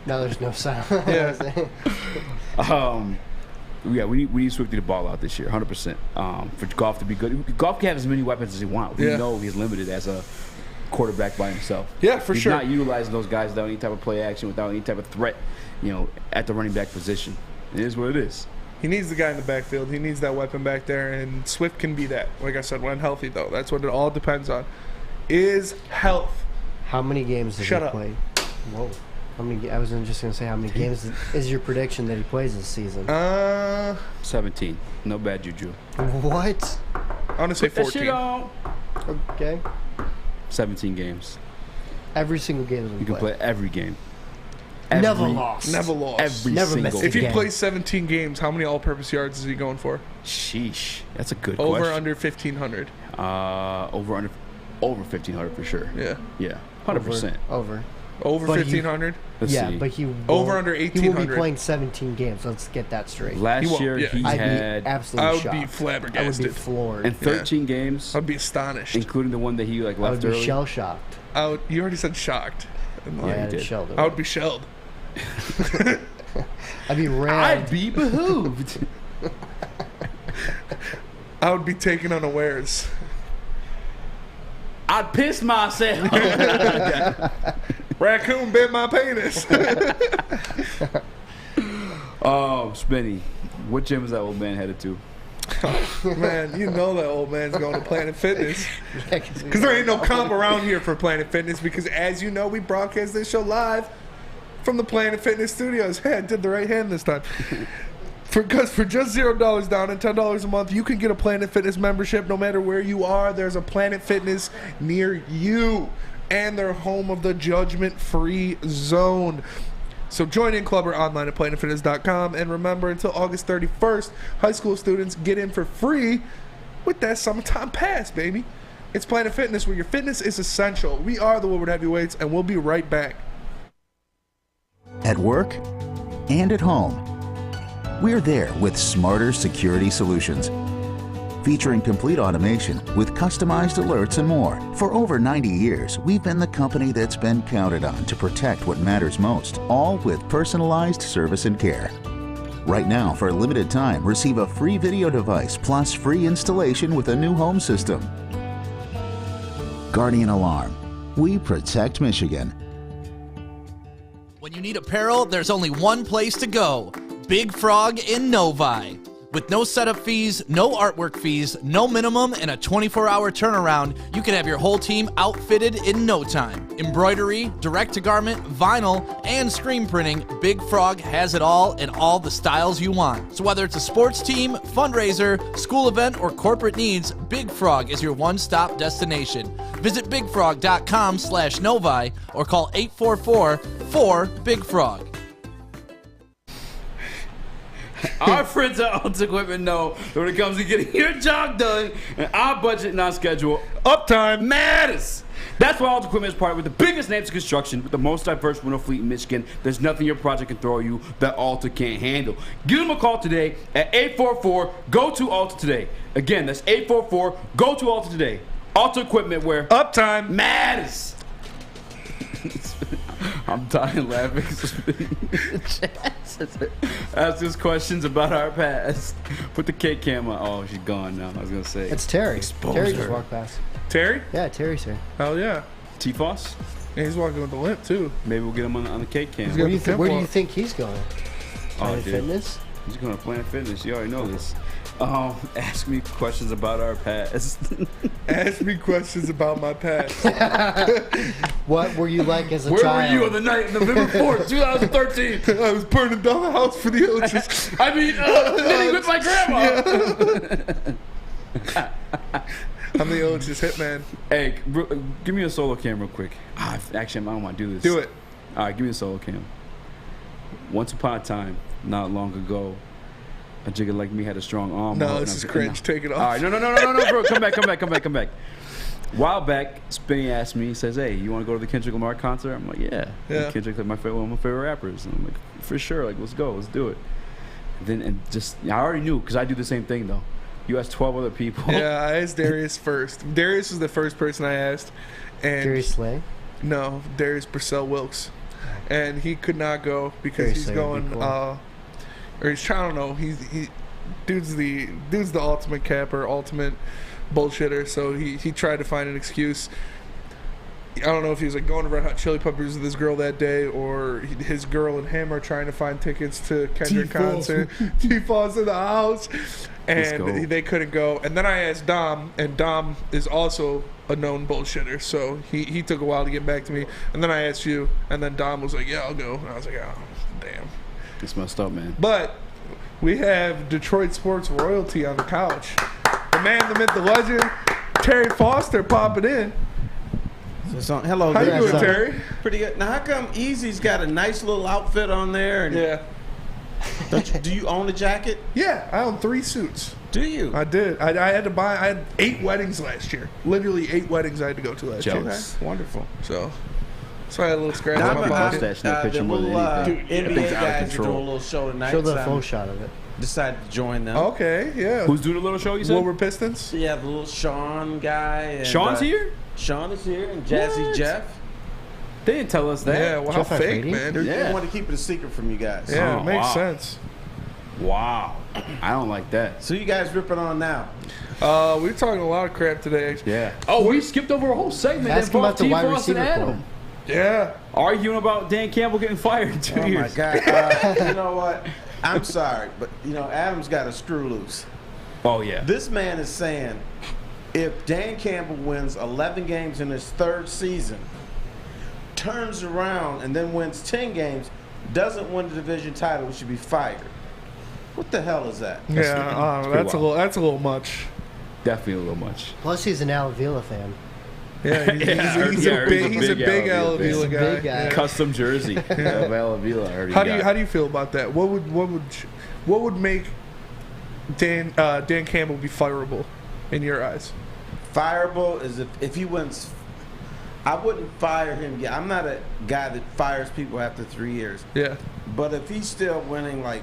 No, there's no sound. Yeah. Yeah, we need Swift to the ball out this year, 100%. For Goff to be good. Goff can have as many weapons as he wants. We know he's limited as a quarterback by himself. Yeah, for sure. He's not utilizing those guys without any type of play action, without any type of threat, at the running back position. It is what it is. He needs the guy in the backfield. He needs that weapon back there, and Swift can be that. Like I said, when healthy, though. That's what it all depends on. Is health. How many games does he play? Whoa. How many? I was just going to say, how many games is your prediction that he plays this season? 17. No bad juju. What? I want to say 14. That shit on. Okay. 17 games. Every single game you can play every game. Never lost. Never missed. If he plays 17 games, how many all-purpose yards is he going for? Sheesh, that's a good over question. Under 1,500. Over 1,500 for sure. Yeah. 100%. Over 1,500. Yeah, but he won't, over under 1,800. He will be playing 17 games. Let's get that straight. Last year he I'd had. be absolutely shocked. I would be flabbergasted. I would be floored. In 13 games, I'd be astonished, including the one that he left I would be early. shell shocked. You already said shocked. Yeah, you did. I would be shelled. I'd be rammed. I'd be behooved. I would be taken unawares. I'd piss myself. Raccoon bit my penis. Oh, Spenny. What gym is that old man headed to? Man, you know that old man's going to Planet Fitness. Because there ain't no comp around here for Planet Fitness, because as you know, we broadcast this show live from the Planet Fitness studios. Hey, I did the right hand this time. Because for just $0 down and $10 a month, you can get a Planet Fitness membership no matter where you are. There's a Planet Fitness near you, and they're home of the judgment-free zone. So join in club or online at planetfitness.com. And remember, until August 31st, high school students get in for free with that summertime pass, baby. It's Planet Fitness, where your fitness is essential. We are the Woodward Heavyweights, and we'll be right back. At work and at home, we're there with smarter security solutions. Featuring complete automation with customized alerts and more. For over 90 years, we've been the company that's been counted on to protect what matters most, all with personalized service and care. Right now, for a limited time, receive a free video device plus free installation with a new home system. Guardian Alarm. We protect Michigan. When you need apparel, there's only one place to go. Big Frog in Novi. With no setup fees, no artwork fees, no minimum, and a 24-hour turnaround, you can have your whole team outfitted in no time. Embroidery, direct-to-garment, vinyl, and screen printing, Big Frog has it all in all the styles you want. So whether it's a sports team, fundraiser, school event, or corporate needs, Big Frog is your one-stop destination. Visit bigfrog.com/Novi or call 844-4-BIG-FROG. Our friends at Alt Equipment know that when it comes to getting your job done and our budget and our schedule, uptime matters. That's why Alt Equipment is partnered with the biggest names in construction with the most diverse rental fleet in Michigan. There's nothing your project can throw you that Alta can't handle. Give them a call today at 844-GO-TO-ALTA today. Again, that's 844-GO-TO-ALTA today. Alta Equipment, where uptime matters. I'm dying laughing. Ask us questions about our past. Put the cake cam on. Oh, she's gone now. I was gonna say. It's Terry. Expose Terry her. just walked past. Terry? Yeah, Terry's here. Hell yeah. T-Foss? Yeah, he's walking with the limp too. Maybe we'll get him on the cake cam. Where do you think he's going? Planet Fitness? He's going to Planet Fitness. You already know this. Ask me questions about our past. Ask me questions about my past. What were you like as a Where child? were you on the night of November 4th, 2013? I was burning down the house for the Oaches. I mean, living with my grandma. I'm the Oaches hitman. Hey, give me a solo cam real quick. Actually, I don't want to do this. Do it. All right, give me a solo cam. Once upon a time, not long ago, a jigger like me had a strong arm. No, this is cringe. Take it off. All right, no, bro. Come back. A while back, Spinny asked me, he says, hey, you want to go to the Kendrick Lamar concert? I'm like, yeah. Kendrick's like one of my favorite rappers. And I'm like, for sure. Like, let's go. Let's do it. I already knew, because I do the same thing, though. You asked 12 other people. Yeah, I asked Darius first. Darius was the first person I asked. And Darius Slay? No, Darius Purcell Wilkes. And he could not go because Darius he's Slay would going, be cool. or he's trying, I don't know, dude's the ultimate capper, ultimate bullshitter, so he tried to find an excuse. I don't know if he was like going to Red Hot Chili Peppers with his girl that day, or his girl and him are trying to find tickets to Kendrick concert. T-Foss in the house, and they couldn't go. And then I asked Dom, and Dom is also a known bullshitter, so he took a while to get back to me. And then I asked you, and then Dom was like, "Yeah, I'll go." And I was like, "Oh, damn." It's messed up, man. But we have Detroit sports royalty on the couch. The man, the myth, the legend, Terry Foster popping in. So, hello, how you there. doing, Terry? Pretty good. Now, how come Easy's got a nice little outfit on there? And yeah. Do you own a jacket? Yeah, I own 3 suits. Do you? I did. I had to buy. I had 8 weddings last year. Literally 8 weddings I had to go to last year. Okay. Wonderful. So I had a little scratch on my pocket. NBA guys are doing a little show tonight. Show the full shot of it. Decided to join them. Okay, yeah. Who's doing a little show, you said? Woodward Pistons? Yeah, the little Sean guy. And, Sean's here? Sean is here, and Jazzy What? Jeff. They didn't tell us that. Yeah, well, how fake, man. They want to keep it a secret from you guys. Yeah, it makes sense. Wow. I don't like that. So you guys ripping on now? We're talking a lot of crap today. Yeah. Oh, we skipped over a whole segment. Ask him about the wide receiver Adam. core. Yeah. Arguing about Dan Campbell getting fired in 2 years. Oh, my God. You know what? I'm sorry, but, Adam's got a screw loose. Oh, yeah. This man is saying if Dan Campbell wins 11 games in his 3rd season, turns around and then wins 10 games, doesn't win the division title, he should be fired. What the hell is that? That's a little much. Definitely a little much. Plus, he's an Al Avila fan. Yeah, he's a big Al Avila guy. Big guy. Yeah. Custom jersey of Al Avila. How do you feel about that? What would make Dan Campbell be fireable in your eyes? Fireable is if he wins. I wouldn't fire him yet. I'm not a guy that fires people after 3 years. Yeah. But if he's still winning like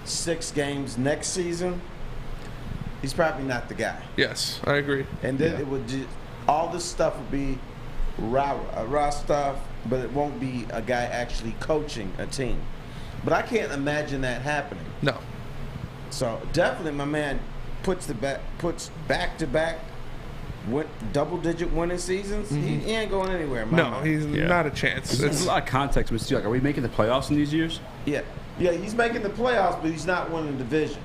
6 games next season, he's probably not the guy. Yes, I agree. And then it would all this stuff would be raw stuff, but it won't be a guy actually coaching a team. But I can't imagine that happening. No. So definitely, my man puts back-to-back double-digit winning seasons. Mm-hmm. He ain't going anywhere. in my No, mind. he's not a chance. There's a lot of context, but are we making the playoffs in these years? Yeah, he's making the playoffs, but he's not winning the division.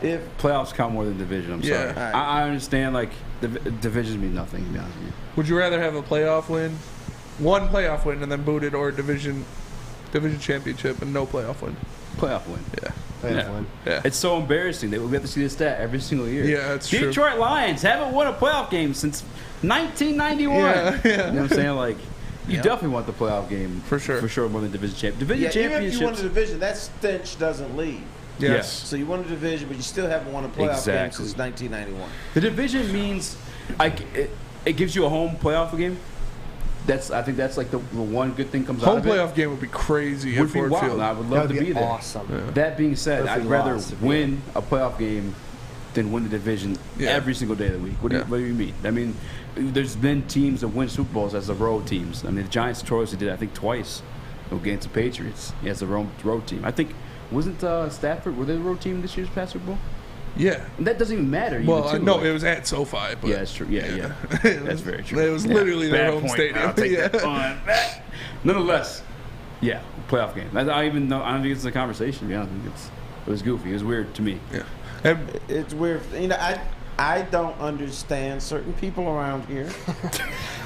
If playoffs count more than division, I'm sorry. Right. I understand, like, divisions mean nothing, to be honest with you. Would you rather have a playoff win, one playoff win, and then booted, or a division championship and no playoff win? Playoff win. Yeah. Playoff win. Yeah. It's so embarrassing that we have to see this stat every single year. Yeah, that's true. Detroit Lions haven't won a playoff game since 1991. Yeah. You know what I'm saying? Like, you definitely want the playoff game. For sure. For sure, more than division champ. Division even championships. if you won the division, that stench doesn't leave. Yes. So you won the division, but you still haven't won a playoff game Exactly. since 1991. The division means it gives you a home playoff game. I think that's like the one good thing comes out Home of it. playoff game would be crazy Would at be Ford wild. Field. I would love to be there. Awesome. Yeah. That being said, If we I'd rather lost, win a playoff game than win the division every single day of the week. What do you mean? I mean, there's been teams that win Super Bowls as the road teams. I mean, the Giants notoriously did, I think, twice against the Patriots as the road team. I think, wasn't Stafford, were they the road team this year's past Super Bowl? Yeah. And that doesn't even matter. Well, no, it was at SoFi. But yeah, that's true. Yeah. That's very true. It was literally their home stadium. I'll take that on back. Nonetheless, yeah, playoff game. I don't think it's a conversation, to be honest. It was goofy. It was weird to me. Yeah. It's weird. You know, I don't understand certain people around here.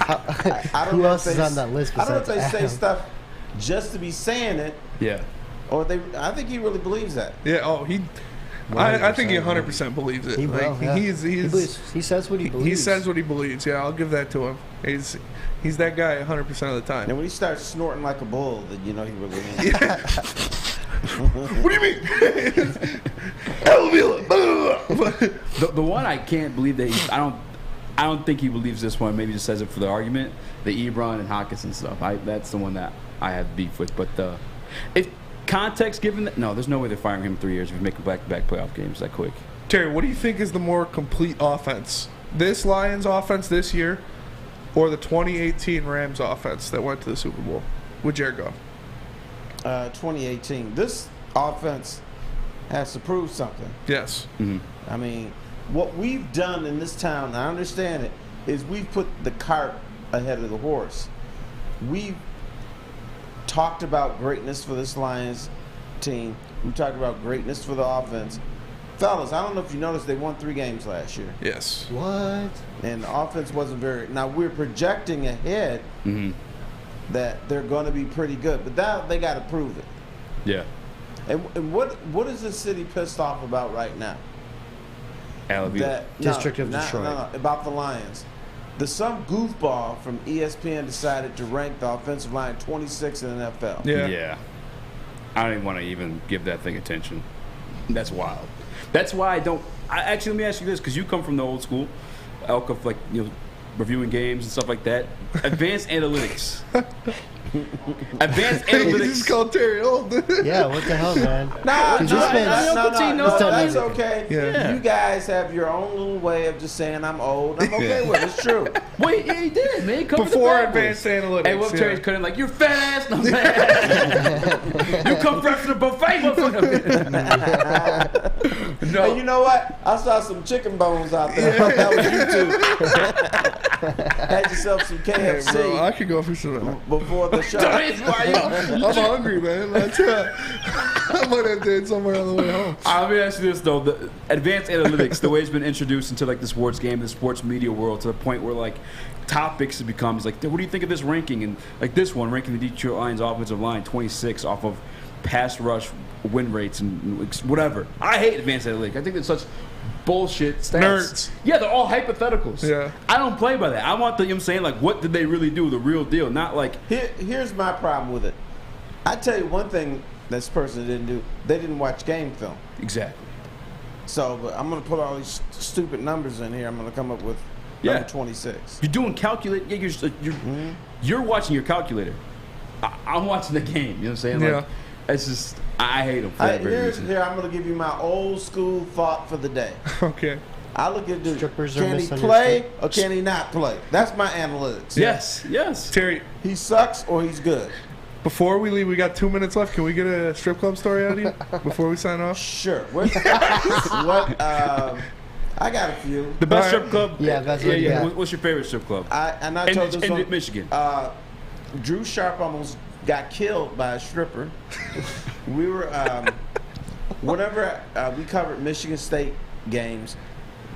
I don't Who know else if is on that list I don't know if they besides say Adam? stuff just to be saying it. Yeah. Or I think he really believes that. Yeah. Oh, I think he 100% believes it. He will, Like, yeah. he says what he believes. He says what he believes. Yeah, I'll give that to him. He's that guy 100% of the time. And when he starts snorting like a bull, then you know he really means it. What do you mean? The one I can't believe that I don't think he believes this one. Maybe just says it for the argument. The Ebron and Hawkinson stuff. That's the one that I have beef with. But if context given that, no, there's no way they're firing him in 3 years if you make back-to-back playoff games that quick. Terry, what do you think is the more complete offense? This Lions offense this year, or the 2018 Rams offense that went to the Super Bowl with Jared Goff? 2018. This offense has to prove something. Yes. Mm-hmm. I mean, what we've done in this town, and I understand it, is we've put the cart ahead of the horse. We've talked about greatness for this Lions team. We talked about greatness for the offense. Fellas, I don't know if you noticed, they won 3 games last year. Yes. What? And the offense wasn't very... Now, we're projecting ahead that they're going to be pretty good. But now they got to prove it. Yeah. And what is this city pissed off about right now? District of Detroit. No, about the Lions. Some goofball from ESPN decided to rank the offensive line 26 in the NFL. Yeah. I don't even want to even give that thing attention. That's wild. That's why I don't. Actually, let me ask you this, because you come from the old school, elk of reviewing games and stuff like that. Advanced analytics. Advanced analytics. You just called Terry old. Yeah, what the hell, man? No, that's okay. Yeah. You guys have your own little way of just saying I'm old. I'm okay with it. It's true. Wait, yeah, he did, man. Before advanced analytics. Hey, what if Terry's cutting like, you're fat ass? No, man. You come fresh from the buffet, motherfucker. No. Hey, you know what? I saw some chicken bones out there. I thought that was you two. Had yourself some KFC. Hey, bro, I could go for some before the show. I'm hungry, man. I might have to eat somewhere on the way home. Let me ask you this though: the advanced analytics, the way it's been introduced into the sports game, the sports media world, to the point where topics have become what do you think of this ranking? And this one ranking the Detroit Lions offensive line 26 off of pass rush win rates and whatever. I hate advanced analytics. I think it's such bullshit stats. Nerds. Yeah, they're all hypotheticals. Yeah. I don't play by that. I want the, what did they really do, the real deal, not Here's my problem with it. I tell you one thing this person didn't do. They didn't watch game film. Exactly. So, but I'm going to put all these stupid numbers in here. I'm going to come up with number 26. You're doing calculate. Yeah, you're watching your calculator. I'm watching the game. You know what I'm saying? Yeah. It's just, I hate them for that very reason. Here, I'm going to give you my old school thought for the day. Okay. I look at dude. Strippers Can he play or can he not play? That's my analytics. Yes. Terry, he sucks or he's good. Before we leave, we got 2 minutes left. Can we get a strip club story out of you before we sign off? Sure. I got a few. The best strip club? Yeah, that's what you got. What's your favorite strip club? I told this in Michigan. Drew Sharp almost got killed by a stripper. We were whenever we covered Michigan State games,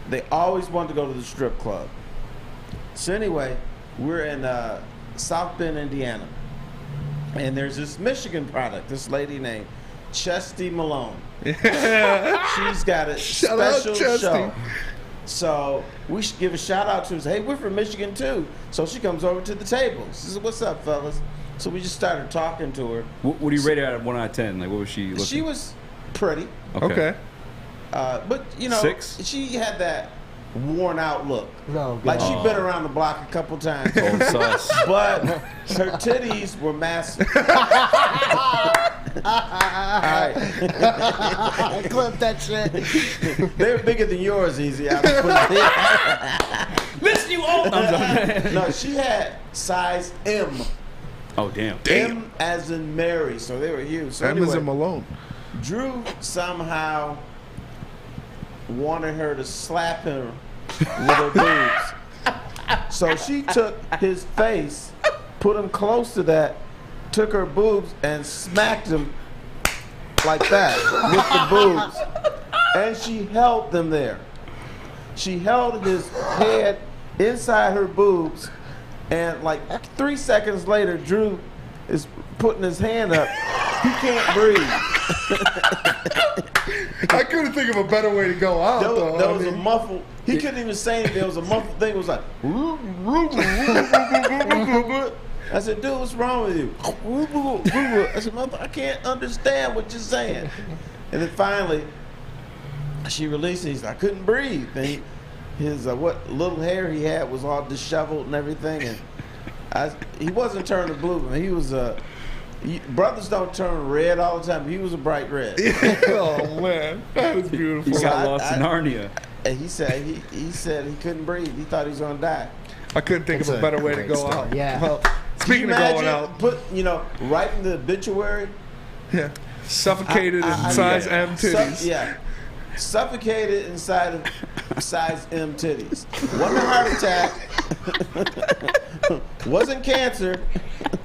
they always wanted to go to the strip club. So anyway, we're in South Bend, Indiana, and there's this Michigan product. This lady named Chesty Malone. She's got a special show. So we should give a shout out to her. Hey, we're from Michigan too. So she comes over to the table. She says, "What's up, fellas?" So we just started talking to her. What do you rate her out of 1 out of 10? Like, what was she looking? She was pretty. Okay. But you know, 6? she had that worn out look. No, like she'd been around the block a couple times. Old sus. But her titties were massive. All right. Clip that shit. They're bigger than yours, Eazy. Listen, you old. No, she had size M. Oh, damn. M as in Mary, so they were huge. So M as in Malone. Drew somehow wanted her to slap him with her boobs. So she took his face, put him close to that, took her boobs and smacked him like that with the boobs. And she held them there. She held his head inside her boobs, and like 3 seconds later, Drew is putting his hand up. He can't breathe. I couldn't think of a better way to go out, though. There was a muffled. He couldn't even say anything. There was a muffled thing. It was like. I said, "Dude, what's wrong with you?" I said, "Mother, I can't understand what you're saying." And then finally, she released it. He's like, "I couldn't breathe." And his what little hair he had was all disheveled and everything. And he wasn't turning blue. I mean, he was brothers don't turn red all the time. He was a bright red. Oh man, that was beautiful. He got lost in Narnia. And he said he couldn't breathe. He thought he was gonna die. I couldn't think of a better way to go out. Yeah. Well, speaking of going out, put right in the obituary. Yeah. Suffocated in size M titties. Suffocated inside of size M titties. Wasn't a heart attack. Wasn't cancer.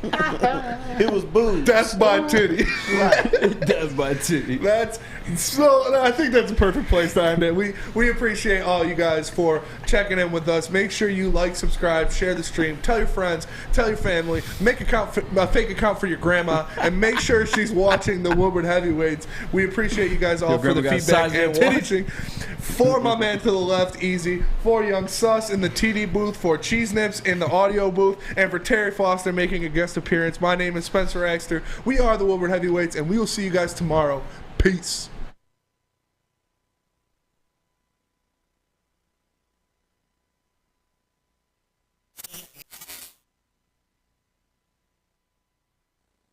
It was boobs. Death by titty. Right. Death by titty. I think that's a perfect place to end it. We appreciate all you guys for checking in with us. Make sure you like, subscribe, share the stream, tell your friends, tell your family, make a fake account for your grandma, and make sure she's watching the Woodward Heavyweights. We appreciate you guys all for the feedback and teaching. For my man to the left, Eazy. For Young Sus in the TD booth. For Cheese Nips in the audio booth. And for Terry Foster making a guest appearance. My name is Spencer Axter. We are the Woodward Heavyweights, and we will see you guys tomorrow. Peace.